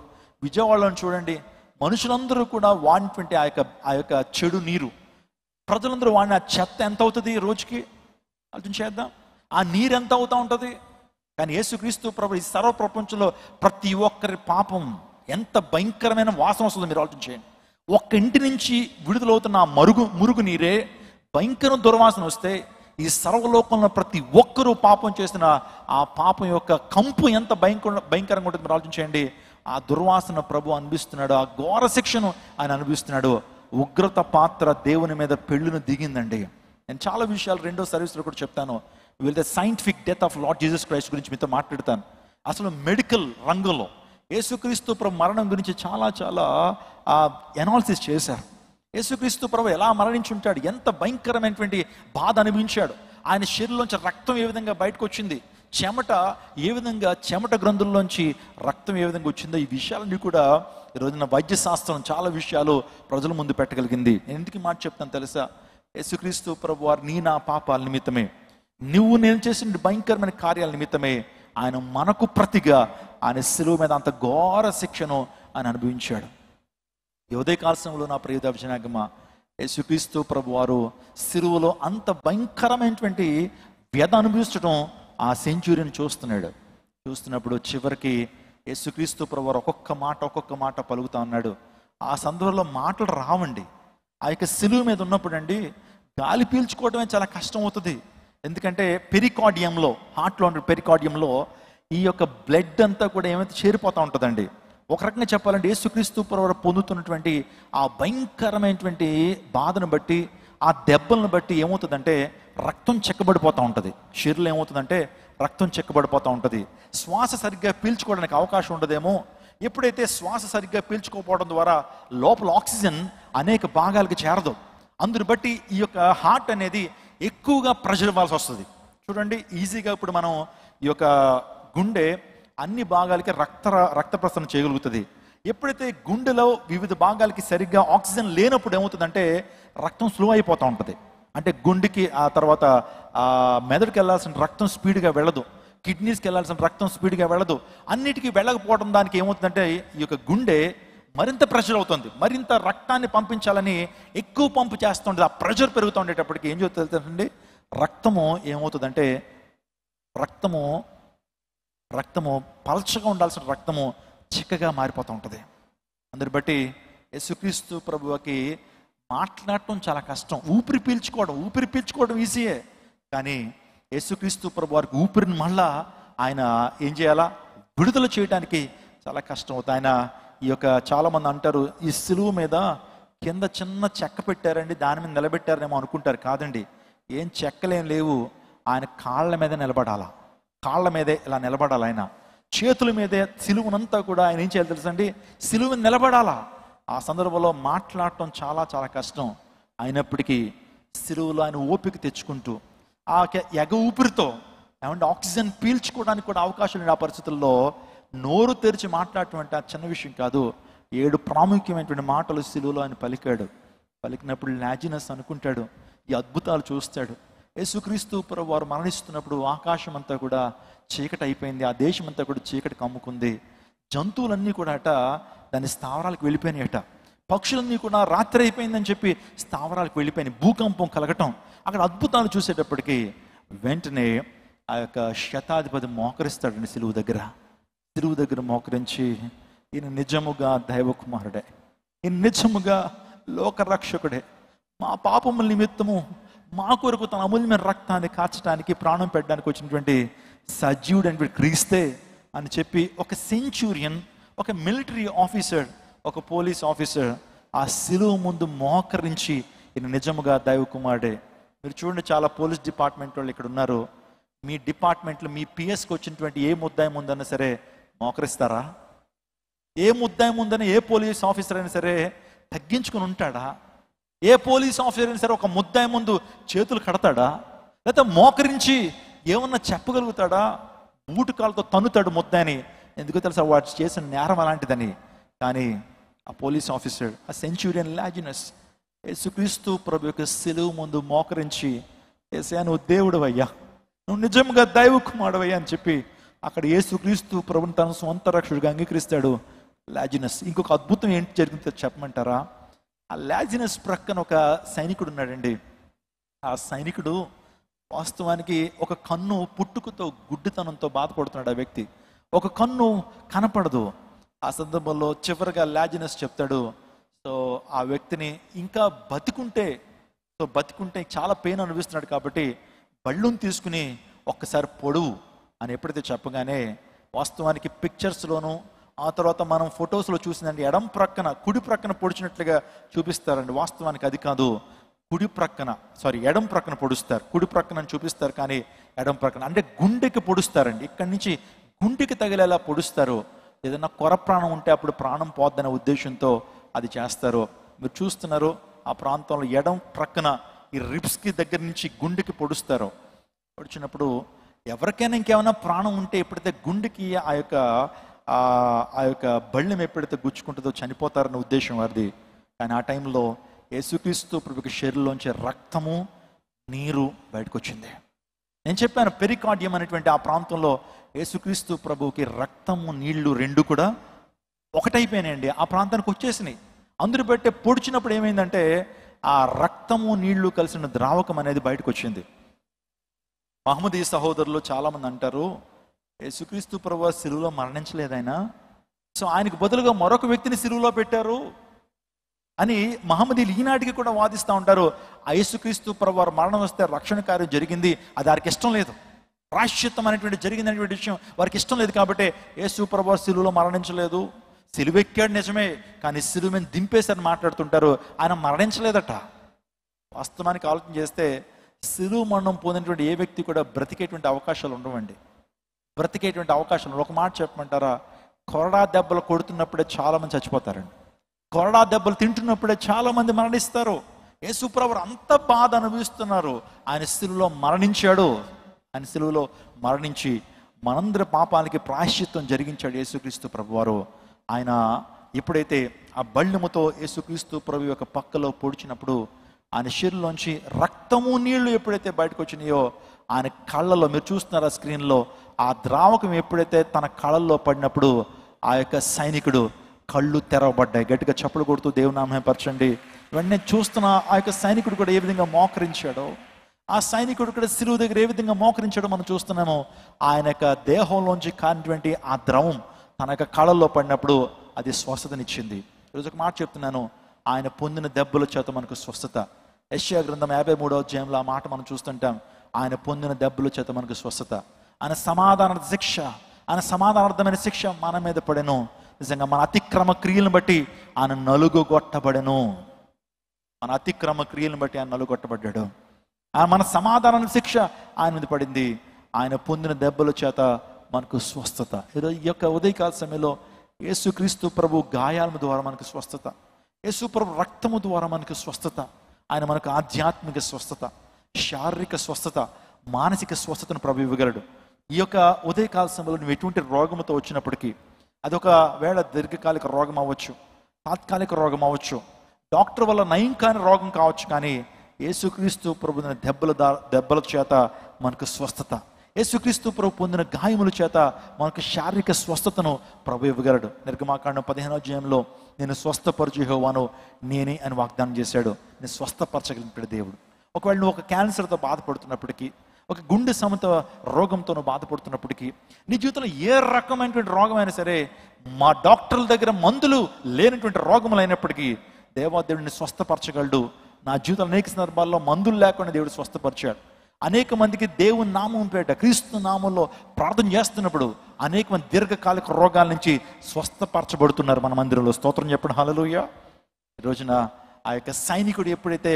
[SPEAKER 2] విజయవాడలో చూడండి, మనుషులందరూ కూడా వాడినటువంటి ఆ యొక్క చెడు నీరు, ప్రజలందరూ వాడిన ఆ చెత్త ఎంత అవుతుంది రోజుకి ఆలోచన చేద్దాం. ఆ నీరు ఎంత అవుతూ ఉంటుంది. కానీ యేసుక్రీస్తు ప్రభు ఈ సర్వ ప్రపంచంలో ప్రతి ఒక్కరి పాపం ఎంత భయంకరమైన వాసన వస్తుందో మీరు ఆలోచన చేయండి. ఒక్క ఇంటి నుంచి విడుదలవుతున్న ఆ మురుగు నీరే భయంకర దుర్వాసన వస్తే, ఈ సర్వలోకంలో ప్రతి ఒక్కరూ పాపం చేసిన ఆ పాపం యొక్క కంపు ఎంత భయంకరంగా ఉంటుంది మీరు ఆలోచన చేయండి. ఆ దుర్వాసన ప్రభు అనిపిస్తున్నాడు, ఆ ఘోర శిక్షను ఆయన అనిపిస్తున్నాడు. ఉగ్రత పాత్ర దేవుని మీద పెళ్ళును దిగిందండి. నేను చాలా విషయాలు రెండో సర్వీస్లో కూడా చెప్తాను. The scientific death of lord Jesus Christ గురించి మీతో మాట్లాడతాను. అసలు మెడికల్ రంగంలో యేసుక్రీస్తు ప్రభు మరణం గురించి చాలా చాలా ఎనాలిసిస్ చేశారు. యేసుక్రీస్తు ప్రభు ఎలా మరణించుంటాడు, ఎంత భయంకరమైనటువంటి బాధ అనిపించాడు, ఆయన శరీరంలోంచి రక్తం ఏ విధంగా బయటకు వచ్చింది, చెమట గ్రంథుల్లోంచి రక్తం ఏ విధంగా వచ్చిందో, ఈ విషయాలన్నీ కూడా ఈరోజున వైద్య శాస్త్రం చాలా విషయాలు ప్రజల ముందు పెట్టగలిగింది. నేను ఎందుకు మాట చెప్తాను తెలుసా? యేసుక్రీస్తు ప్రభు వారు నీ నా పాపాల నిమిత్తమే, నువ్వు నేను చేసిన భయంకరమైన కార్యాల నిమిత్తమే ఆయన మనకు ప్రతిగా ఆయన శిలువ మీద అంత ఘోర శిక్షను ఆయన అనుభవించాడు. ఈ ఉదయకాల సమయంలో నా ప్రియ దర్శనాగమ, యేసుక్రీస్తు ప్రభు వారు శిలువలో అంత భయంకరమైనటువంటి వ్యధ అనుభవించడం ఆ సెంచురీని చూస్తున్నప్పుడు చివరికి యేసుక్రీస్తు ప్రభు వారు ఒక్కొక్క మాట పలుకుతా ఉన్నాడు. ఆ సందర్భంలో మాటలు రావండి. ఆ యొక్క శిలువ మీద ఉన్నప్పుడు అండి గాలి పీల్చుకోవడమే చాలా కష్టం అవుతుంది. ఎందుకంటే పెరికార్డియంలో, హార్ట్లో ఉండే పెరికార్డియంలో ఈ యొక్క బ్లడ్ అంతా కూడా ఏమైతే చేరిపోతూ ఉంటుందండి. ఒక రకంగా చెప్పాలంటే యేసుక్రీస్తు ప్రభు పొందుతున్నటువంటి ఆ భయంకరమైనటువంటి బాధను బట్టి, ఆ దెబ్బలను బట్టి ఏమవుతుందంటే రక్తం చెక్కబడిపోతూ ఉంటుంది. శరీరంలో ఏమవుతుందంటే రక్తం చెక్కబడిపోతూ ఉంటుంది. శ్వాస సరిగ్గా పీల్చుకోవడానికి అవకాశం ఉండదేమో. ఎప్పుడైతే శ్వాస సరిగ్గా పీల్చుకోకపోవడం ద్వారా లోపల ఆక్సిజన్ అనేక భాగాలకి చేరదు. అందుని బట్టి ఈ యొక్క హార్ట్ అనేది ఎక్కువగా ప్రెషర్ ఇవ్వాల్సి వస్తుంది. చూడండి, ఈజీగా ఇప్పుడు మనం ఈ యొక్క గుండె అన్ని భాగాలకి రక్త ప్రసరణ చేయగలుగుతుంది. ఎప్పుడైతే గుండెలో వివిధ భాగాలకి సరిగ్గా ఆక్సిజన్ లేనప్పుడు ఏమవుతుందంటే రక్తం స్లో అయిపోతూ ఉంటుంది. అంటే గుండెకి, ఆ తర్వాత మెదడుకి వెళ్ళాల్సిన రక్తం స్పీడ్గా వెళ్ళదు, కిడ్నీస్కి వెళ్ళాల్సిన రక్తం స్పీడ్గా వెళ్ళదు. అన్నిటికీ వెళ్ళకపోవడం దానికి ఏమవుతుందంటే ఈ యొక్క గుండె మరింత ప్రెషర్ అవుతుంది. మరింత రక్తాన్ని పంపించాలని ఎక్కువ పంపు చేస్తుంటుంది. ఆ ప్రెషర్ పెరుగుతూ ఉండేటప్పటికి ఏం చెప్తుందండి, రక్తము ఏమవుతుందంటే రక్తము పల్చగా ఉండాల్సిన రక్తము చిక్కగా మారిపోతూ ఉంటుంది. అందుని బట్టి యేసుక్రీస్తు ప్రభువుకి మాట్లాడటం చాలా కష్టం. ఊపిరి పీల్చుకోవడం ఈజీయే. కానీ యేసుక్రీస్తు ప్రభు వారికి ఊపిరిని మళ్ళా ఆయన ఏం చేయాలా, విడుదల చేయడానికి చాలా కష్టం అవుతుంది. ఆయన ఈ యొక్క చాలామంది అంటారు, ఈ శిలువ మీద కింద చిన్న చెక్క పెట్టారండి, దాని మీద నిలబెట్టారేమో అనుకుంటారు. కాదండి, ఏం చెక్కలేం లేవు. ఆయన కాళ్ళ మీద నిలబడాలా, కాళ్ళ మీదే ఇలా నిలబడాలి. ఆయన చేతుల మీదే సిలువనంతా కూడా ఆయన ఏం చేయాలి తెలుసండి, సిలువ నిలబడాలా. ఆ సందర్భంలో మాట్లాడటం చాలా చాలా కష్టం. అయినప్పటికీ సిలువలో ఆయన ఓపిక తెచ్చుకుంటూ ఆ ఎగ ఊపిరితో ఏమంటే ఆక్సిజన్ పీల్చుకోవడానికి కూడా అవకాశం లేని ఆ పరిస్థితుల్లో నోరు తెరిచి మాట్లాడటం అంటే ఆ చిన్న విషయం కాదు. 7 ప్రాముఖ్యమైనటువంటి మాటలు సిలువలో ఆయన పలికినప్పుడు లాజినస్ అనుకుంటాడు, ఈ అద్భుతాలు చూస్తాడు. యేసుక్రీస్తు ప్రభు వారు మరణిస్తున్నప్పుడు ఆకాశం అంతా కూడా చీకటి అయిపోయింది, ఆ దేశం అంతా కూడా చీకటి కమ్ముకుంది. జంతువులన్నీ కూడా దాని స్థావరాలకు వెళ్ళిపోయినాయట. పక్షులన్నీ కూడా రాత్రి అయిపోయిందని చెప్పి స్థావరాలకు వెళ్ళిపోయినాయి. భూకంపం కలగటం. అక్కడ అద్భుతాలు చూసేటప్పటికీ వెంటనే ఆ యొక్క శతాధిపతి మోకరిస్తాడండి సిలువు దగ్గర మోకరించి, ఈయన నిజముగా దైవకుమారుడే, ఈయన నిజముగా లోకరక్షకుడే, మా పాపముల నిమిత్తము మా కొరకు తన అమూల్యమైన రక్తాన్ని కాచడానికి ప్రాణం పెట్టడానికి వచ్చినటువంటి సజీవుడు అని క్రీస్తే అని చెప్పి ఒక సెంచూరియన్, ఒక మిలిటరీ ఆఫీసర్ ఒక పోలీస్ ఆఫీసర్ ఆ సిలువ ముందు మోకరించి ఈయన నిజముగా దైవ కుమారుడే. మీరు చూడండి, చాలా పోలీస్ డిపార్ట్మెంట్ వాళ్ళు ఇక్కడ ఉన్నారు. మీ డిపార్ట్మెంట్లో మీ పిఎస్కి వచ్చినటువంటి ఏ ముద్దాయి ముందన్నా సరే మోకరిస్తారా? ఏ ముద్దాయి ముందని ఏ పోలీస్ ఆఫీసర్ అయినా సరే తగ్గించుకుని ఉంటాడా? ఏ పోలీస్ ఆఫీసర్ అయినా సరే ఒక ముద్దాయి ముందు చేతులు కడతాడా? లేకపోతే మోకరించి ఏమన్నా చెప్పగలుగుతాడా? బూటు కాళ్ళతో తన్నుతాడు ముద్దాయిని. ఎందుకో తెలుసా? వాడు చేసిన నేరం అలాంటిదని. కానీ ఆ పోలీస్ ఆఫీసర్, ఆ సెంచురియన్ లాజినస్, యేసుక్రీస్తు ప్రభు యొక్క సిలువ ముందు మోకరించి, యేసయ్యా నువ్వు దేవుడు అయ్యా, నువ్వు నిజంగా దైవ కుమారుడవయ్యా అని చెప్పి అక్కడ యేసుక్రీస్తు ప్రభుని తన సొంత రక్షకుడిగా అంగీకరిస్తాడు లాజినస్. ఇంకొక అద్భుతం ఏంటి జరిగిందో చెప్పమంటారా? ఆ లాజినస్ ప్రక్కన ఒక సైనికుడు ఉన్నాడండి. ఆ సైనికుడు వాస్తవానికి ఒక కన్ను పుట్టుకతో గుడ్డితనంతో బాధపడుతున్నాడు. ఆ వ్యక్తి ఒక కన్ను కనపడదు. ఆ సందర్భంలో చివరిగా లాజినస్ చెప్తాడు, సో ఆ వ్యక్తిని ఇంకా బతికుంటే చాలా పెయిన్ అనిపిస్తున్నాడు కాబట్టి బళ్ళుని తీసుకుని ఒక్కసారి పొడువు అని ఎప్పుడైతే చెప్పగానే, వాస్తవానికి పిక్చర్స్లోను ఆ తర్వాత మనం ఫొటోస్లో చూసిందండి, కుడి ప్రక్కన పొడిచినట్లుగా చూపిస్తారండి. వాస్తవానికి అది కాదు, ఎడం ప్రక్కన పొడుస్తారు. కుడి ప్రక్కన చూపిస్తారు కానీ ఎడం ప్రక్కన అంటే గుండెకి పొడుస్తారండి. ఇక్కడి నుంచి గుండెకి తగిలేలా పొడుస్తారు. ఏదైనా కొర ప్రాణం ఉంటే అప్పుడు ప్రాణం పోద్దనే ఉద్దేశంతో అది చేస్తారు. మీరు చూస్తున్నారు, ఆ ప్రాంతంలో ఎడం ప్రక్కన ఈ రిబ్స్కి దగ్గర నుంచి గుండెకి పొడుస్తారు. పొడిచినప్పుడు ఎవరికైనా ఇంకేమైనా ప్రాణం ఉంటే ఎప్పుడైతే గుండెకి ఆ యొక్క బళ్ళెం ఎప్పుడైతే గుచ్చుకుంటుందో చనిపోతారన్న ఉద్దేశం వారిది. కానీ ఆ టైంలో యేసుక్రీస్తు ప్రభుకి శరీరంలోంచి రక్తము నీరు బయటకు వచ్చింది. నేను చెప్పాను, పెరికార్డియం అనేటువంటి ఆ ప్రాంతంలో యేసుక్రీస్తు ప్రభువుకి రక్తము నీళ్లు రెండు కూడా ఒకటైపోయినాయండి. ఆ ప్రాంతానికి వచ్చేసినాయి. అందరూ బట్టే పొడిచినప్పుడు ఏమైందంటే ఆ రక్తము నీళ్లు కలిసిన ద్రావకం అనేది బయటకు వచ్చింది. మహమ్మదీ సహోదరులు చాలామంది అంటారు, యేసుక్రీస్తు ప్రభువు సిలువలో మరణించలేదు ఆయన, సో ఆయనకు బదులుగా మరొక వ్యక్తిని సిలువలో పెట్టారు అని మహమ్మదీలు ఈనాటికి కూడా వాదిస్తూ ఉంటారు. ఆ యేసుక్రీస్తు ప్రభువారు మరణం వస్తే రక్షణ కార్యం జరిగింది, అది వారికి ఇష్టం లేదు. ప్రాయశ్చిత్తం అనేటువంటి జరిగిందనేటువంటి విషయం వారికి ఇష్టం లేదు. కాబట్టి యేసు ప్రభువారు సిలువలో మరణించలేదు, సిలువెక్కాడు నిజమే, కానీ సిలువ మీద దింపేశారని మాట్లాడుతుంటారు. ఆయన మరణించలేదట. వాస్తవానికి ఆలోచన చేస్తే సిలువ మరణం పొందినటువంటి ఏ వ్యక్తి కూడా బ్రతికేటువంటి అవకాశాలు ఉండవండి. బ్రతికేటువంటి అవకాశాలు ఒక మాట చెప్పమంటారా? కొరడా దెబ్బలు కొడుతున్నప్పుడే చాలా మంది చచ్చిపోతారండి. కొరడా దెబ్బలు తింటున్నప్పుడే చాలా మంది మరణిస్తారు. యేసు ప్రభువు అంత బాధ అనుభవిస్తున్నారు. ఆయన సిలువలో మరణించాడు. ఆయన సిలువలో మరణించి మనందరి పాపాలకి ప్రాయశ్చిత్తం జరిగించాడు యేసుక్రీస్తు ప్రభువారు. ఆయన ఎప్పుడైతే ఆ బళ్ళెముతో యేసుక్రీస్తు ప్రభు యొక్క పక్కలో పొడిచినప్పుడు ఆయన శరీరంలోంచి రక్తము నీళ్లు ఎప్పుడైతే బయటకు వచ్చినాయో, ఆయన కళ్ళలో, మీరు చూస్తున్నారు ఆ స్క్రీన్లో, ఆ ద్రావకం ఎప్పుడైతే తన కళ్ళల్లో పడినప్పుడు ఆ యొక్క సైనికుడు కళ్ళు తెరవబడ్డాయి. గట్టిగా చప్పలు కొడుతూ దేవునామం పరచండి. వెంటనే చూస్తున్న ఆ యొక్క సైనికుడు కూడా ఏ విధంగా మోకరించాడో, ఆ సైనికుడు కూడా సిలువ దగ్గర ఏ విధంగా మోకరించాడో మనం చూస్తున్నాము. ఆయన యొక్క దేహంలోంచి కానిటువంటి ఆ ద్రవం తన యొక్క కళ్ళల్లో పడినప్పుడు అది స్వస్థతనిచ్చింది. ఈరోజు ఒక మాట చెప్తున్నాను, ఆయన పొందిన దెబ్బల చేత మనకు స్వస్థత. యెషయా గ్రంథం 53వ అధ్యాయంలో ఆ మాట మనం చూస్తుంటాం. ఆయన పొందిన దెబ్బల చేత మనకు స్వస్థత, ఆయన సమాధానార్థమైన శిక్ష మన మీద పడెను. నిజంగా మన అతిక్రమ క్రియలను బట్టి ఆయన నలుగొట్టబడెను. మన అతిక్రమ క్రియలను బట్టి ఆయన నలుగొట్టబడ్డాడు. మన సమాధాన శిక్ష ఆయన మీద పడింది. ఆయన పొందిన దెబ్బల చేత మనకు స్వస్థత. ఈరోజు ఈ యొక్క ఉదయకాల సమయంలో యేసుక్రీస్తు ప్రభు గాయాల ద్వారా మనకు స్వస్థత, యేసు ప్రభు రక్తము ద్వారా మనకు స్వస్థత. ఆయన మనకు ఆధ్యాత్మిక స్వస్థత, శారీరక స్వస్థత, మానసిక స్వస్థతను ప్రభు ఇవ్వగలడు. ఈ యొక్క ఉదయకాల సమయంలో నువ్వు ఎటువంటి రోగముతో వచ్చినప్పటికీ, అదొక వేళ దీర్ఘకాలిక రోగం అవ్వచ్చు, తాత్కాలిక రోగం అవ్వచ్చు, డాక్టర్ వల్ల నయం కాని రోగం కావచ్చు, కానీ యేసుక్రీస్తు ప్రభు పొందిన దెబ్బల చేత మనకు స్వస్థత, యేసుక్రీస్తు ప్రభు పొందిన గాయముల చేత మనకు శారీరక స్వస్థతను ప్రభు ఇవ్వగలడు. నిర్గమాకాండం 15వ అధ్యాయంలో నేను స్వస్థపరచు యెహోవాను నేనే అని వాగ్దానం చేశాడు. నేను స్వస్థపరచగలిగిన దేవుడు. ఒకవేళ నువ్వు ఒక క్యాన్సర్తో బాధపడుతున్నప్పటికీ, ఒక గుండె సమత రోగంతో నువ్వు బాధపడుతున్నప్పటికీ, నీ జీవితంలో ఏ రకమైనటువంటి రోగమైనా సరే, మా డాక్టర్ల దగ్గర మందులు లేనటువంటి రోగములు అయినప్పటికీ దేవాదేవుడిని స్వస్థపరచగలడు. నా జీవితంలో అనేక సందర్భాల్లో మందులు లేకుండా దేవుడు స్వస్థపరిచాడు. అనేక మందికి దేవుని నామం పేట క్రీస్తు నామంలో ప్రార్థన చేస్తున్నప్పుడు అనేక మంది దీర్ఘకాలిక రోగాల నుంచి స్వస్థపరచబడుతున్నారు మన మందిరంలో. స్తోత్రం చెప్పండి హల్లెలూయా. ఈ రోజున ఆ యొక్క సైనికుడు ఎప్పుడైతే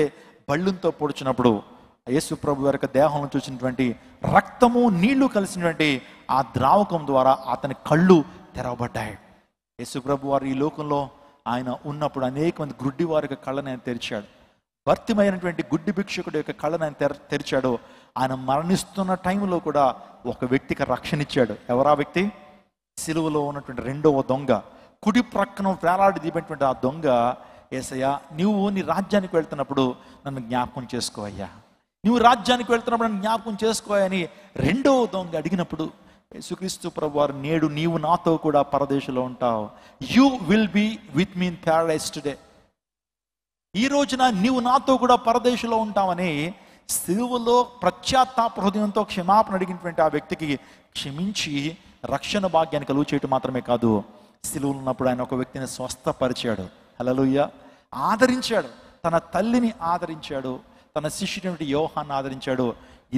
[SPEAKER 2] బళ్ళుంతో పొడిచినప్పుడు యేసు ప్రభు వారి యొక్క దేహంలో చూసినటువంటి రక్తము నీళ్లు కలిసినటువంటి ఆ ద్రావకం ద్వారా అతని కళ్ళు తెరవబడ్డాయి. యేసు ప్రభు వారు ఈ లోకంలో ఆయన ఉన్నప్పుడు అనేక మంది గుడ్డి వారి యొక్క కళ్ళని ఆయన తెరిచాడు. భర్తిమైనటువంటి గుడ్డి భిక్షకుడు యొక్క కళ్ళని ఆయన తెరిచాడు. ఆయన మరణిస్తున్న టైంలో కూడా ఒక వ్యక్తికి రక్షణ ఇచ్చాడు. ఎవరా వ్యక్తి? సిలువలో ఉన్నటువంటి రెండవ దొంగ, కుడి ప్రక్కన వేలాడి దీపినటువంటి ఆ దొంగ, యేసయ్యా నువ్వు నీ రాజ్యానికి వెళ్తున్నప్పుడు నన్ను జ్ఞాపకం చేసుకోవయ్యా, నువ్వు రాజ్యానికి వెళ్తున్నప్పుడు నన్ను జ్ఞాపకం చేసుకోవని రెండవ దొంగ అడిగినప్పుడు యేసుక్రీస్తు ప్రభు వారు, నేడు నీవు నాతో కూడా పరదేశంలో ఉంటావు, you will be with me in Paradise today, ఈ రోజున నీవు నాతో కూడా పరదేశంలో ఉంటావని సిలువలో పశ్చాత్తాప హృదయంతో క్షమాపణ అడిగినటువంటి ఆ వ్యక్తికి క్షమించి రక్షణ భాగ్యాన్ని కలుగు చేయటం మాత్రమే కాదు, సిలువలో ఉన్నప్పుడు ఆయన ఒక వ్యక్తిని స్వస్థపరిచాడు. హల్లెలూయా. ఆదరించాడు, తన తల్లిని ఆదరించాడు, తన శిష్యుడి యోహాన్ని ఆదరించాడు.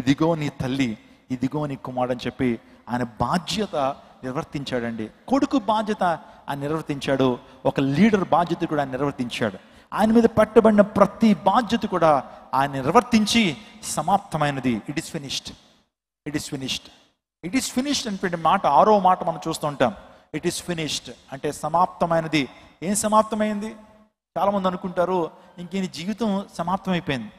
[SPEAKER 2] ఇదిగో నీ తల్లి, ఇదిగో నీ కుమారుడు అని చెప్పి ఆయన బాధ్యత నిర్వర్తించాడండి. కొడుకు బాధ్యత ఆయన నిర్వర్తించాడు, ఒక లీడర్ బాధ్యత కూడా ఆయన నిర్వర్తించాడు. ఆయన మీద పెట్టబడిన ప్రతి బాధ్యత కూడా ఆయన నిర్వర్తించి సమాప్తమైనది. It is finished, it is finished, it is finished అనేటువంటి మాట 6వ మాట మనం చూస్తూ ఉంటాం. ఇట్ ఈస్ ఫినిష్డ్ అంటే సమాప్తమైనది. ఏం సమాప్తమైంది? చాలామంది అనుకుంటారు ఇంక జీవితం సమాప్తమైపోయింది,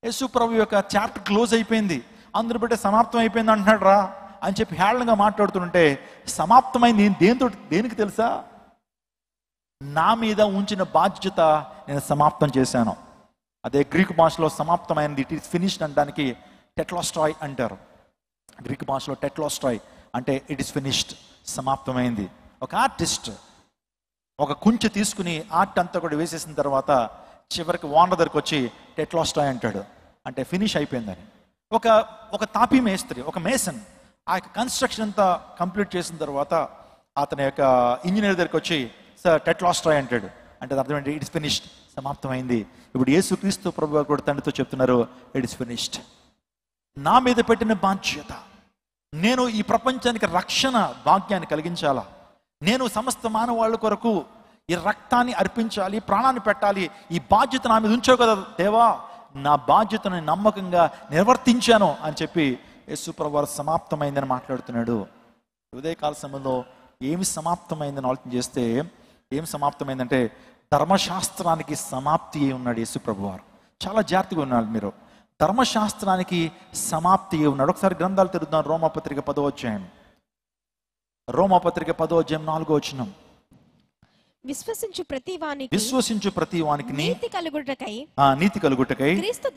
[SPEAKER 2] యేసు ప్రభు యొక్క చాప్టర్ క్లోజ్ అయిపోయింది, అందరూ బట్టే సమాప్తం అయిపోయింది అంటున్నాడు రా అని చెప్పి హేళనగా మాట్లాడుతుంటే, సమాప్తమైంది దేనికి తెలుసా? నా మీద ఉంచిన బాధ్యత నేను సమాప్తం చేశాను. అదే గ్రీకు భాషలో సమాప్తమైనది, ఇట్ ఈస్ ఫినిష్డ్ అనడానికి టెట్లాస్ట్రాయ్ అంటారు. గ్రీకు భాషలో టెట్లాస్ట్రాయ్ అంటే ఇట్ ఈస్ ఫినిష్డ్, సమాప్తమైంది. ఒక ఆర్టిస్ట్ ఒక కుంచె తీసుకుని ఆర్ట్ అంతా కూడా వేసేసిన తర్వాత చివరికి ఓనర్ దగ్గరికి వచ్చి టెట్లాస్ట్రాయ్ అంటాడు, అంటే ఫినిష్ అయిపోయిందని. ఒక తాపీ మేస్త్రి, ఒక మేసన్ ఆ యొక్క కన్స్ట్రక్షన్ అంతా కంప్లీట్ చేసిన తర్వాత అతని యొక్క ఇంజనీర్ దగ్గరికి వచ్చి సార్ టెట్లాస్ట్రాయ్ అంటాడు, అంటే అర్థం ఏంటి? ఇట్స్ ఫినిష్డ్, సమాప్తమైంది. ఇప్పుడు యేసుక్రీస్తు ప్రభు వారు కూడా తండ్రితో చెప్తున్నారు, ఇట్ ఇస్ ఫినిష్డ్. నా మీద పెట్టిన బాధ్యత, నేను ఈ ప్రపంచానికి రక్షణ భాగ్యాన్ని కలిగించాలా, నేను సమస్త మానవాళ్ళ కొరకు ఈ రక్తాన్ని అర్పించాలి, ప్రాణాన్ని పెట్టాలి, ఈ బాధ్యత నా మీద ఉంచావు కదా దేవా, నా బాధ్యతను నమ్మకంగా నిర్వర్తించాను అని చెప్పి యేసు ప్రభు వారు సమాప్తమైందని మాట్లాడుతున్నాడు. ఉదయకాల సమయంలో ఏమి సమాప్తమైందని ఆలోచన చేస్తే ఏం సమాప్తమైందంటే ధర్మశాస్త్రానికి సమాప్తి అయి ఉన్నాడు యేసు ప్రభు వారు. చాలా జాగ్రత్తగా ఉన్నాడు మీరు. ధర్మశాస్త్రానికి సమాప్తి అయి ఉన్నాడు. ఒకసారి గ్రంథాలు తెరుద్దాం. రోమాపత్రిక 10వ అధ్యాయం, రోమాపత్రిక 10వ అధ్యాయం 4వ వచనం.
[SPEAKER 3] విశ్వసించు ప్రతి వానికి నీతి కలుగుటకై క్రీస్తు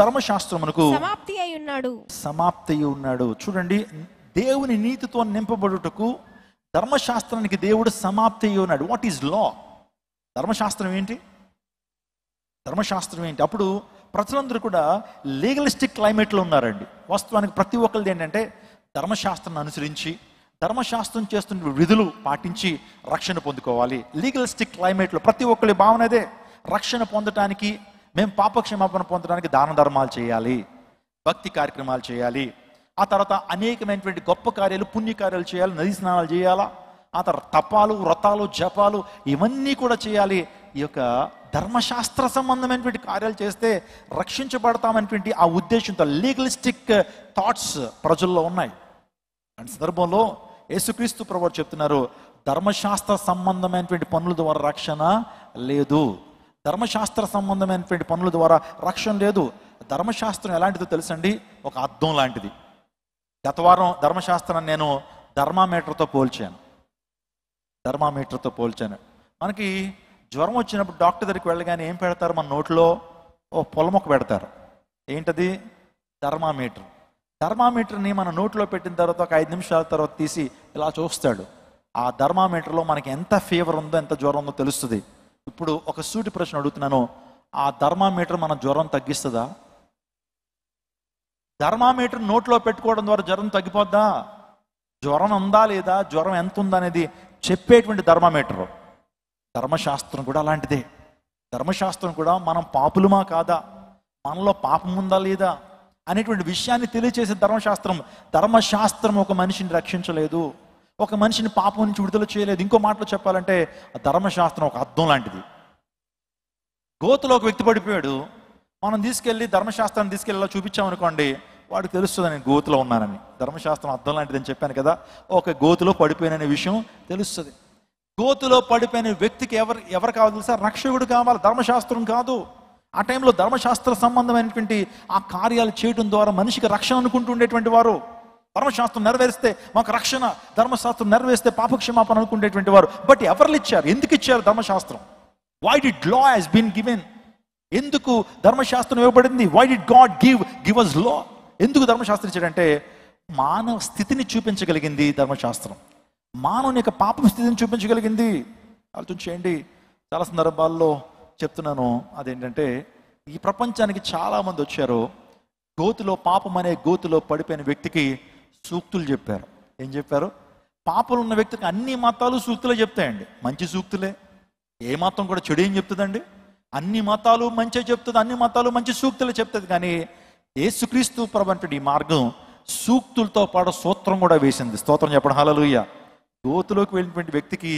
[SPEAKER 3] ధర్మశాస్త్రమునకు సమాప్తి అయి ఉన్నాడు. చూడండి, దేవుని నీతితో నింపబడుటకు ధర్మశాస్త్రానికి దేవుడు సమాప్తి అయి ఉన్నాడు. What is law? ధర్మశాస్త్రం ఏంటి? ధర్మశాస్త్రం ఏంటి? అప్పుడు ప్రజలందరూ కూడా లీగలిస్టిక్ క్లైమేట్లో ఉన్నారండి. వాస్తవానికి ప్రతి ఒక్కరిది ఏంటంటే ధర్మశాస్త్రాన్ని అనుసరించి ధర్మశాస్త్రం చేస్తున్న విధులు పాటించి రక్షణ పొందుకోవాలి. లీగలిస్టిక్ క్లైమేట్లో ప్రతి ఒక్కరి భావన అదే. రక్షణ పొందటానికి, మేము పాపక్షమాపణ పొందడానికి దాన ధర్మాలు చేయాలి, భక్తి కార్యక్రమాలు చేయాలి, ఆ తర్వాత అనేకమైనటువంటి గొప్ప కార్యాలు, పుణ్యకార్యాలు చేయాలి, నదీ స్నానాలు చేయాలా, ఆ తర్వాత తపాలు, వ్రతాలు, జపాలు ఇవన్నీ కూడా చేయాలి. ఈ యొక్క ధర్మశాస్త్ర సంబంధమైనటువంటి కార్యాలు చేస్తే రక్షించబడతామనేటువంటి ఆ ఉద్దేశంతో లీగలిస్టిక్ థాట్స్ ప్రజల్లో ఉన్నాయి. అనే సందర్భంలో యేసుక్రీస్తు ప్రభువు చెప్తున్నారు, ధర్మశాస్త్ర సంబంధమైనటువంటి పనుల ద్వారా రక్షణ లేదు, ధర్మశాస్త్ర సంబంధమైనటువంటి పనుల ద్వారా రక్షణ లేదు. ధర్మశాస్త్రం ఎలాంటిదో తెలుసండి? ఒక అద్దం లాంటిది. గత వారం ధర్మశాస్త్రాన్ని నేను థర్మామీటర్తో పోల్చాను. మనకి జ్వరం వచ్చినప్పుడు డాక్టర్ దగ్గరికి వెళ్ళగానే ఏం పెడతారు? మన నోట్లో ఓ పొలమొక్క పెడతారు. ఏంటది? థర్మామీటర్. థర్మామీటర్ని మన నోట్లో పెట్టిన తర్వాత ఒక 5 నిమిషాల తర్వాత తీసి ఇలా చూస్తాడు. ఆ థర్మామీటర్లో మనకి ఎంత ఫీవర్ ఉందో, ఎంత జ్వరం ఉందో తెలుస్తుంది. ఇప్పుడు ఒక సూటి ప్రశ్న అడుగుతున్నాను, ఆ థర్మామీటర్ మన జ్వరం తగ్గిస్తుందా? థర్మామీటర్ నోట్లో పెట్టుకోవడం ద్వారా జ్వరం తగ్గిపోద్దా? జ్వరం ఉందా లేదా, జ్వరం ఎంత ఉందా అనేది చెప్పేటువంటి థర్మామీటర్. ధర్మశాస్త్రం కూడా అలాంటిదే. ధర్మశాస్త్రం కూడా మనం పాపులమా కాదా, మనలో పాపం ఉందా లేదా అనేటువంటి విషయాన్ని తెలియచేసే ధర్మశాస్త్రం ఒక మనిషిని రక్షించలేదు, ఒక మనిషిని పాపం నుంచి విడుదల చేయలేదు. ఇంకో మాటలో చెప్పాలంటే ఆ ధర్మశాస్త్రం ఒక అద్దం లాంటిది. గోతులో ఒక వ్యక్తి పడిపోయాడు, మనం తీసుకెళ్ళి ధర్మశాస్త్రాన్ని తీసుకెళ్ళి చూపించామనుకోండి, వాడికి తెలుస్తుంది నేను గోతులో ఉన్నానని. ధర్మశాస్త్రం అద్దం లాంటిది అని చెప్పాను కదా, ఒక గోతులో పడిపోయిన విషయం తెలుస్తుంది. గోతులో పడిపోయిన వ్యక్తికి ఎవరు కావాలి తెలుసా? రక్షకుడు కావాలి, ధర్మశాస్త్రం కాదు. ఆ టైంలో ధర్మశాస్త్ర సంబంధమైనటువంటి ఆ కార్యాలు చేయడం ద్వారా మనిషికి రక్షణ అనుకుంటూ ఉండేటువంటి వారు. ధర్మశాస్త్రం నెరవేరిస్తే మాకు రక్షణ, ధర్మశాస్త్రం నెరవేరిస్తే పాపక్షమాపణ అనుకునేటువంటి వారు. బట్ ఎవరు ఇచ్చారు? ఎందుకు ఇచ్చారు ధర్మశాస్త్రం? Why did law has been given? ఎందుకు ధర్మశాస్త్రం ఇవ్వబడింది? Why did God give us law? ఎందుకు ధర్మశాస్త్రం ఇచ్చాడంటే మానవ స్థితిని చూపించగలిగింది ధర్మశాస్త్రం. మానవుని యొక్క పాప స్థితిని చూపించగలిగింది. ఆలోచన చేయండి. చాలా సందర్భాల్లో చెప్తున్నాను, అదేంటంటే ఈ ప్రపంచానికి చాలా మంది వచ్చారు, గోతులో పాపం అనే గోతులో పడిపోయిన వ్యక్తికి సూక్తులు చెప్పారు. ఏం చెప్పారు? పాపలు ఉన్న వ్యక్తికి అన్ని మతాలు సూక్తులే చెప్తాయండి, మంచి సూక్తులే. ఏ మతం కూడా చెడు ఏం చెప్తుందండి? అన్ని మతాలు మంచి చెప్తుంది, అన్ని మతాలు మంచి సూక్తులే చెప్తుంది. కానీ యేసుక్రీస్తు ప్రభు అంటే ఈ మార్గం సూక్తులతో పాటు సూత్రం కూడా వేసింది. స్తోత్రం చెప్పడం హల్లెలూయా. గోతులోకి వెళ్ళినటువంటి వ్యక్తికి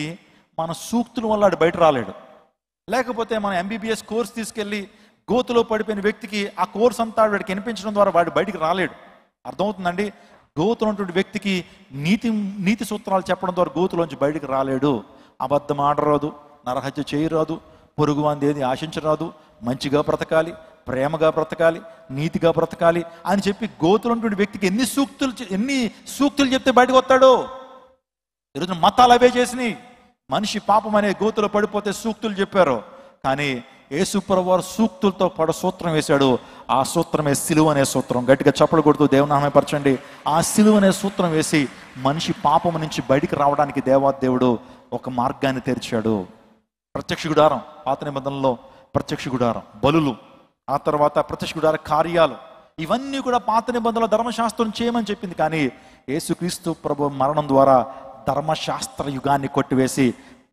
[SPEAKER 3] మన సూక్తుల వల్ల వాడు బయట రాలేడు. లేకపోతే మన ఎంబీబీఎస్ కోర్స్ తీసుకెళ్ళి గోతులో పడిపోయిన వ్యక్తికి ఆ కోర్స్ అంతా వాడికి వినిపించడం ద్వారా వాడు బయటికి రాలేడు. అర్థమవుతుందండి? గోతులో ఉన్నటువంటి వ్యక్తికి నీతి సూత్రాలు చెప్పడం ద్వారా గోతులోంచి బయటికి రాలేడు. అబద్ధం ఆడరాదు, నరహత్య చేయరాదు, పొరుగు వాంది ఏది ఆశించరాదు, మంచిగా బ్రతకాలి, ప్రేమగా బ్రతకాలి, నీతిగా బ్రతకాలి అని చెప్పి గోతులో ఉన్నటువంటి వ్యక్తికి ఎన్ని సూక్తులు చెప్తే బయటకు వస్తాడో. ఈరోజు మతాలు అవే చేసినాయి. మనిషి పాపం అనే గోతులో పడిపోతే సూక్తులు చెప్పారు, కానీ యేసు ప్రభువు వారు సూక్తులతో పాటు సూత్రం వేశాడు. ఆ సూత్రమే సిలువ అనే సూత్రం. గట్టిగా చప్పలు కొడుతూ దేవునామమే పరచండి. ఆ సిలువ అనే సూత్రం వేసి మనిషి పాపం నుంచి బయటికి రావడానికి దేవాదేవుడు ఒక మార్గాన్ని తెరిచాడు. ప్రత్యక్ష గుడారం, పాత నిబంధనలో ప్రత్యక్ష గుడారం, బలులు, ఆ తర్వాత ప్రత్యక్ష గుడార కార్యాలు, ఇవన్నీ కూడా పాత నిబంధనలో ధర్మశాస్త్రం చేయమని చెప్పింది. కానీ యేసుక్రీస్తు ప్రభు మరణం ద్వారా ధర్మశాస్త్ర యుగాన్ని కొట్టివేసి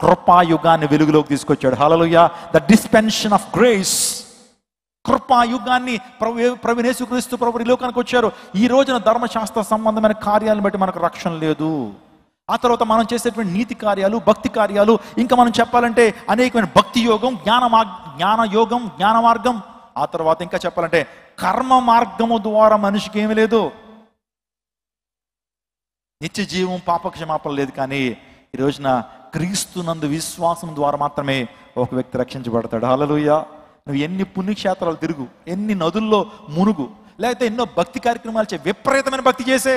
[SPEAKER 3] కృపాయుగాన్ని వెలుగులోకి తీసుకొచ్చాడు. హల్లెలూయా. ద డిస్పెన్షన్ ఆఫ్ గ్రేస్, కృపాయుగాన్ని ప్రభు యేసుక్రీస్తు ప్రభు ఈ లోకానికి వచ్చారు. ఈ రోజున ధర్మశాస్త్ర సంబంధమైన కార్యాలను బట్టి మనకు రక్షణ లేదు. ఆ తర్వాత మనం చేసేటువంటి నీతి కార్యాలు, భక్తి కార్యాలు, ఇంకా మనం చెప్పాలంటే అనేకమైన భక్తి యోగం, జ్ఞాన యోగం, జ్ఞాన మార్గం, ఆ తర్వాత ఇంకా చెప్పాలంటే కర్మ మార్గము ద్వారా మనిషికి ఏమీ లేదు, నిత్య జీవం, పాపక్షమాపణ లేదు. కానీ ఈ రోజున క్రీస్తునందు విశ్వాసం ద్వారా మాత్రమే ఒక వ్యక్తి రక్షించబడతాడు. హల్లెలూయా. నువ్వు ఎన్ని పుణ్యక్షేత్రాలు తిరుగు, ఎన్ని నదుల్లో మునుగు, లేకపోతే ఎన్నో భక్తి కార్యక్రమాలు చేయి, విపరీతమైన భక్తి చేసే,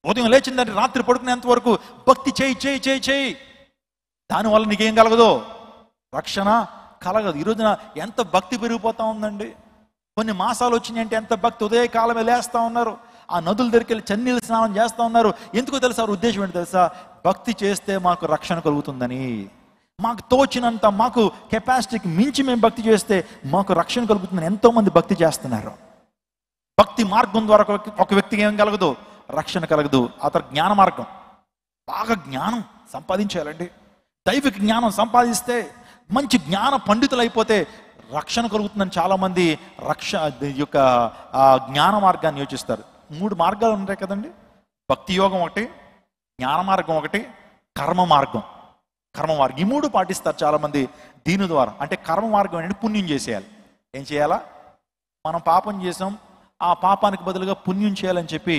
[SPEAKER 3] ఉదయం లేచిందంటే రాత్రి పడుకునేంత వరకు భక్తి చేయి. దానివల్ల నీకేం కలగదు? రక్షణ కలగదు. ఈ రోజున ఎంత భక్తి పెరిగిపోతా ఉందండి. కొన్ని మాసాలు వచ్చినాయంటే ఎంత భక్తి, ఉదయకాలమే లేస్తూ ఉన్నారు, ఆ నదుల దగ్గరికి వెళ్ళి చన్నీళ్ళు స్నానం చేస్తూ ఉన్నారు. ఎందుకో తెలుసా? వారి ఉద్దేశం ఏంటి తెలుసా? భక్తి చేస్తే మాకు రక్షణ కలుగుతుందని. మాకు తోచినంత, మాకు కెపాసిటీకి మించి మేము భక్తి చేస్తే మాకు రక్షణ కలుగుతుందని ఎంతోమంది భక్తి చేస్తున్నారు. భక్తి మార్గం ద్వారా ఒక వ్యక్తికి ఏం కలగదు? రక్షణ కలగదు. ఆ తర్వాత జ్ఞాన మార్గం, బాగా జ్ఞానం సంపాదించాలండి. దైవిక జ్ఞానం సంపాదిస్తే, మంచి జ్ఞాన పండితులు అయిపోతే రక్షణ కలుగుతుందని చాలామంది యొక్క జ్ఞాన మార్గాన్ని యోచిస్తారు. 3 మార్గాలు ఉంటాయి కదండి. భక్తి యోగం ఒకటి, జ్ఞాన మార్గం ఒకటి, కర్మ మార్గం. ఈ 3 పాటిస్తారు చాలామంది దీని ద్వారా. అంటే కర్మ మార్గం ఏంటంటే పుణ్యం చేసేయాలి. ఏం చేయాలా? మనం పాపం చేసాం, ఆ పాపానికి బదులుగా పుణ్యం చేయాలని చెప్పి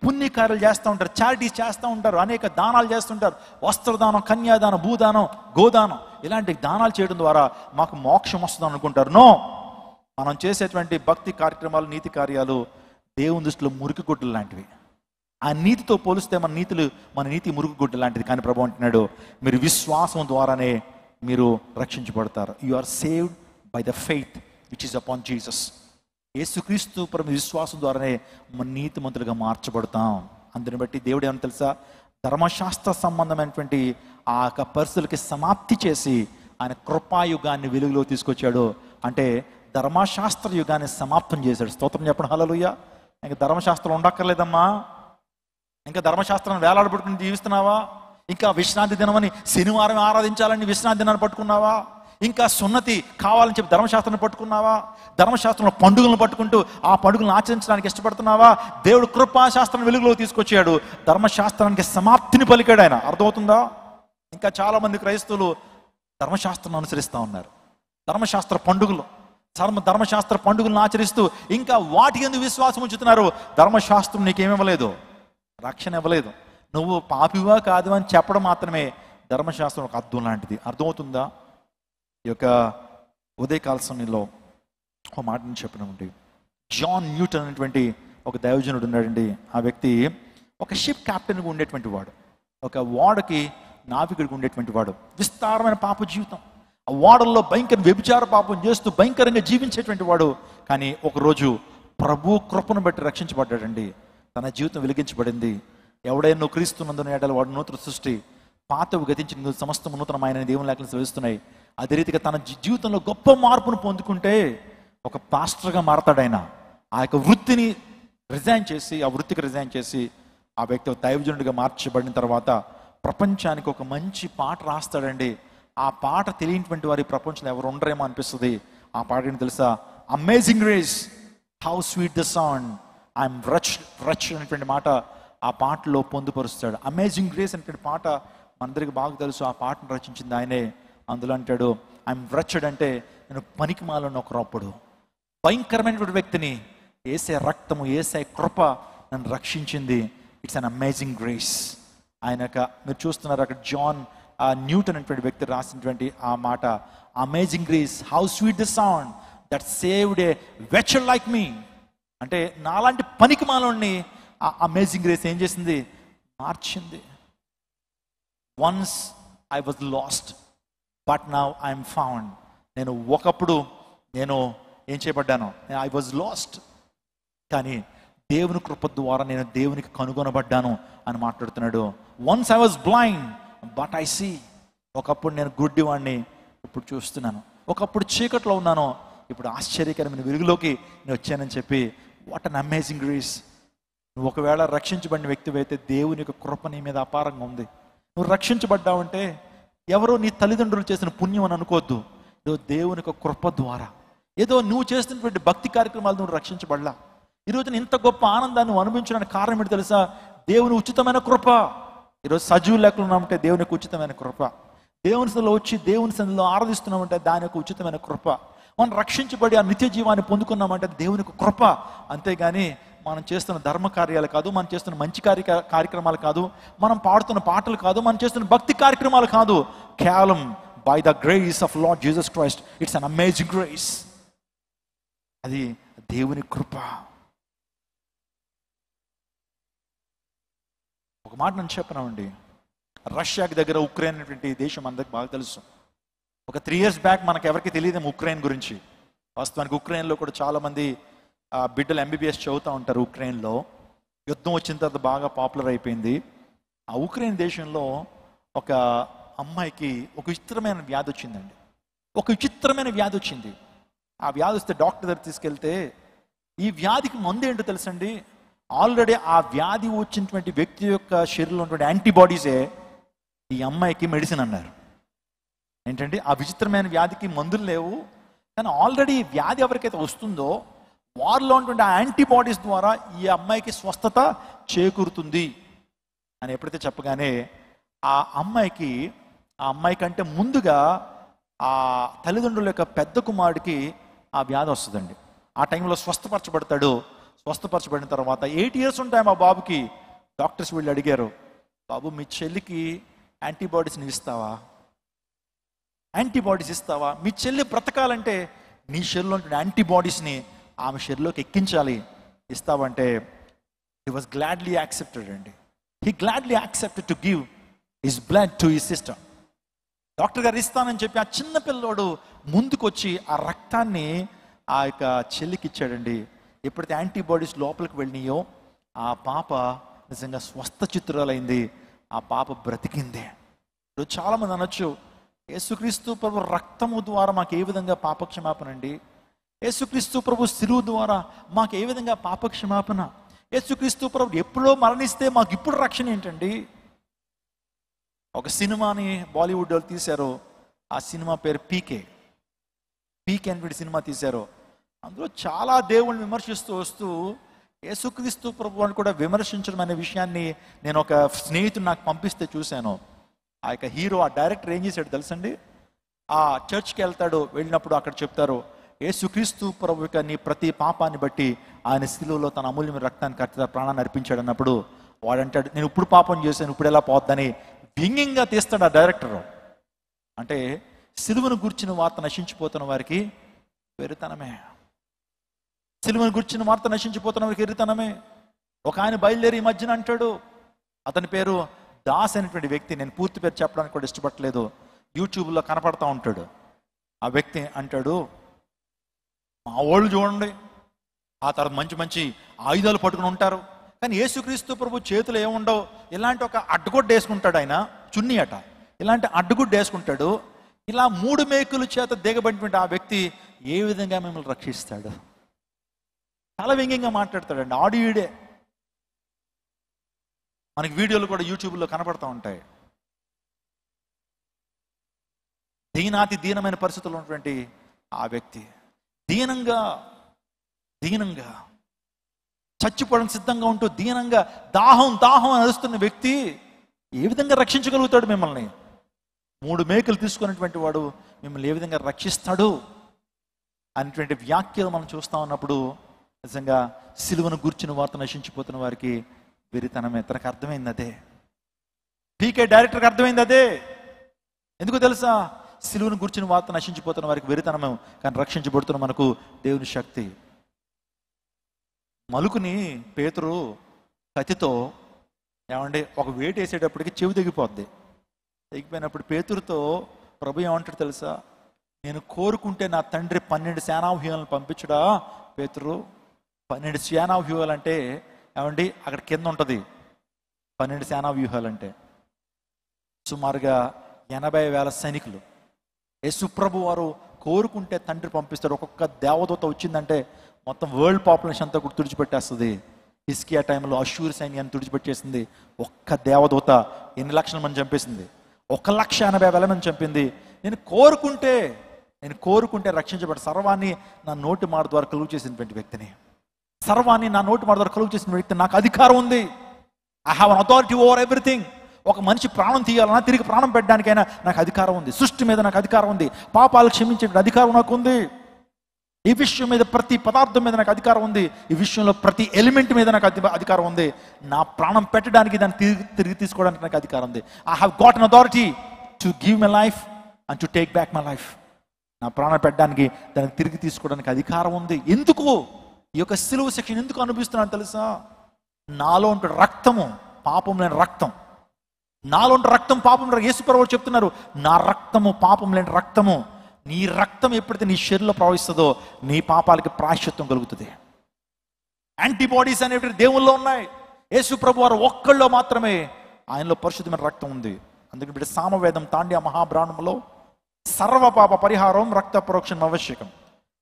[SPEAKER 3] పుణ్యకార్యాలు చేస్తూ ఉంటారు, చారిటీస్ చేస్తూ ఉంటారు, అనేక దానాలు చేస్తుంటారు. వస్త్రదానం, కన్యాదానం, భూదానం, గోదానం, ఇలాంటి దానాలు చేయడం ద్వారా మాకు మోక్షం వస్తుంది అనుకుంటారు. నో, మనం చేసేటువంటి భక్తి కార్యక్రమాలు, నీతి కార్యాలు దేవుని దృష్టిలో మురికి గుడ్డలు లాంటివి. ఆ నీతితో పోలిస్తే మన నీతి మురికి గుడ్డ లాంటిది. కానీ ప్రభు అంటున్నాడు, మీరు విశ్వాసం ద్వారానే మీరు రక్షించబడతారు. You are saved by the faith which is upon Jesus. యేసుక్రీస్తు ప్రభు విశ్వాసం ద్వారానే మన నీతిమంతులుగా మార్చబడతాం. అందుని బట్టి దేవుడు ఏమని తెలుసా? ధర్మశాస్త్ర సంబంధమైనటువంటి ఆ యొక్క పరిస్థితులకి సమాప్తి చేసి ఆయన కృపాయుగాన్ని వెలుగులో తీసుకొచ్చాడు. అంటే ధర్మశాస్త్ర యుగాన్ని సమాప్తం చేశాడు. స్తోత్రం చెప్పండి హల్లెలూయా. ఇంకా ధర్మశాస్త్రం ఉండక్కర్లేదమ్మా. ఇంకా ధర్మశాస్త్రాన్ని వేలాడబడుకుని జీవిస్తున్నావా? ఇంకా విశ్రాంతి దినమని శనివారం ఆరాధించాలని విశ్రాంతి దినాన్ని పట్టుకున్నావా? ఇంకా సున్నతి కావాలని చెప్పి ధర్మశాస్త్రాన్ని పట్టుకున్నావా? ధర్మశాస్త్రంలో పండుగలను పట్టుకుంటూ ఆ పండుగలను ఆచరించడానికి ఇష్టపడుతున్నావా? దేవుడు కృపాశాస్త్రం వెలుగులో తీసుకొచ్చాడు, ధర్మశాస్త్రానికి సమాప్తిని పలికాడు ఆయన. అర్థమవుతుందా? ఇంకా చాలా మంది క్రైస్తవులు ధర్మశాస్త్రం అనుసరిస్తూ ఉన్నారు. ధర్మశాస్త్ర పండుగలను ఆచరిస్తూ ఇంకా వాటి యందు విశ్వాసం ఉంచుతున్నారు. ధర్మశాస్త్రం నీకేమివ్వలేదు, రక్షణ ఇవ్వలేదు. నువ్వు పాపివా కాదు అని చెప్పడం మాత్రమే ధర్మశాస్త్రం ఒక అర్థం లాంటిది. అర్థమవుతుందా? ఈ యొక్క ఉదయకాల సమయంలో ఒక మాటను చెప్పినామండి. జాన్ న్యూటన్ అనేటువంటి ఒక దైవజనుడు ఉన్నాడండి. ఆ వ్యక్తి ఒక షిప్ క్యాప్టెన్గా ఉండేటువంటి వాడు, ఒక ఓడకి నావికుడిగా ఉండేటువంటి వాడు. విస్తారమైన పాప జీవితం, ఆ ఓడల్లో భయంకర వ్యభిచార పాపం చేస్తూ భయంకరంగా జీవించేటువంటి వాడు. కానీ ఒకరోజు ప్రభు కృపను బట్టి రక్షించబడ్డాడండి. తన జీవితం వెలిగించబడింది. ఎవడైనా క్రీస్తునందున ఎడల వాడు నూతన సృష్టి, పాతవి గతించిన సమస్తం నూతనమైన దేవుని లేఖలు సెలవిస్తున్నాయి. అదే రీతిగా తన జీవితంలో గొప్ప మార్పును పొందుకుంటే ఒక పాస్టర్గా మారతాడు ఆయన. ఆ యొక్క వృత్తికి రిజైన్ చేసి ఆ వ్యక్తి దైవజనుడిగా మార్చబడిన తర్వాత ప్రపంచానికి ఒక మంచి పాట రాస్తాడండి. ఆ పాట తెలియనటువంటి వారి ప్రపంచంలో ఎవరు ఉండరేమో అనిపిస్తుంది. ఆ పాట ఏంటి తెలుసా? Amazing grace, how sweet the sound, I'm wretch అనేటువంటి మాట ఆ పాటలో పొందుపరుస్తాడు. అమేజింగ్ గ్రేస్ అనేటువంటి పాట మనందరికి బాగా తెలుసు. ఆ పాటను రచించింది ఆయనే. అందులో అంటాడు, ఐఎమ్ రచ్డ్ అంటే నేను పనికిమాలిన ఒక రొప్పుడు, భయంకరమైనటువంటి వ్యక్తిని ఏసే రక్తము, ఏసే కృప నన్ను రక్షించింది. It's an amazing grace. మీరు చూస్తున్నారు అక్కడ జాన్ న్యూటన్ అనేటువంటి వ్యక్తి రాసినటువంటి ఆ మాట, amazing grace, how sweet the sound that saved a వెచర్ లైక్ మీ. అంటే నాలాంటి పనికిమాలోని ఆ అమేజింగ్ గ్రేస్ ఏం చేసింది? మార్చింది. Once I was lost but now I'm found. ఒకప్పుడు నేను ఏం చేయబడ్డాను? ఐ వాజ్ లాస్ట్, కానీ దేవుని కృప ద్వారా నేను దేవునికి కనుగొనబడ్డాను అని మాట్లాడుతున్నాడు. Once I was blind but I see. ఒకప్పుడు నేను గుడ్డివాడిని, ఇప్పుడు చూస్తున్నాను. ఒకప్పుడు చీకట్లో ఉన్నాను, ఇప్పుడు ఆశ్చర్యకరమైన వెలుగులోకి నేను వచ్చానని చెప్పి, వాట్ అన్ అమేజింగ్ గ్రేస్. నువ్వు ఒకవేళ రక్షించబడిన వ్యక్తి అయితే దేవుని యొక్క కృప నీ మీద అపారంగా ఉంది. నువ్వు రక్షించబడ్డావంటే ఎవరో నీ తల్లిదండ్రులు చేసిన పుణ్యం అని అనుకోవద్దు. ఏదో దేవుని యొక్క కృప ద్వారా, ఏదో నువ్వు చేస్తున్నటువంటి భక్తి కార్యక్రమాలు నువ్వు రక్షించబడలా. ఈరోజు ఇంత గొప్ప ఆనందాన్ని నువ్వు అనుభవించడానికి కారణం ఏంటి తెలుసా? దేవుని ఉచితమైన కృప. ఈరోజు సజీవ లెక్కలు ఉన్నామంటే దేవుని యొక్క ఉచితమైన కృప. దేవుని సన్నిధిలో వచ్చి దేవుని సన్నిధిలో ఆరాధిస్తున్నామంటే దాని యొక్క ఉచితమైన కృప. మనం రక్షించబడి ఆ నిత్య జీవాన్ని పొందుకున్నామంటే దేవుని యొక్క కృప. అంతేగాని మనం చేస్తున్న ధర్మ కార్యాలు కాదు, మనం చేస్తున్న మంచి కార్యక్రమాలు కాదు, మనం పాడుతున్న పాటలు కాదు, మనం చేస్తున్న భక్తి కార్యక్రమాలు కాదు. కేవలం by the grace of lord Jesus Christ. It's an amazing grace. అది దేవుని కృప. ఒక మాట నేను చెప్పినామండి, రష్యాకి దగ్గర ఉక్రెయిన్ అనేటువంటి దేశం అందరికి బాగా తెలుసు. ఒక 3 years బ్యాక్ మనకు ఎవరికి తెలియదేమో ఉక్రెయిన్ గురించి. వాస్తవానికి ఉక్రెయిన్లో కూడా చాలామంది బిడ్డలు MBBS చదువుతూ ఉంటారు. ఉక్రెయిన్లో యుద్ధం వచ్చిన తర్వాత బాగా పాపులర్ అయిపోయింది. ఆ ఉక్రెయిన్ దేశంలో ఒక అమ్మాయికి ఒక విచిత్రమైన వ్యాధి వచ్చిందండి. ఒక విచిత్రమైన వ్యాధి వచ్చింది. ఆ వ్యాధి వస్తే డాక్టర్ దగ్గర తీసుకెళ్తే ఈ వ్యాధికి మందు ఏంటో తెలుసండి? ఆల్రెడీ ఆ వ్యాధి వచ్చినటువంటి వ్యక్తి యొక్క శరీరంలో ఉన్నటువంటి యాంటీబాడీసే ఈ అమ్మాయికి మెడిసిన్ అన్నారు. ఏంటంటే ఆ విచిత్రమైన వ్యాధికి మందులు లేవు, కానీ ఆల్రెడీ వ్యాధి ఎవరికైతే వస్తుందో వారిలో ఉన్నటువంటి ఆ యాంటీబాడీస్ ద్వారా ఈ అమ్మాయికి స్వస్థత చేకూరుతుంది అని ఎప్పుడైతే చెప్పగానే ఆ అమ్మాయి కంటే ముందుగా ఆ తల్లిదండ్రుల యొక్క పెద్ద కుమారుడికి ఆ వ్యాధి వస్తుందండి. ఆ టైంలో స్వస్థపరచబడతాడు. స్వస్థపరచబడిన తర్వాత 8 years ఉంటాయి మా బాబుకి. డాక్టర్స్ వీళ్ళు అడిగారు, బాబు మీ చెల్లికి యాంటీబాడీస్ని ఇస్తావా? యాంటీబాడీస్ ఇస్తావా? మీ చెల్లి బ్రతకాలంటే నీ శరీరంలో ఉంటున్న యాంటీబాడీస్ని ఆమె శరీరంలోకి ఎక్కించాలి, ఇస్తావంటే హీ వాజ్ గ్లాడ్లీ యాక్సెప్టెడ్ అండి. He gladly accepted to give his blood to his sister. Doctor గారు ఇస్తానని చెప్పి ఆ చిన్న పిల్లోడు ముందుకొచ్చి ఆ రక్తాన్ని ఆ యొక్క చెల్లికి ఇచ్చాడండి. ఎప్పుడైతే యాంటీబాడీస్ లోపలికి వెళ్ళినాయో ఆ పాప నిజంగా స్వస్థ చిత్రాలైంది. ఆ పాప బ్రతికింది. ఇప్పుడు చాలామంది అనొచ్చు, యేసుక్రీస్తు ప్రభు రక్తము ద్వారా మాకు ఏ విధంగా పాపక్షమాపణ అండి? యేసుక్రీస్తు ప్రభు శిలువ ద్వారా మాకు ఏ విధంగా పాపక్షమాపణ? యేసుక్రీస్తు ప్రభు ఎప్పుడో మరణిస్తే మాకు ఇప్పుడు రక్షణ ఏంటండి? ఒక సినిమాని బాలీవుడ్ వాళ్ళు తీశారు. ఆ సినిమా పేరు పీకే అనేటువంటి సినిమా తీశారు. అందులో చాలా దేవుళ్ళని విమర్శిస్తూ వస్తూ యేసుక్రీస్తు ప్రభువుని కూడా విమర్శించడం అనే విషయాన్ని నేను ఒక స్నేహితుడు నాకు పంపిస్తే చూశాను. ఆ యొక్క హీరో, ఆ డైరెక్టర్ ఏం చేశాడు తెలుసండి? ఆ చర్చ్కి వెళ్తాడు, వెళ్ళినప్పుడు అక్కడ చెప్తారు, యేసుక్రీస్తు ప్రభు యొక్క నీ ప్రతి పాపాన్ని బట్టి ఆయన శిలువలో తన అమూల్యమైన రక్తాన్ని కర్త ప్రాణాన్ని అర్పించాడు అన్నప్పుడు వాడంటాడు, నేను ఇప్పుడు పాపం చేశాను, ఇప్పుడు ఎలా పోద్దని వ్యంగ్యంగా తీస్తాడు ఆ డైరెక్టర్. అంటే సిలువను గుర్చిన వార్త నశించిపోతున్న వారికి వెరితనమే. సిలువను గుర్చిన వార్త నశించిపోతున్న వారికి వెరితనమే. ఒక ఆయన బయలుదేరి ఈ మధ్యన అంటాడు, అతని పేరు దాస్ అనేటువంటి వ్యక్తి, నేను పూర్తి పేరు చెప్పడానికి కూడా ఇష్టపడలేదు, యూట్యూబ్లో కనపడతా ఉంటాడు. ఆ వ్యక్తి అంటాడు, మా వాళ్ళు చూడండి ఆ తర్వాత మంచి మంచి ఆయుధాలు పట్టుకుని ఉంటారు, కానీ యేసుక్రీస్తు ప్రభు చేతులు ఏముండవు, ఇలాంటి ఒక అడ్డుగొడ్డ వేసుకుంటాడు, ఆయన చున్నీ అట, ఇలాంటి అడ్డుగుడ్డ వేసుకుంటాడు. ఇలా 3 మేకుల చేత దిగబడినటువంటి ఆ వ్యక్తి ఏ విధంగా మిమ్మల్ని రక్షిస్తాడు? చాలా వ్యంగ్యంగా మాట్లాడతాడండి. ఆడియోడే మనకి వీడియోలు కూడా యూట్యూబ్లో కనపడతా ఉంటాయి. దీనాతి దీనమైన పరిస్థితుల్లో ఉన్నటువంటి ఆ వ్యక్తి దీనంగా చచ్చిపోవడం సిద్ధంగా ఉంటూ దీనంగా దాహం అని అరుస్తున్న వ్యక్తి ఏ విధంగా రక్షించగలుగుతాడు మిమ్మల్ని? 3 మేకులు తీసుకున్నటువంటి వాడు మిమ్మల్ని ఏ విధంగా రక్షిస్తాడు అనేటువంటి వ్యాఖ్యలు మనం చూస్తా ఉన్నప్పుడు నిజంగా సిలువను గుర్చిన వార్త నశించిపోతున్న వారికి వెరితనమే. తనకు అర్థమైంది అదే, పీకే డైరెక్టర్కి అర్థమైంది అదే. ఎందుకు తెలుసా? సిలువను గుర్చిన వార్త నశించిపోతున్న వారికి వెరితనమే, కానీ రక్షించబడుతున్న మనకు దేవుని శక్తి. మలుకుని పేతురు కత్తితో ఏమండి ఒక వేటు వేసేటప్పటికి చెవి తెగిపోద్ది. తెగిపోయినప్పుడు పేతురుతో ప్రభు ఏమంటాడు తెలుసా? నేను కోరుకుంటే నా తండ్రి 12 సేనావ్యూహాలను పంపించడా? పేతురు 12 సేనావ్యూహాలు అంటే ఏమండి అక్కడ కింద ఉంటుంది. 12 సేనావ్యూహాలు అంటే సుమారుగా 80,000 సైనికులు. యేసుప్రభు వారు కోరుకుంటే తండ్రి పంపిస్తారు. ఒక్కొక్క దేవదూత వచ్చిందంటే మొత్తం వరల్డ్ పాపులేషన్ అంతా కూడా తుడిచిపెట్టేస్తుంది. హిస్కియా టైంలో అష్షూర్ సైన్యాన్ని తుడిచిపెట్టేసింది. ఒక్క దేవదూత ఎన్ని లక్షల మంది చంపేసింది? 1,80,000 మంది చంపింది. నేను కోరుకుంటే రక్షించబడి సర్వాన్ని నా నోటి మాట ద్వారా కలుగు చేసినటువంటి వ్యక్తిని, సర్వాన్ని నా నోటి మాట ద్వారా కలుగు చేసిన వ్యక్తిని, నాకు అధికారం ఉంది. I have an authority over everything. ఒక మనిషి ప్రాణం తీయాలన్నా తిరిగి ప్రాణం పెట్టడానికైనా నాకు అధికారం ఉంది. సృష్టి మీద నాకు అధికారం ఉంది. పాపాలు క్షమించే అధికారం నాకు ఉంది. ఈ విషయం మీద ప్రతి పదార్థం మీద నాకు అధికారం ఉంది. ఈ విషయంలో ప్రతి ఎలిమెంట్ మీద నాకు అధికారం ఉంది. నా ప్రాణం పెట్టడానికి దాన్ని తిరిగి తీసుకోవడానికి నాకు అధికారం ఉంది. I have got an authority to give my life and to take back my life. నా ప్రాణం పెట్టడానికి దాన్ని తిరిగి తీసుకోవడానికి అధికారం ఉంది. ఎందుకు ఈ యొక్క సిలువ శిక్షను ఎందుకు అనుభవిస్తున్నాను తెలుసా? నాలో ఉంటే రక్తము పాపం లేని రక్తం, నాలో ఉంటే రక్తం పాపం. యేసుప్రభువు చెప్తున్నారు, నా రక్తము పాపం లేని రక్తము. నీ రక్తం ఎప్పుడైతే నీ శరీరంలో ప్రవహిస్తుందో నీ పాపాలకి ప్రాయశ్చిత్తం కలుగుతుంది. యాంటీబాడీస్ అనేవి దేవుల్లో ఉన్నాయి. యేసుప్రభు వారు ఒక్కళ్ళలో మాత్రమే ఆయనలో పరిశుద్ధమైన రక్తం ఉంది. అందుకే ఇప్పుడు సామవేదం తాండ్య మహాబ్రాహ్మణంలో సర్వ పాప పరిహారం రక్త ప్రోక్షణం ఆవశ్యకం,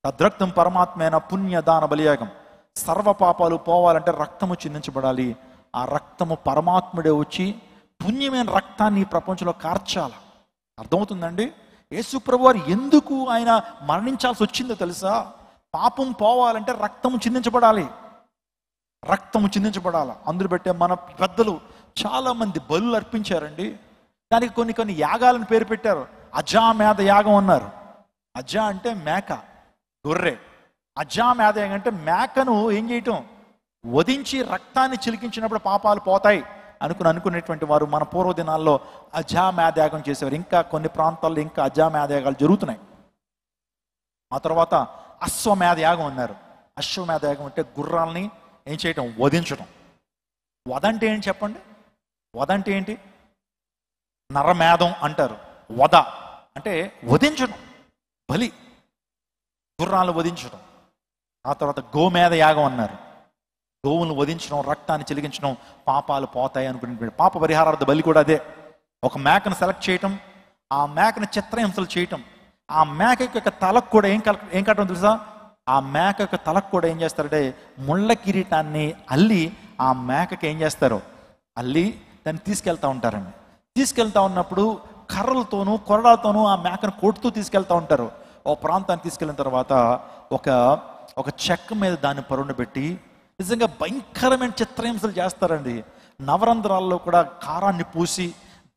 [SPEAKER 3] తద్రక్తం పరమాత్మైన పుణ్యదాన బలియాగం. సర్వ పాపాలు పోవాలంటే రక్తము చిందించబడాలి. ఆ రక్తము పరమాత్ముడే వచ్చి పుణ్యమైన రక్తాన్ని ఈ ప్రపంచంలో కార్చాలి. అర్థమవుతుందండి? యేసుప్రభు వారు ఎందుకు ఆయన మరణించాల్సి వచ్చిందో తెలుసా? పాపం పోవాలంటే రక్తము చిందించబడాలి. అందులో పెట్టే మన పెద్దలు చాలా మంది బలులు అర్పించారండి. దానికి కొన్ని యాగాలను పేరు పెట్టారు. అజామేధ యాగం అన్నారు. అజా అంటే మేక, గొర్రె. అజామేధ యాగం అంటే మేకను ఏం చేయటం? వధించి రక్తాన్ని చిలికించినప్పుడు పాపాలు పోతాయి అనుకునేటువంటి వారు మన పూర్వ దినాల్లో అజామేధయాగం చేసేవారు. ఇంకా కొన్ని ప్రాంతాల్లో ఇంకా అజామేధయాగాలు జరుగుతున్నాయి. ఆ తర్వాత అశ్వమేధయాగం అన్నారు. అశ్వమేధయాగం అంటే గుర్రాలని ఏం చేయటం? వధించడం. వధ అంటే ఏంటి చెప్పండి? వధ అంటే ఏంటి? నరమేధం అంటారు. వధ అంటే వధించడం, బలి, గుర్రాలను వధించడం. ఆ తర్వాత గోమేధ యాగం అన్నారు. గోవులను వధించడం, రక్తాన్ని చిలికించడం, పాపాలు పోతాయి అనుకునే పాప పరిహారార్థ బలి కూడా అదే. ఒక మేకను సెలెక్ట్ చేయటం, ఆ మేకను చిత్రహింసలు చేయటం. ఆ మేక యొక్క తలకు కూడా ఏం కట్టడం తెలుసా? ఆ మేక యొక్క తలకు కూడా ఏం చేస్తారంటే ముళ్ళ కిరీటాన్ని అల్లి ఆ మేకకి ఏం చేస్తారు? అల్లి దాన్ని తీసుకెళ్తా ఉంటారండి. తీసుకెళ్తా ఉన్నప్పుడు కర్రలతోనూ కొరడాలతోనూ ఆ మేకను కొడుతూ తీసుకెళ్తా ఉంటారు. ఓ ప్రాంతానికి తీసుకెళ్ళిన తర్వాత ఒక చెక్క మీద దాన్ని పరుండ పెట్టి నిజంగా భయంకరమైన చిత్రహింసలు చేస్తారండి. నవరంధ్రాల్లో కూడా కారాన్ని పూసి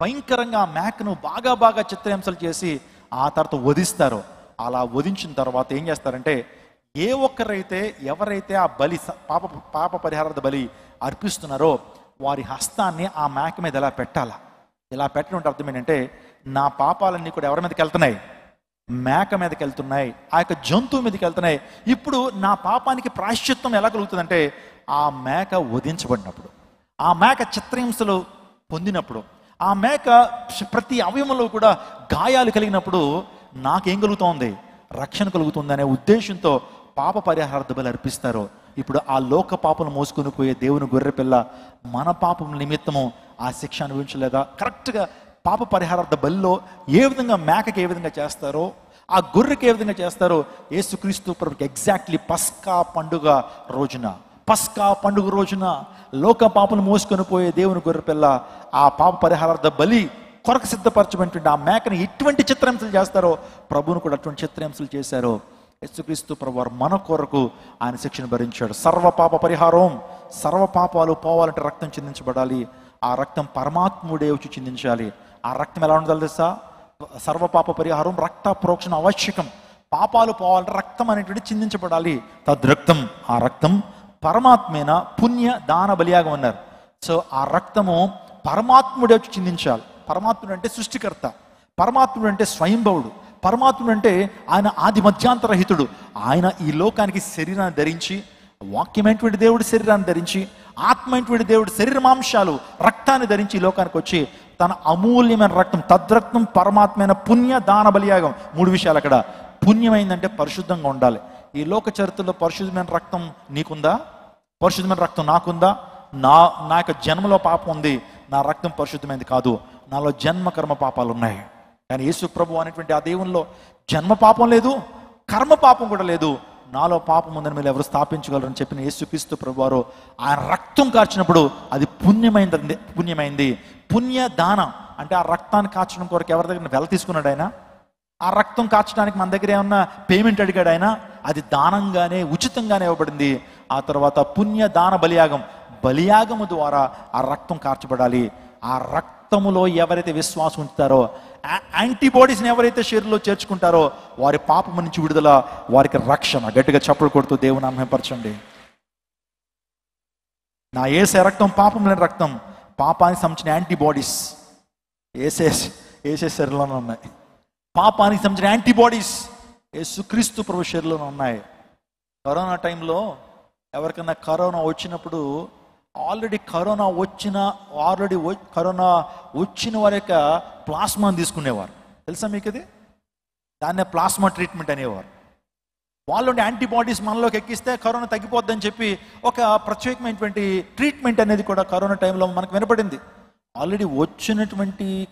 [SPEAKER 3] భయంకరంగా ఆ మేకను బాగా చిత్రహింసలు చేసి ఆ తర్వాత వధిస్తారు. అలా వధించిన తర్వాత ఏం చేస్తారంటే, ఎవరైతే ఆ బలి పాప పరిహారార్థ బలి అర్పిస్తున్నారో వారి హస్తాన్ని ఆ మేక మీద ఎలా పెట్టాలా. ఇలా పెట్టడం అర్థం ఏంటంటే, నా పాపాలన్నీ కూడా ఎవరి మీదకి వెళ్తున్నాయి? మేక మీదకి వెళ్తున్నాయి, ఆ యొక్క జంతువు మీదకి వెళ్తున్నాయి. ఇప్పుడు నా పాపానికి ప్రాయశ్చిత్తం ఎలా కలుగుతుందంటే, ఆ మేక వధించబడినప్పుడు, ఆ మేక చిత్రహింసలు పొందినప్పుడు, ఆ మేక ప్రతి అవయవంలో కూడా గాయాలు కలిగినప్పుడు నాకేం కలుగుతోంది? రక్షణ కలుగుతుంది అనే ఉద్దేశంతో పాప పరిహారార్థ బలి అర్పిస్తారు. ఇప్పుడు ఆ లోక పాపను మోసుకొని పోయే దేవుని గొర్రెపిల్ల మన పాపం నిమిత్తము ఆ శిక్ష అనుభవించలేదా? కరెక్ట్గా పాప పరిహారార్థ బలిలో ఏ విధంగా మేకకి ఏ విధంగా చేస్తారో, ఆ గొర్రెకి ఏ విధంగా చేస్తారో, యేసుక్రీస్తు ప్రభుకి ఎగ్జాక్ట్లీ పస్కా పండుగ రోజున లోక పాపను మోసుకొని పోయే దేవుని గొర్రెపిల్ల ఆ పాప పరిహారార్థ బలి కొరకు సిద్ధపరచబడినటువంటి ఆ మేకని ఎటువంటి చిత్రహింసలు చేస్తారో ప్రభువును కూడా అటువంటి చిత్రహింసలు చేశారో. యేసుక్రీస్తు ప్రభువారు మన కొరకు ఆయన శిక్షను భరించాడు. సర్వ పాప పరిహారం, సర్వ పాపాలు పోవాలంటే రక్తం చిందించబడాలి. ఆ రక్తం పరమాత్ముడే వచ్చి చిందించాలి. ఆ రక్తం ఎలా ఉండాలి తెలుసా? సర్వ పాప పరిహారం రక్త ప్రోక్షణ ఆవశ్యకం. పాపాలు పోవాలంటే రక్తం అనేటువంటి చిందించబడాలి. తద్రక్తం, ఆ రక్తం పరమాత్మేన పుణ్య దాన బలియాగం అన్నారు. సో ఆ రక్తము పరమాత్ముడే వచ్చి చిందించాలి. పరమాత్ముడు అంటే సృష్టికర్త, పరమాత్ముడు అంటే స్వయంభవుడు, పరమాత్ముడు అంటే ఆయన ఆది మధ్యాంతరహితుడు. ఆయన ఈ లోకానికి శరీరాన్ని ధరించి, వాక్యమైనటువంటి దేవుడి శరీరాన్ని ధరించి, ఆత్మైనటువంటి దేవుడి శరీర మాంశాలు రక్తాన్ని ధరించి ఈ లోకానికి వచ్చి తన అమూల్యమైన రక్తం, తద్రక్తం పరమాత్మైన పుణ్య దాన బలియాగం. 3 విషయాలు అక్కడ. పుణ్యమైందంటే పరిశుద్ధంగా ఉండాలి. ఈ లోక చరిత్రలో పరిశుద్ధమైన రక్తం నీకుందా? పరిశుద్ధమైన రక్తం నాకుందా? నా యొక్క జన్మలో పాపం ఉంది, నా రక్తం పరిశుద్ధమైనది కాదు, నాలో జన్మ కర్మ పాపాలు ఉన్నాయి. కానీ యేసు ప్రభు అనేటువంటి ఆ దేవునిలో జన్మ పాపం లేదు, కర్మ పాపం కూడా లేదు. నాలో పాపం ఉందని మీరు ఎవరు స్థాపించగలరని చెప్పిన యేసుక్రీస్తు ప్రభు వారు ఆయన రక్తం కార్చినప్పుడు అది పుణ్యమైంది. పుణ్య దానం అంటే ఆ రక్తాన్ని కార్చడం కొరకు ఎవరి దగ్గర వెల తీసుకున్నాడు ఆయన? ఆ రక్తం కార్చడానికి మన దగ్గర ఏమన్నా పేమెంట్ అడిగాడు ఆయన? అది దానంగానే ఉచితంగానే ఇవ్వబడింది. ఆ తర్వాత పుణ్య దాన బలియాగము ద్వారా ఆ రక్తం కార్చబడాలి. ఆ రక్తములో ఎవరైతే విశ్వాసం ఉంచుతారో, యాంటీబాడీస్ని ఎవరైతే శరీరంలో చేర్చుకుంటారో వారి పాపము నుంచి విడుదల, వారికి రక్షణ. గట్టిగా చప్పుడు కొడుతూ దేవుని నామపరచండి. నా యేసే రక్తం పాపం లేని రక్తం. పాపానికి సంబంధించిన యాంటీబాడీస్ ఏసే శరీరంలోనే ఉన్నాయి. పాపానికి సంబంధించిన యాంటీబాడీస్ యేసుక్రీస్తు ప్రభు శరీరంలోనే ఉన్నాయి. కరోనా టైంలో ఎవరికైనా కరోనా వచ్చినప్పుడు కరోనా వచ్చిన వారి యొక్క ప్లాస్మాని తీసుకునేవారు. తెలుసా మీకు ఇది? దాన్నే ప్లాస్మా ట్రీట్మెంట్ అనేవారు. వాళ్ళు యాంటీబాడీస్ మనలోకి ఎక్కిస్తే కరోనా తగ్గిపోద్దని చెప్పి ఒక ప్రత్యేకమైనటువంటి ట్రీట్మెంట్ అనేది కూడా కరోనా టైంలో మనకు వినపడింది. ఆల్రెడీ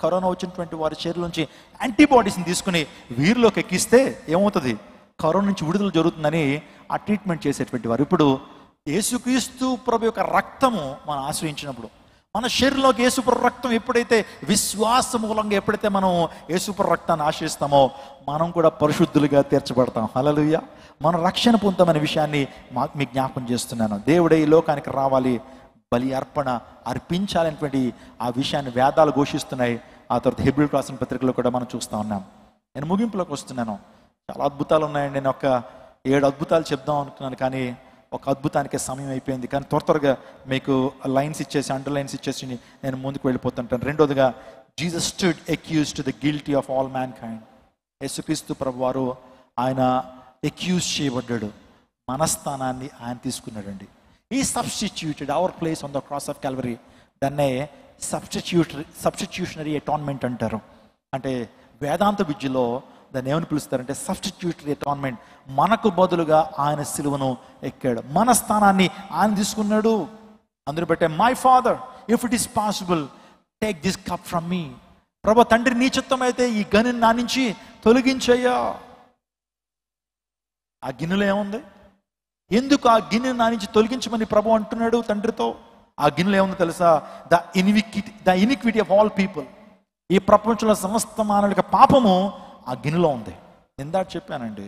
[SPEAKER 3] కరోనా వచ్చినటువంటి వారి శరీరం నుంచి యాంటీబాడీస్ని తీసుకుని వీరిలోకి ఎక్కిస్తే ఏమవుతుంది? కరోనా నుంచి విడుదల జరుగుతుందని ఆ ట్రీట్మెంట్ చేసేటువంటి వారు. ఇప్పుడు యేసుక్రీస్తు ప్రభు యొక్క రక్తము మనం ఆశ్రయించినప్పుడు, మన శరీరంలోకి యేసుప్రభు రక్తం ఎప్పుడైతే విశ్వాస మూలంగా ఎప్పుడైతే మనం యేసుప్రభు రక్తాన్ని ఆశ్రయిస్తామో మనం కూడా పరిశుద్ధులుగా తీర్చబడతాం. హల్లెలూయా. మనం రక్షణ పొందామనే విషయాన్ని మీకు జ్ఞాపకం చేస్తున్నాను. దేవుడే ఈ లోకానికి రావాలి, బలి అర్పణ అర్పించాలనేటువంటి ఆ విషయాన్ని వేదాలు ఘోషిస్తున్నాయి. ఆ తర్వాత హెబ్రీ రాసిన పత్రికలో కూడా మనం చూస్తూ ఉన్నాం. నేను ముగింపులోకి వస్తున్నాను. చాలా అద్భుతాలు ఉన్నాయండి. నేను 7 అద్భుతాలు చెప్దాం అనుకున్నాను, కానీ ఒక అద్భుతానికి సమయం అయిపోయింది. కానీ త్వరగా మీకు లైన్స్ ఇచ్చేసి, అండర్లైన్స్ ఇచ్చేసి నేను ముందుకు వెళ్ళిపోతుంటాను. రెండోదిగా, Jesus stood accused to the guilty of all man kind. యేసుక్రీస్తు ప్రభు వారు ఆయన అక్యూజ్ చేయబడ్డాడు, మన స్థానాన్ని ఆయన తీసుకున్నాడండి. ఈ substituted our place on the cross of Calvary. దాన్నే సబ్స్టిట్యూషనరీ అటాన్మెంట్ అంటారు. అంటే వేదాంత విద్యలో దాన్ని ఏమని పిలుస్తారంటే సబ్స్టిట్యూటరీ అటాన్మెంట్. మనకు బదులుగా ఆయన సిలువను ఎక్కాడు, మన స్థానాన్ని ఆయన తీసుకున్నాడు. అందులో బట్టే, my father if it is possible take this cup from me. ప్రభు తండ్రి, నీ చిత్తం అయితే ఈ గిన్నెని నా నుంచి తొలగించయ్యా. ఆ గిన్నెలో ఏముంది? ఎందుకు ఆ గిన్నెని నా నుంచి తొలగించమని ప్రభు అంటున్నాడు తండ్రితో? ఆ గిన్నెలో ఏముందో తెలుసా? The iniquity of all people. ఈ ప్రపంచంలో సమస్త మానవుడికి పాపము ఆ గిన్నెలో ఉంది. ఇందాక చెప్పానండి,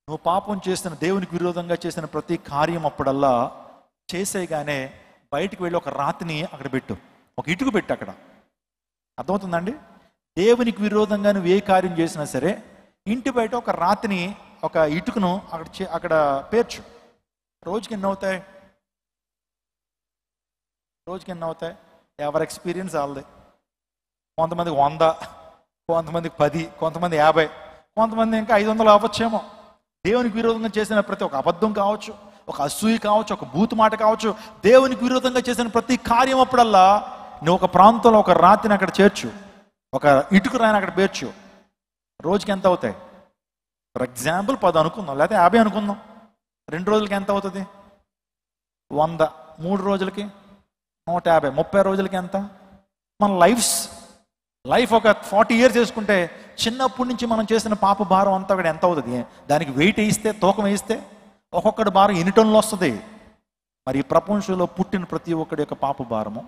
[SPEAKER 3] నువ్వు పాపం చేసిన, దేవునికి విరోధంగా చేసిన ప్రతి కార్యం అప్పుడల్లా చేసేయగానే బయటికి వెళ్ళి ఒక రాతిని అక్కడ పెట్టు, ఒక ఇటుకు పెట్టు అక్కడ. అర్థమవుతుందండి? దేవునికి విరోధంగా నువ్వు ఏ కార్యం చేసినా సరే ఇంటి బయట ఒక రాతిని, ఒక ఇటుకను అక్కడ పేర్చు. రోజుకి ఎన్ని అవుతాయి? ఎవరి ఎక్స్పీరియన్స్ వాళ్ళది. కొంతమందికి 100, కొంతమందికి 10, కొంతమంది 50, కొంతమంది ఇంకా 500 అవ్వచ్చేమో. దేవునికి విరోధంగా చేసిన ప్రతి ఒక అబద్ధం కావచ్చు, ఒక అసూయ కావచ్చు, ఒక బూతు మాట కావచ్చు, దేవునికి విరోధంగా చేసిన ప్రతి కార్యం అప్పుడల్లా నువ్వు ఒక ప్రాంతంలో ఒక రాతిని అక్కడ చేర్చు, ఒక ఇటుక రాయిని అక్కడ పేర్చు. రోజుకి ఎంత అవుతాయి? ఫర్ ఎగ్జాంపుల్ 10 అనుకుందాం, లేకపోతే 50 అనుకుందాం. 2 రోజులకి ఎంత అవుతుంది? 100. 3 రోజులకి 150. 30 రోజులకి ఎంత? మన లైఫ్ ఒక 40 ఇయర్స్ వేసుకుంటే చిన్నప్పటి నుంచి మనం చేసిన పాప భారం అంతా కూడా ఎంత అవుతుంది? దానికి వెయిట్ వేయిస్తే, తూకం వేయిస్తే ఒక్కొక్కటి భారం ఎన్ని టన్నులు వస్తుంది? మరి ఈ ప్రపంచంలో పుట్టిన ప్రతి ఒక్కడి యొక్క పాప భారము,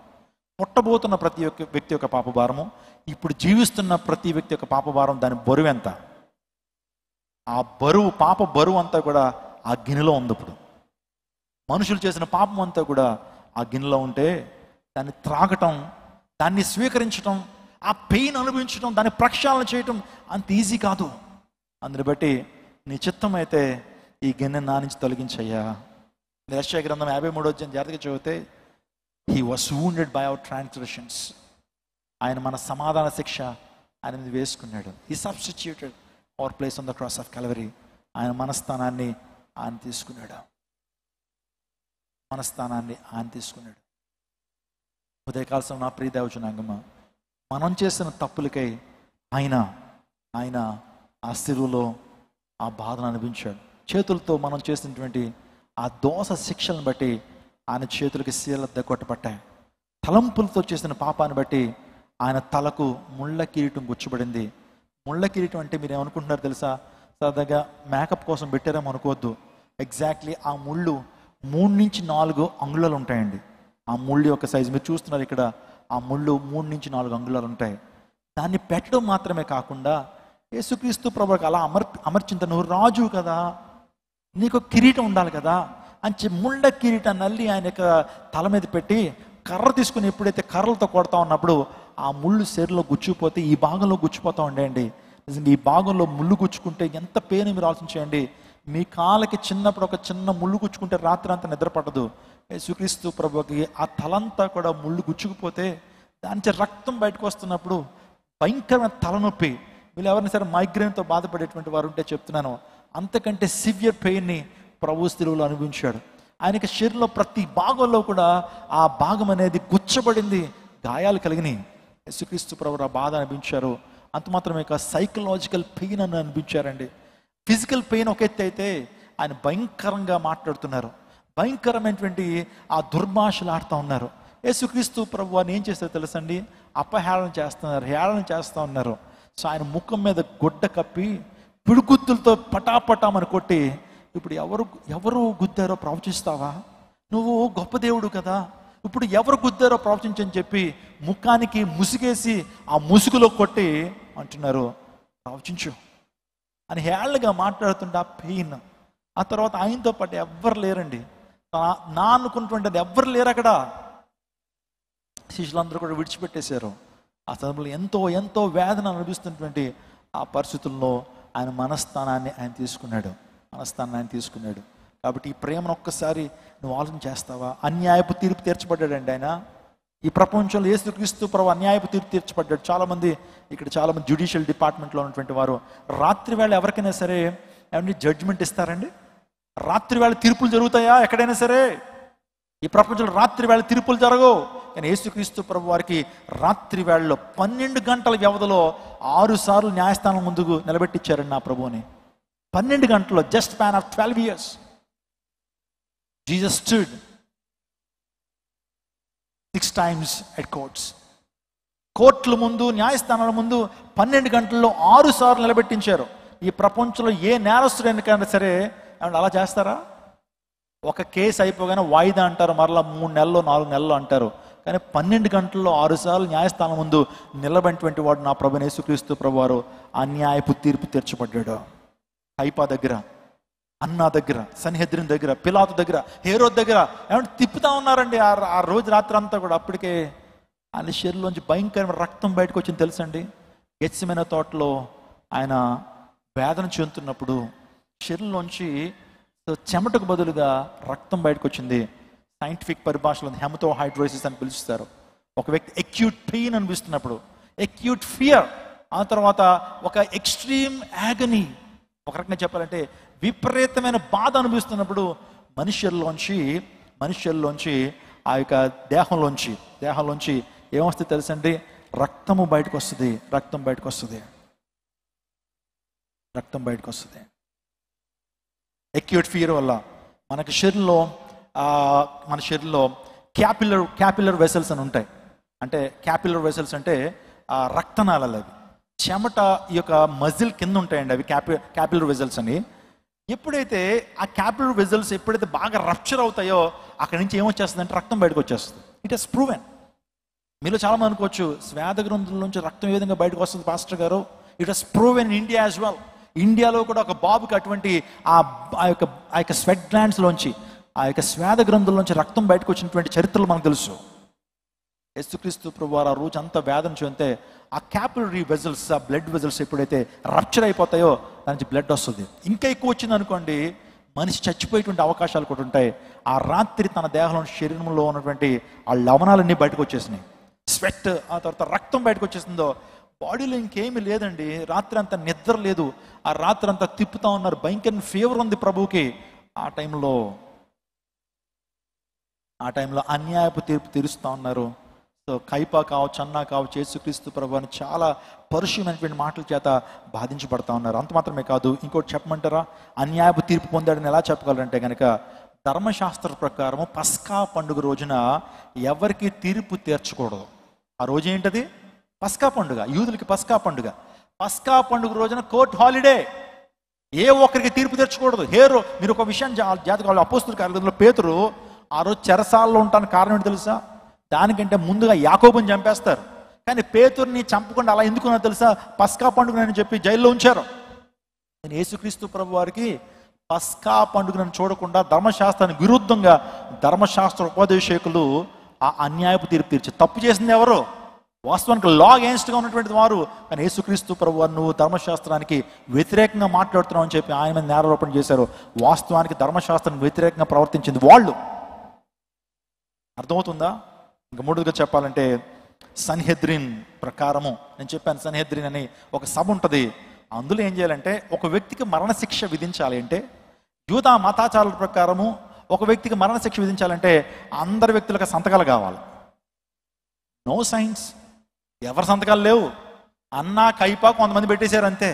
[SPEAKER 3] పుట్టబోతున్న ప్రతి ఒక్క వ్యక్తి యొక్క పాప భారము, ఇప్పుడు జీవిస్తున్న ప్రతి వ్యక్తి యొక్క పాప భారం, దాని బరువు ఎంత? ఆ బరువు, పాప బరువు అంతా కూడా ఆ గిన్నెలో ఉంది. ఇప్పుడు మనుషులు చేసిన పాపం అంతా కూడా ఆ గిన్నెలో ఉంటే దాన్ని త్రాగటం, దాన్ని స్వీకరించటం, ఆ పెయిన్ అనుభవించడం, దాన్ని ప్రక్షాళన చేయటం అంత ఈజీ కాదు. అందుని బట్టి నీ చిత్తం అయితే ఈ గిన్నె నా నుంచి తొలగించయ్యా. యెషయా గ్రంథం 53వ అధ్యాయం జాగ్రత్తగా చదివితే, he was wounded by our transgressions. ఆయన మన సమాధాన శిక్ష ఆయన మీద వేసుకున్నాడు. He substituted our place on the cross of Calvary. ఆయన మనస్థానాన్ని ఆయన తీసుకున్నాడు. ఉదయకాలం నా ప్రియ దేవజనాంగమ, మనం చేసిన తప్పులకై ఆయన ఆ స్థిరులో ఆ బాధను అనిపించాడు. చేతులతో మనం చేసినటువంటి ఆ దోష శిక్షలను బట్టి ఆయన చేతులకి శీల దెగ్గొట్టబడ్డాయి. తలంపులతో చేసిన పాపాన్ని బట్టి ఆయన తలకు ముళ్ళ కిరీటం గుచ్చబడింది. ముళ్ళ కిరీటం అంటే మీరు ఏమనుకుంటున్నారు తెలుసా? సరదాగా మేకప్ కోసం పెట్టారేమో అనుకోవద్దు. ఎగ్జాక్ట్లీ ఆ ముళ్ళు 3 నుంచి 4 అంగుళాలు ఉంటాయండి. ఆ ముళ్ళు యొక్క సైజు మీరు చూస్తున్నారు ఇక్కడ. ఆ ముళ్ళు 3 నుంచి 4 అంగుళాలు ఉంటాయి. దాన్ని పెట్టడం మాత్రమే కాకుండా యేసుక్రీస్తు ప్రభువుకి అలా అమర్చింత, నువ్వు రాజు కదా, నీకు కిరీటం ఉండాలి కదా అని ముళ్ళ కిరీటాన్ని నల్లి ఆయన యొక్క తల మీద పెట్టి కర్ర తీసుకుని ఎప్పుడైతే కర్రలతో కొడతా ఉన్నప్పుడు ఆ ముళ్ళు శరీరంలో గుచ్చుకుపోతే ఈ భాగంలో గుచ్చిపోతూ ఉండేయండి. నిజంగా ఈ భాగంలో ముళ్ళు గుచ్చుకుంటే ఎంత పెయిన్ మీరు ఆలోచించేయండి. మీ కాళ్ళకి చిన్నప్పుడు ఒక చిన్న ముళ్ళు గుచ్చుకుంటే రాత్రి అంతా నిద్ర పట్టదు. యేసుక్రీస్తు ప్రభువుకి ఆ తలంతా కూడా ముళ్ళు గుచ్చుకుపోతే దాని రక్తం బయటకు వస్తున్నప్పుడు భయంకరమైన తలనొప్పి. వీళ్ళు ఎవరైనా సరే మైగ్రేన్తో బాధపడేటువంటి వారు ఉంటే చెప్తున్నాను, అంతకంటే సివియర్ పెయిన్ని ప్రభు శిలువలో అనుభవించాడు. ఆయనకి శరీరంలో ప్రతి భాగంలో కూడా ఆ భాగం అనేది గుచ్చబడింది, గాయాలు కలిగినాయి. యేసుక్రీస్తు ప్రభు ఆ బాధ అనిపించారు. అంత మాత్రమే కాదు, సైకలాజికల్ పెయిన్ అని అనిపించారండి. ఫిజికల్ పెయిన్ ఒక ఎత్తు అయితే ఆయన భయంకరంగా మాట్లాడుతున్నారు, భయంకరమైనటువంటి ఆ దుర్భాషలు ఆడుతూ ఉన్నారు. యేసుక్రీస్తు ప్రభు అని ఏం చేస్తారో తెలుసండి, అపహేళన చేస్తున్నారు, హేళన చేస్తూ ఉన్నారు. సో ఆయన ముఖం మీద గుడ్డ కప్పి పిడుగుద్దులతో పటాపటామని కొట్టి, ఇప్పుడు ఎవరు గుద్దారో ప్రవచిస్తావా, నువ్వు గొప్ప దేవుడు కదా, ఇప్పుడు ఎవరు గుద్దారో ప్రవచించని చెప్పి ముఖానికి ముసుగేసి ఆ ముసుగులో కొట్టి అంటున్నారు, ప్రవచించు అని హేళనగా మాట్లాడుతుంటే ఆ పెయిన్. ఆ తర్వాత ఆయనతో పాటు ఎవ్వరు లేరండి, నా అనుకున్నటువంటి ఎవ్వరు లేరు అక్కడ. శిష్యులందరూ కూడా విడిచిపెట్టేశారు. ఆ సందర్భంలో ఎంతో ఎంతో వేదన అనిపిస్తున్నటువంటి ఆ పరిస్థితుల్లో ఆయన మనస్థానాన్ని ఆయన తీసుకున్నాడు. కాబట్టి ఈ ప్రేమను ఒక్కసారి నువ్వు ఆలోచన చేస్తావా? అన్యాయపు తీర్పు తీర్చబడ్డాడండి ఆయన. ఈ ప్రపంచంలో యేసుక్రీస్తు ప్రభు అన్యాయపు తీర్పు తీర్చబడ్డాడు. చాలామంది జ్యుడిషియల్ డిపార్ట్మెంట్లో ఉన్నటువంటి వారు రాత్రి వేళ ఎవరికైనా సరే ఏమంటే జడ్జిమెంట్ ఇస్తారండి. రాత్రి వేళ తీర్పులు జరుగుతాయా? ఎక్కడైనా సరే ఈ ప్రపంచంలో రాత్రి వేళ తీర్పులు జరగవు. కానీ యేసుక్రీస్తు ప్రభు వారికి రాత్రి వేళలో 12 గంటల వ్యవధిలో 6 సార్లు న్యాయస్థానం ముందుకు నిలబెట్టించారండి నా ప్రభువుని. 12 గంటల్లో, just span of 12 years Jesus stood 6 times at courts. కోర్టుల ముందు, న్యాయస్థానాల ముందు 12 గంటల్లో 6 సార్లు నిలబెట్టించారు. ఈ ప్రపంచంలో ఏ నేరస్తుడైనా సరే అలా చేస్తారా? ఒక కేసు అయిపోగానే వాయిదా అంటారు, మరలా 3 నెలలు 4 నెలలు అంటారు. కానీ 12 గంటల్లో 6 సార్లు న్యాయస్థానం ముందు నిలబడినటువంటి వాడు నా ప్రభువైన యేసుక్రీస్తు ప్రభువారు అన్యాయపు తీర్పు తీర్చబడ్డాడు. కైపా దగ్గర, అన్నా దగ్గర, సన్హెద్రిన్ దగ్గర, పిలాతు దగ్గర, హేరోద్ దగ్గర ఏమంటే తిప్పుతా ఉన్నారండి ఆ రోజు రాత్రి అంతా కూడా. అప్పటికే ఆయన శరీరంలోంచి భయంకరమైన రక్తం బయటకు వచ్చింది తెలుసండి. గెత్సెమనే తోటలో ఆయన వేదన చెందుతున్నప్పుడు శరీరంలోంచి చెమటకు బదులుగా రక్తం బయటకు వచ్చింది. సైంటిఫిక్ పరిభాషలో హెమటోహైడ్రోసిస్ అని పిలుస్తారు. ఒక వ్యక్తి అక్యూట్ పెయిన్ అనిపిస్తున్నప్పుడు, అక్యూట్ ఫియర్, ఆ తర్వాత ఒక ఎక్స్ట్రీమ్ యాగనీ, ఒక రకంగా చెప్పాలంటే విపరీతమైన బాధ అనిపిస్తున్నప్పుడు మనుష్యుల్లోంచి ఆ యొక్క దేహంలోంచి ఏమొస్తుంది తెలుసండి? రక్తం బయటకు వస్తుంది. అక్యూట్ ఫియర్ వల్ల మన శరీరంలో క్యాపిలర్ వెసల్స్ అని ఉంటాయి. అంటే క్యాపిలర్ వెసల్స్ అంటే రక్తనాళాలు. అవి చెమట ఈ యొక్క మజిల్ కింద ఉంటాయండి. అవి క్యాపిలర్ వెసల్స్ అని. ఎప్పుడైతే ఆ క్యాపిలర్ వెసల్స్ ఎప్పుడైతే బాగా రప్చర్ అవుతాయో అక్కడి నుంచి ఏమొచ్చేస్తుంది అంటే రక్తం బయటకు వచ్చేస్తుంది. It has proven. మీలో చాలా మంది అనుకోవచ్చు, శ్వేత గ్రంథుల నుంచి రక్తం ఏ విధంగా బయటకు వస్తుంది పాస్టర్ గారు? It has proven in India as well. ఇండియాలో కూడా ఒక బాబుకి అటువంటి ఆ యొక్క స్వెట్ గ్లాండ్స్లోంచి, ఆ యొక్క శ్వేత గ్రంథుల్లోంచి రక్తం బయటకు వచ్చినటువంటి చరిత్రలు మనకు తెలుసు. యేసుక్రీస్తు ప్రభువారు ఆ రోజు అంతా వేదన చెందితే ఆ క్యాపిలరీ వెజల్స్, ఆ బ్లడ్ వెజల్స్ ఎప్పుడైతే రప్చర్ అయిపోతాయో దాని నుంచి బ్లడ్ వస్తుంది. ఇంకా ఎక్కువ వచ్చింది అనుకోండి, మనిషి చచ్చిపోయేటువంటి అవకాశాలు కూడా ఉంటాయి. ఆ రాత్రి తన దేహంలో, శరీరంలో ఉన్నటువంటి ఆ లవణాలన్నీ బయటకు వచ్చేసినాయి. స్వెట్, ఆ తర్వాత రక్తం బయటకు వచ్చేసిందో బాడీలో ఇంకేమీ లేదండి. రాత్రి అంతా నిద్ర లేదు. ఆ రాత్రి అంతా తిప్పుతా ఉన్నారు. భయంకర ఫీవర్ ఉంది ప్రభువుకి. ఆ టైంలో అన్యాయపు తీర్పు తీరుస్తూ ఉన్నారు. సో కైపా కావచ్చు, అన్నా కావచ్చు, యేసుక్రీస్తు ప్రభు అని చాలా పరుషమైనటువంటి మాటల చేత బాధించబడతా ఉన్నారు. అంత మాత్రమే కాదు, ఇంకోటి చెప్పమంటారా? అన్యాయపు తీర్పు పొందాడని ఎలా చెప్పగలంటే కనుక, ధర్మశాస్త్ర ప్రకారము పస్కా పండుగ రోజున ఎవరికి తీర్పు తీర్చకూడదు. ఆ రోజు ఏంటది? పస్కా పండుగ. యూదులకి పస్కా పండుగ రోజున కోర్ట్ హాలిడే. ఏ ఒక్కరికి తీర్పు తెచ్చకూడదు. మీరు ఒక విషయం జాతకాలు అపోస్తుల కార్యాలయంలో పేతురు ఆ రోజు చెరసాలలో ఉంటానికి కారణం ఏంటి తెలుసా? దానికంటే ముందుగా యాకోబుని చంపేస్తారు. కానీ పేతుర్ని చంపకుండా అలా ఎందుకున్నా తెలుసా? పస్కా పండుగని చెప్పి జైల్లో ఉంచారు. నేను యేసుక్రీస్తు ప్రభు వారికి పస్కా పండుగను చూడకుండా ధర్మశాస్త్రానికి విరుద్ధంగా ధర్మశాస్త్ర ఉపదేశకులు ఆ అన్యాయపు తీర్పు తీర్చి, తప్పు చేసింది ఎవరు? వాస్తవానికి లా అగేన్స్ట్గా ఉన్నటువంటి వారు. కానీ యేసుక్రీస్తు ప్రభు వారు నువ్వు ధర్మశాస్త్రానికి వ్యతిరేకంగా మాట్లాడుతున్నావు అని చెప్పి ఆయన మీద నేరారోపణ చేశారు. వాస్తవానికి ధర్మశాస్త్రానికి వ్యతిరేకంగా ప్రవర్తించింది వాళ్ళు. అర్థమవుతుందా? ఇంకా మూడుగా చెప్పాలంటే సన్హెద్రిన్ ప్రకారము, నేను చెప్పాను సన్హెద్రిన్ అని ఒక సభ ఉంటుంది. అందులో ఏం చేయాలంటే ఒక వ్యక్తికి మరణశిక్ష విధించాలి అంటే, యూదా మతాచారుల ప్రకారము ఒక వ్యక్తికి మరణశిక్ష విధించాలంటే అందరి వ్యక్తులకు సంతకాలు కావాలి. నో సైన్స్, ఎవరి సంతకాలు లేవు. అన్నా కైపా కొంతమంది పెట్టేశారు అంతే.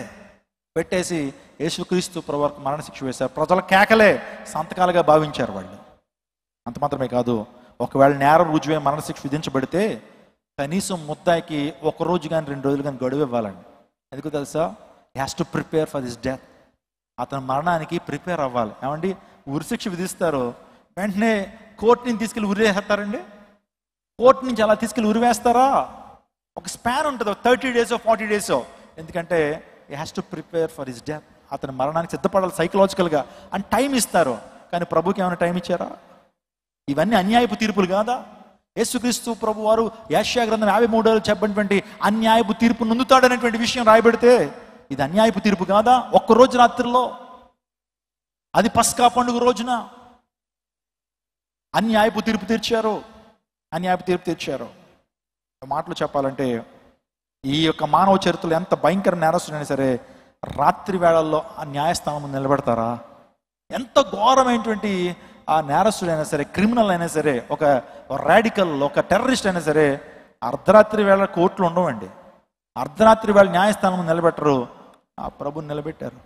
[SPEAKER 3] పెట్టేసి యేసుక్రీస్తు ప్రభువుకు మరణశిక్ష వేశారు. ప్రజల కేకలే సంతకాలుగా భావించారు వాళ్ళు. అంత మాత్రమే కాదు, ఒకవేళ నేరం రుజువే మరణశిక్ష విధించబడితే కనీసం ముద్దాయికి 1 రోజు కానీ 2 రోజులు కానీ గడువు ఇవ్వాలండి. ఎందుకు తెలుసా? He has to prepare for this death. అతని మరణానికి ప్రిపేర్ అవ్వాలి. ఏమండి, ఉరిశిక్ష విధిస్తారు, వెంటనే కోర్టుని తీసుకెళ్ళి ఉరివేస్తారండి? కోర్టు నుంచి అలా తీసుకెళ్ళి ఉరివేస్తారా? ఒక స్పాన్ ఉంటుంది, 30 days 40 days. ఎందుకంటే he has to prepare for his death. అతని మరణానికి సిద్ధపడాలి సైకలాజికల్గా అని టైం ఇస్తారు. కానీ ప్రభుకి ఏమైనా టైం ఇచ్చారా? ఇవన్నీ అన్యాయపు తీర్పులు కాదా? యేసుక్రీస్తు ప్రభు వారు యెషయా గ్రంథం 53 చెప్పినటువంటి అన్యాయపు తీర్పు నొందుతాడనేటువంటి విషయం రాయబడితే ఇది అన్యాయపు తీర్పు కాదా? 1 రోజు రాత్రిలో, అది పస్కా పండుగ రోజున అన్యాయపు తీర్పు తీర్చారు. మాటలు చెప్పాలంటే ఈ యొక్క మానవ చరిత్రలో ఎంత భయంకర నేరస్తుడైనా సరే రాత్రి వేళల్లో ఆ న్యాయస్థానం ముందు నిలబెడతారా? ఎంత ఘోరమైనటువంటి ఆ నేరస్తుడైనా సరే, క్రిమినల్ అయినా సరే, ఒక రాడికల్, ఒక టెర్రరిస్ట్ అయినా సరే అర్ధరాత్రి వేళ కోర్టులు ఉండవండి. అర్ధరాత్రి వేళ న్యాయస్థానం నిలబెట్టరు. ఆ ప్రభుని నిలబెట్టారు.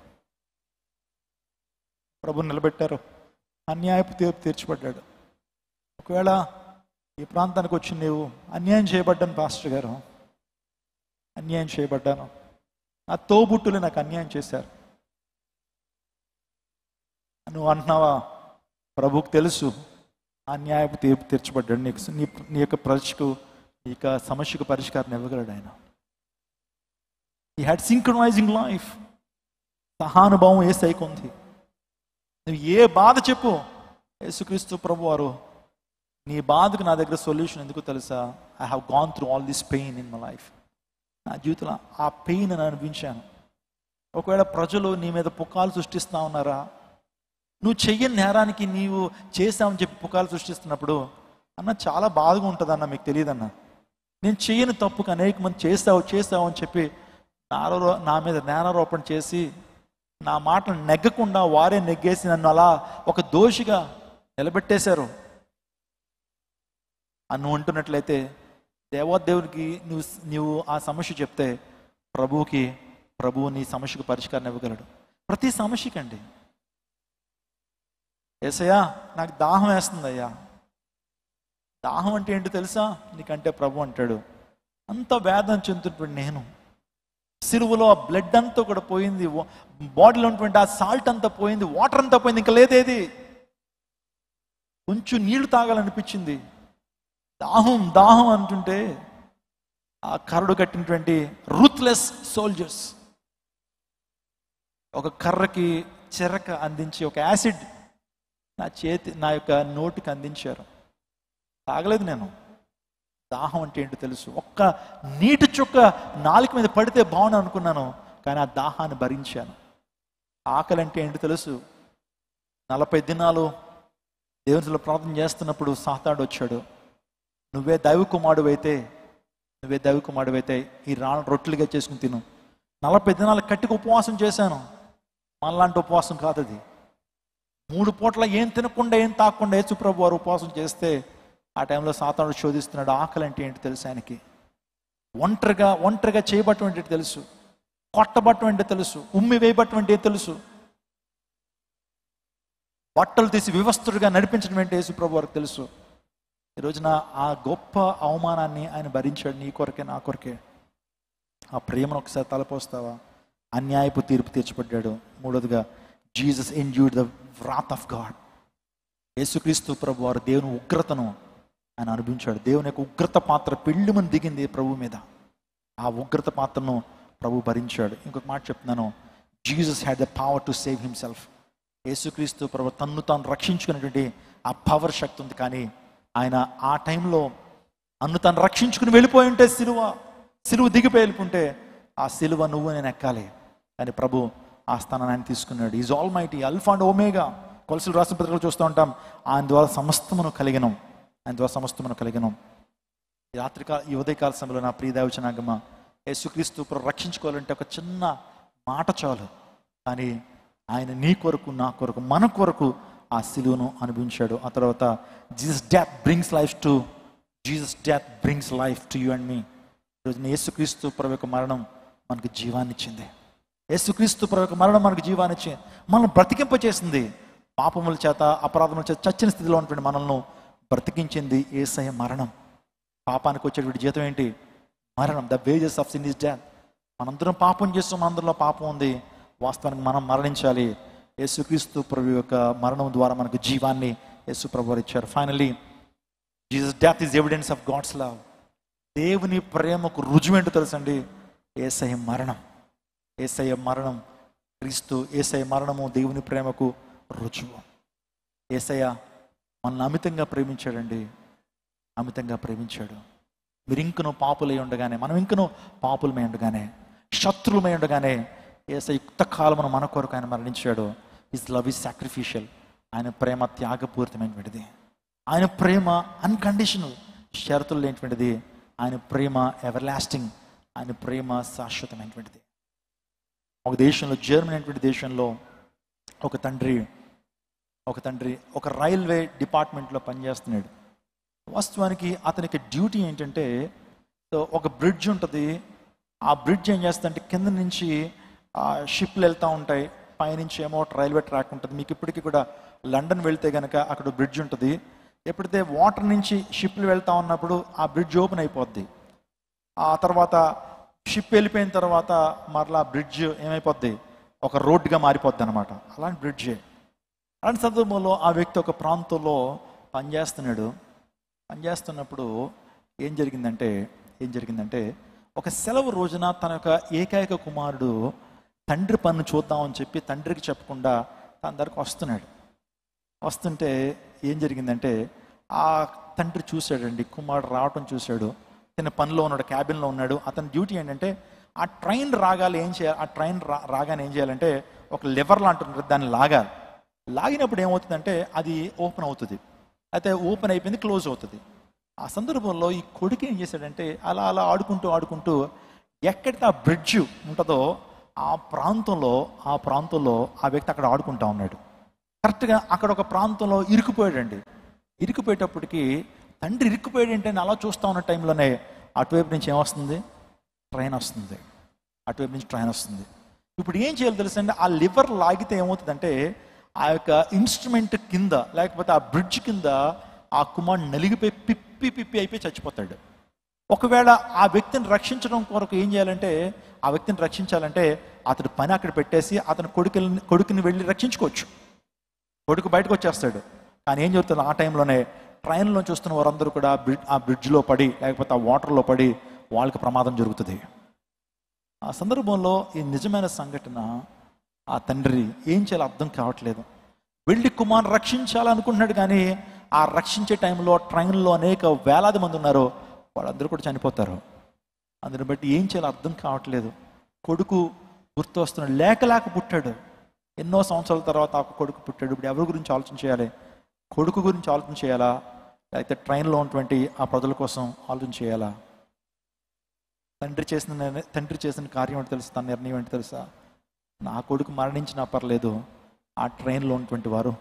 [SPEAKER 3] అన్యాయపు తీర్పు తీర్చబడ్డాడు. ఒకవేళ ఈ ప్రాంతానికి వచ్చి నీవు అన్యాయం చేయబడ్డాను పాస్టర్ గారు, అన్యాయం చేయబడ్డాను, నా తోబుట్టులు నాకు అన్యాయం చేశారు, నువ్వు అంటున్నావా? ప్రభుకు తెలుసు ఆ న్యాయపు తీర్పు తీర్చబడ్డాడు. నీ యొక్క ప్రజకు, నీ యొక్క సమస్యకు పరిష్కారం ఇవ్వగలడు ఆయన. He had synchronising life. సహానుభావం యేసయ్యకు ఉంది. నువ్వు ఏ బాధ చెప్పు, యేసుక్రీస్తు ప్రభువారు నీ బాధకు నా దగ్గర సొల్యూషన్ ఎందుకు తెలుసా? I have gone through all this pain in my life. నా జీవితంలో ఆ పెయిన్ నేను అనిపించాను. ఒకవేళ ప్రజలు నీ మీద పుకాలు సృష్టిస్తూ ఉన్నారా, నువ్వు చెయ్యని నేరానికి నీవు చేసావని చెప్పి పుకాలు సృష్టిస్తున్నప్పుడు, అన్న చాలా బాధగా ఉంటుందన్న, మీకు తెలియదన్న, నేను చెయ్యని తప్పుకు అనేక మంది చేసావు అని చెప్పి నా మీద నేరారోపణ చేసి నా మాటలు నెగ్గకుండా వారే నెగ్గేసి నన్ను అలా ఒక దోషిగా నిలబెట్టేశారు అని నువ్వు అంటున్నట్లయితే, దేవాదేవునికి నువ్వు ఆ సమస్య చెప్తే ప్రభువు నీ సమస్యకు పరిష్కారం ఇవ్వగలడు. ప్రతి సమస్యకండి. యేసయ్యా నాకు దాహం వేస్తుందయ్యా. దాహం అంటే ఏంటో తెలుసా నీకంటే? ప్రభు అంటాడు, అంత వేదన చెందుతున్నటువంటి నేను, సిలువలో ఆ బ్లడ్ అంతా కూడా పోయింది, బాడీలో ఉన్నటువంటి ఆ సాల్ట్ అంతా పోయింది, వాటర్ అంతా పోయింది, ఇంకా లేదేది, కొంచెం నీళ్లు తాగాలనిపించింది. దాహం అంటుంటే ఆ కర్రడు కట్టినటువంటి రూత్లెస్ సోల్జర్స్ ఒక కర్రకి చెరక అందించి ఒక యాసిడ్ నా యొక్క నోటికి అందించారు. తాగలేదు నేను. దాహం అంటే ఏంటో తెలుసు. ఒక్క నీటి చుక్క నాలుక మీద పడితే బాగుండు అనుకున్నాను, కానీ ఆ దాహాన్ని భరించాను. ఆకలి అంటే ఏంటో తెలుసు. 40 దినాలు దేవునిలో ప్రార్థన చేస్తున్నప్పుడు సాతాడు వచ్చాడు. నువ్వే దైవ కుమారుడైతే ఈ రాళ్ళ రొట్టెలుగా చేసుకుని తిను. 40 దినాలు కట్టికి ఉపవాసం చేశాను. మనలాంటి ఉపవాసం కాదు అది. 3 పూట్ల ఏం తినకుండా ఏం తాకుండా యేసుప్రభు వారు ఉపవాసం చేస్తే ఆ టైంలో సాతానుడు శోధిస్తున్నాడు. ఆకలి అంటే ఏంటి తెలుసు ఆయనకి. ఒంటరిగా చేయబట్టం అంటే తెలుసు, కొట్టబట్టం అంటే తెలుసు, ఉమ్మి వేయబట్టం అంటే తెలుసు, బట్టలు తీసి వివస్తుడిగా నడిపించడం అంటే యేసుప్రభు వారికి తెలుసు. ఈ రోజున ఆ గొప్ప అవమానాన్ని ఆయన భరించాడు నీ కొరకే, నా కొరకే. ఆ ప్రేమను ఒకసారి తలపోస్తావా? అన్యాయపు తీర్పు తీర్చబడ్డాడు. మూడోదిగా, Jesus endured the wrath of God. యేసుక్రీస్తు ప్రభు వారు దేవుని ఉగ్రతను ఆయన అనుభవించాడు. దేవుని యొక్క ఉగ్రత పాత్ర పెళ్ళుమని దిగింది ప్రభు మీద. ఆ ఉగ్రత పాత్రను ప్రభు భరించాడు. ఇంకొక మాట చెప్తున్నాను, Jesus had the power to save himself. యేసుక్రీస్తు ప్రభు తన్ను తాను రక్షించుకునేటువంటి ఆ పవర్ శక్తి ఉంది. కానీ ఆయన ఆ టైంలో అన్ను తాను రక్షించుకుని వెళ్ళిపోయి ఉంటే, సిలువ దిగిపోయి వెళ్ళిపోతే, ఆ సిలువ నువ్వు నేను ఎక్కాలి. కానీ ప్రభు ఆ స్థానాన్ని ఆయన తీసుకున్నాడు. Is almighty, alpha and omega. కొలసలు రాసిన పత్రికలు చూస్తూ ఉంటాం, ఆయన ద్వారా సమస్తమును కలిగినం. ఈ ఉదయకాల సమయంలో నా ప్రియ దైవజనాంగమా, యేసుక్రీస్తు ప్రభు రక్షించుకోవాలంటే ఒక చిన్న మాట చాలు. కానీ ఆయన నీ కొరకు, నా కొరకు, మన కొరకు ఆ సిలువను అనుభవించాడు. ఆ తర్వాత Jesus death brings life to you and me. ఈరోజు యేసుక్రీస్తు ప్రభు యొక్క మరణం మనకు జీవాన్ని ఇచ్చింది. మనల్ని బ్రతికింపచేసింది. పాపముల చేత, అపరాధముల చేత చచ్చిన స్థితిలో ఉన్నటువంటి మనల్ని బ్రతికించింది యేసయ్య మరణం. పాపానికి వచ్చేటువంటి జీతం ఏంటి? మరణం. The wages of sin is death. మనందరం పాపం చేస్తాం, మనందరిలో పాపం ఉంది. వాస్తవానికి మనం మరణించాలి. యేసుక్రీస్తు ప్రభు యొక్క మరణం ద్వారా మనకు జీవాన్ని యేసు ప్రభు వారు ఇచ్చారు. Finally, Jesus death is evidence of God's love. దేవుని ప్రేమకు రుజువు ఏంటో తెలుసండి? యేసయ్య మరణము దేవుని ప్రేమకు రుజువు. యేసయ్య మనల్ని అమితంగా ప్రేమించాడండి, అమితంగా ప్రేమించాడు. మీరు ఇంకనూ పాపులై ఉండగానే, మనం ఇంకనూ పాపులమై ఉండగానే, శత్రులమై ఉండగానే యేసయ్య యుక్త కాలమున మన కొరకు ఆయన మరణించాడు. His love is sacrificial. ఆయన ప్రేమ త్యాగపూరితమైనటువంటిది. ఆయన ప్రేమ అన్కండిషనల్, షరతులు లేనిటువంటిది. ఆయన ప్రేమ ఎవర్ లాస్టింగ్. ఆయన ప్రేమ శాశ్వతమైనటువంటిది. ఒక దేశంలో, జర్మనీ అనేటువంటి దేశంలో ఒక తండ్రి ఒక రైల్వే డిపార్ట్మెంట్లో పనిచేస్తున్నాడు. వాస్తవానికి అతనికి డ్యూటీ ఏంటంటే, ఒక బ్రిడ్జ్ ఉంటుంది. ఆ బ్రిడ్జ్ ఏం చేస్తుందంటే, కింద నుంచి షిప్లు వెళ్తూ ఉంటాయి, పైనుంచి ఏమో రైల్వే ట్రాక్ ఉంటుంది. మీకు ఇప్పటికీ కూడా లండన్ వెళ్తే కనుక అక్కడ బ్రిడ్జ్ ఉంటుంది. ఎప్పుడైతే వాటర్ నుంచి షిప్లు వెళ్తూ ఉన్నప్పుడు ఆ బ్రిడ్జ్ ఓపెన్ అయిపోద్ది. ఆ తర్వాత షిప్ వెళ్ళిపోయిన తర్వాత మరలా బ్రిడ్జ్ ఏమైపోద్ది? ఒక రోడ్డుగా మారిపోద్ది అనమాట. అలాంటి బ్రిడ్జే. అలాంటి సందర్భంలో ఆ వ్యక్తి ఒక ప్రాంతంలో పనిచేస్తున్నప్పుడు ఏం జరిగిందంటే ఒక సెలవు రోజున తన యొక్క ఏకైక కుమారుడు తండ్రి పన్ను చూద్దామని చెప్పి తండ్రికి చెప్పకుండా తన దగ్గరకు వస్తుంటే ఏం జరిగిందంటే ఆ తండ్రి చూశాడండి, కుమారుడు రావటం చూశాడు. తన పనిలో ఉన్నాడు, క్యాబిన్లో ఉన్నాడు. అతని డ్యూటీ ఏంటంటే ఆ ట్రైన్ రాగానే ఏం చేయాలంటే ఒక లివర్ లాంటి దాన్ని లాగినప్పుడు ఏమవుతుందంటే అది ఓపెన్ అవుతుంది. అయితే ఓపెన్ అయిపోయింది, క్లోజ్ అవుతుంది. ఆ సందర్భంలో ఈ కొడుకు ఏం చేశాడంటే అలా ఆడుకుంటూ ఎక్కడితే ఆ బ్రిడ్జ్ ఉంటుందో ఆ ప్రాంతంలో ఆ వ్యక్తి అక్కడ ఆడుకుంటా ఉన్నాడు. కరెక్ట్గా అక్కడ ఒక ప్రాంతంలో ఇరుక్కుపోయేటప్పటికి తండ్రి ఇరుక్కుపోయాడు ఏంటని అలా చూస్తూ ఉన్న టైంలోనే అటువైపు నుంచి ఏమొస్తుంది, ట్రైన్ వస్తుంది. ఇప్పుడు ఏం చేయాలి తెలుసండి, ఆ లివర్ లాగితే ఏమవుతుందంటే ఆ యొక్క ఇన్స్ట్రుమెంట్ కింద లేకపోతే ఆ బ్రిడ్జ్ కింద ఆ కుమారుడు నలిగిపోయి పిప్పి అయిపోయి చచ్చిపోతాడు. ఒకవేళ ఆ వ్యక్తిని రక్షించడం కొరకు ఏం చేయాలంటే రక్షించాలంటే అతడి పని అక్కడ పెట్టేసి అతని కొడుకుని వెళ్ళి రక్షించుకోవచ్చు. కొడుకు బయటకు వచ్చేస్తాడు. కానీ ఏం జరుగుతుంది, ఆ టైంలోనే ట్రైన్లో చూస్తున్న వారందరూ కూడా ఆ బ్రిడ్జ్లో పడి లేకపోతే ఆ వాటర్లో పడి వాళ్ళకి ప్రమాదం జరుగుతుంది. ఆ సందర్భంలో ఈ నిజమైన సంఘటన ఆ తండ్రి ఏం చేయాలో అర్థం కావట్లేదు. వెళ్ళి కుమారుని రక్షించాలనుకుంటున్నాడు, కానీ ఆ రక్షించే టైంలో ట్రైన్లో అనేక వేలాది మంది ఉన్నారు, వాళ్ళందరూ కూడా చనిపోతారు. అందుని బట్టి ఏం చేయాలో అర్థం కావట్లేదు. కొడుకు గుర్తు వస్తున్నాడు, లేక పుట్టాడు. ఎన్నో సంవత్సరాల తర్వాత ఆ కొడుకు పుట్టాడు. ఇప్పుడు ఎవరి గురించి ఆలోచన చేయాలి? కొడుకు గురించి ఆలోచన చేయాలా, లేకపోతే ట్రైన్లో ఉన్నటువంటి ఆ ప్రజల కోసం ఆలోచన చేయాలా? తండ్రి చేసిన కార్యం ఏంటి తెలుసా, తన నిర్ణయం ఏంటి తెలుసా? నా కొడుకు మరణించినా పర్లేదు, ఆ ట్రైన్లో ఉన్నటువంటి వారు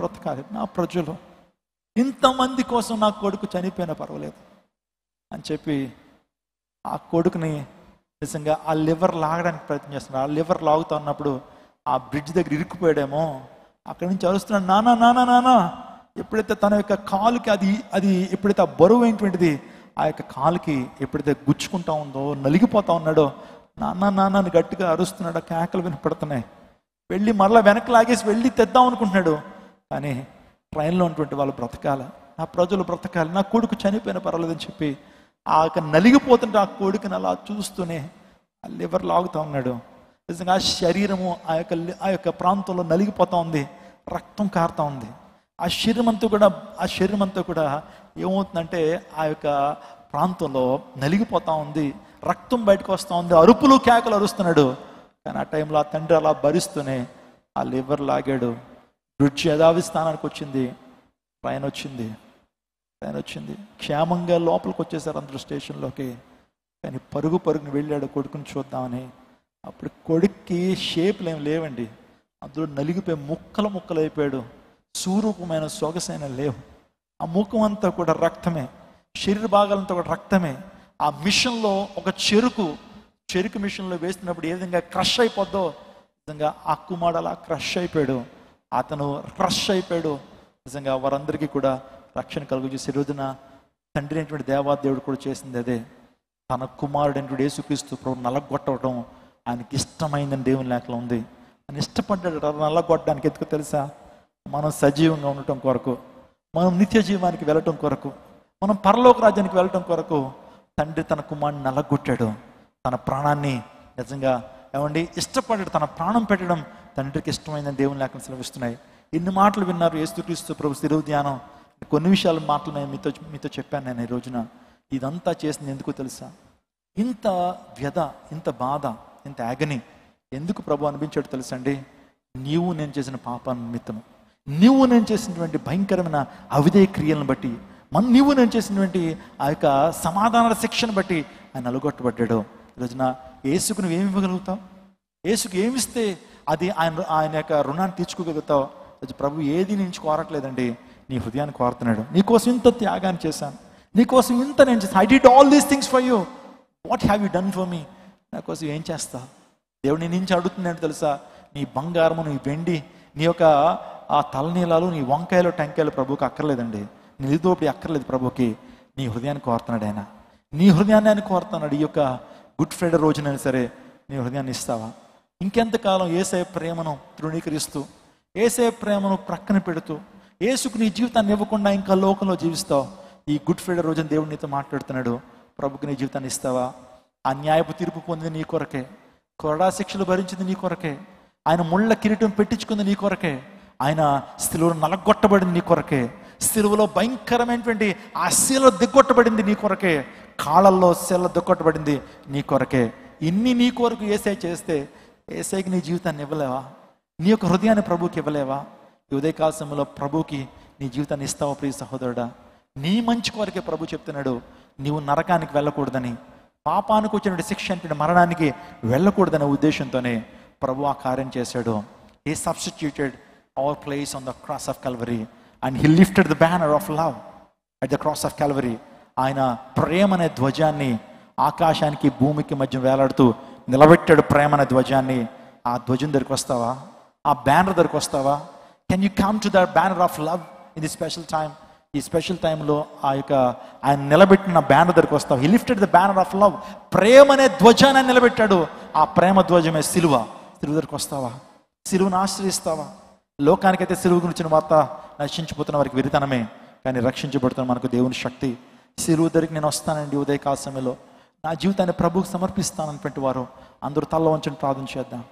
[SPEAKER 3] బ్రతకాలి, నా ప్రజలు ఇంతమంది కోసం నా కొడుకు చనిపోయినా పర్వాలేదు అని చెప్పి ఆ కొడుకుని నిజంగా ఆ లివర్ లాగడానికి ప్రయత్నం చేస్తున్నాడు. ఆ లివర్ లాగుతా ఉన్నప్పుడు ఆ బ్రిడ్జ్ దగ్గర ఇరుక్కుపోయాడేమో, అక్కడి నుంచి అరుస్తున్నాడు, నానా. ఎప్పుడైతే తన యొక్క కాలుకి అది ఎప్పుడైతే ఆ బరువు అయినటువంటిది ఆ యొక్క కాలుకి ఎప్పుడైతే గుచ్చుకుంటా ఉందో, నలిగిపోతా ఉన్నాడో, నాన్న గట్టిగా అరుస్తున్నాడు. ఆ కేకలు వినపడుతున్నాయి. వెళ్ళి మరలా వెనక్కి లాగేసి వెళ్ళి తెద్దాం అనుకుంటున్నాడు. కానీ ట్రైన్లో ఉన్నటువంటి వాళ్ళు బ్రతకాలి, నా ప్రజలు బ్రతకాలి, నా కొడుకు చనిపోయిన పర్వాలేదని చెప్పి ఆ యొక్క నలిగిపోతుంటే ఆ కొడుకుని అలా చూస్తూనే ఆ లివర్ లాగుతూ ఉన్నాడు. నిజంగా ఆ శరీరము ఆ యొక్క ప్రాంతంలో నలిగిపోతూ ఉంది, రక్తం కారుతూ ఉంది. ఆ శరీరం అంతా కూడా ఏమవుతుందంటే ఆ యొక్క ప్రాంతంలో నలిగిపోతూ ఉంది, రక్తం బయటకు వస్తూ ఉంది, అరుపులు కేకలు అరుస్తున్నాడు. కానీ ఆ టైంలో ఆ తండ్రి అలా భరిస్తూనే ఆ లివర్ లాగాడు. బ్రిడ్జ్ యథావి స్థానానికి వచ్చింది, ట్రైన్ వచ్చింది. క్షేమంగా లోపలికి వచ్చేసారు అందరూ స్టేషన్లోకి. కానీ పరుగుని వెళ్ళాడు కొడుకుని చూద్దామని. అప్పుడు కొడుక్కి షేపులు ఏమి లేవండి, అందులో నలిగిపోయి ముక్కలు అయిపోయాడు. స్వరూపమైన సొగసైన లేవు. ఆ ముఖం అంతా కూడా రక్తమే, శరీర భాగాలంతా కూడా రక్తమే. ఆ మిషన్లో ఒక చెరుకు మిషన్లో వేస్తున్నప్పుడు ఏ విధంగా క్రష్ అయిపోద్దో, నిజంగా ఆ కుమారుడు అలా అతను క్రష్ అయిపోయాడు. నిజంగా వారందరికీ కూడా రక్షణ కలుగజేసే రోజున తండ్రి అయినటువంటి దేవాదేవుడు కూడా చేసింది అదే. తన కుమారుడు అయినటువంటి యేసుక్రీస్తు ప్రభు నల్లగొట్టడం ఆయనకి ఇష్టమైందని దేవుని లేఖలో ఉంది. ఆయన ఇష్టపడ్డాడు నల్లగొట్టడానికి. ఎందుకు తెలుసా? మనం సజీవంగా ఉండటం కొరకు, మనం నిత్య జీవానికి వెళ్ళటం కొరకు, మనం పరలోక రాజ్యానికి వెళ్ళటం కొరకు తండ్రి తన కుమారుని నల్లగొట్టాడు. తన ప్రాణాన్ని నిజంగా ఇష్టపడ్డాడు. తన ప్రాణం పెట్టడం తండ్రికి ఇష్టమైందని దేవుని లేఖలు సెలవిస్తున్నాయి. ఇన్ని మాటలు విన్నారు యేసుక్రీస్తు ప్రభు శిలువ ధ్యానం. కొన్ని మాటలు నేను మీతో చెప్పాను. నేను ఈ రోజున ఇదంతా చేసింది ఎందుకు తెలుసా? ఇంత వ్యధ, ఇంత బాధ, ఇంత యాగని ఎందుకు ప్రభు అనిపించాడు తెలుసండి? నీవు నేను చేసిన పాపాన్ని నిమిత్తము, నీవు నేను చేసినటువంటి భయంకరమైన అవిధేయ క్రియలను బట్టి, నీవు నేను చేసినటువంటి ఆ యొక్క సమాధానాల శిక్షను బట్టి ఆయన అలగొట్టబడ్డాడు. ఈరోజున యేసుకు నువ్వు ఏమి ఇవ్వగలుగుతావు? యేసుకు ఏమిస్తే అది ఆయన యొక్క రుణాన్ని తీర్చుకోగలుగుతావు? ప్రభు ఏది నుంచి కోరట్లేదండి, నీ హృదయాన్ని కోరుతున్నాడు. నీకోసం ఇంత త్యాగాన్ని చేశాను, నీకోసం ఇంత నేను చేశాను. I did all these things for you, what have you done for me? నా కోసం ఏం చేస్తావు? దేవుడు నీ నుంచి అడుగుతున్నాడు తెలుసా? నీ బంగారము, నీ వెండి, నీ యొక్క ఆ తలనీలాలు, నీ వంకాయలు టెంకాయలు ప్రభువుకి అక్కర్లేదండి. నీ నిలుదోపిడి అక్కర్లేదు ప్రభుకి. నీ హృదయాన్ని కోరుతున్నాడు ఆయన, నీ హృదయాన్ని ఆయన కోరుతున్నాడు. ఈ యొక్క గుడ్ ఫ్రైడే రోజునైనా సరే నీ హృదయాన్ని ఇస్తావా? ఇంకెంతకాలం యేసయ్య ప్రేమను తృణీకరిస్తూ, యేసే ప్రేమను ప్రక్కన పెడుతూ యేసుకు నీ జీవితాన్ని ఇవ్వకుండా ఇంకా లోకంలో జీవిస్తావు. ఈ గుడ్ ఫ్రైడే రోజున దేవుడు నీతో మాట్లాడుతున్నాడు. ప్రభుకి నీ జీవితాన్ని ఇస్తావా? అన్యాయపు తీర్పు పొందింది నీ కొరకే, కొరడా శిక్షలు భరించింది నీ కొరకే, ఆయన ముళ్ళ కిరీటం పెట్టించుకుంది నీ కొరకే, ఆయన శిలువలో నలగొట్టబడింది నీ కొరకే, శిలువలో భయంకరమైనటువంటి ఆ శిల దిగ్గొట్టబడింది నీ కొరకే, కాళ్ళల్లో శిల దిగ్గొట్టబడింది నీ కొరకే. ఇన్ని నీ కొరకు యేసయ్య చేస్తే యేసయ్యకి నీ జీవితాన్ని ఇవ్వలేవా? నీ యొక్క హృదయాన్ని ప్రభువుకి ఇవ్వలేవా? ఈ ఉదయకాల సమయంలో ప్రభువుకి నీ జీవితాన్ని ఇస్తావా ప్రియ సహోదరుడా? నీ మంచి కొరకే ప్రభు చెప్తున్నాడు, నీవు నరకానికి వెళ్ళకూడదని, పాపానికి వచ్చినటువంటి శిక్ష అంటే మరణానికి వెళ్ళకూడదనే ఉద్దేశంతోనే ప్రభు ఆ కార్యం చేశాడు. He substituted our place on the cross of Calvary and he lifted the banner of love at the cross of Calvary. ఆయన ప్రేమ అనే ధ్వజాన్ని ఆకాశానికి భూమికి మధ్య వేలాడుతూ నిలబెట్టాడు. ప్రేమ అనే ధ్వజాన్ని. ఆ ధ్వజం దగ్గరికి వస్తావా? ఆ బ్యానర్ దగ్గరికి వస్తావా? Can you come to the banner of love in the special time? ఈ స్పెషల్ టైంలో ఆయన నిలబెట్టిన బ్యానర్ దగ్గరికి వస్తావు. He lifted the banner of love. ప్రేమ అనే ధ్వజాన్ని నిలబెట్టాడు. ఆ ప్రేమ ధ్వజమే సిలువ. సిలువ దగ్గరికి వస్తావా? సిలువను ఆశ్రయిస్తావా? లోకానికైతే సిలువ గురించిన వార్త నశించిపోతున్న వారికి వెరితనమే, కానీ రక్షించబడుతున్న మనకు దేవుని శక్తి. సిలువ దగ్గరికి నేను వస్తానండి ఉదయకాల సమయంలో, నా జీవితాన్ని ప్రభువుకు సమర్పిస్తానన్నటువంటి వారు అందరూ తల్ల వంచని ప్రార్థన చేద్దాం.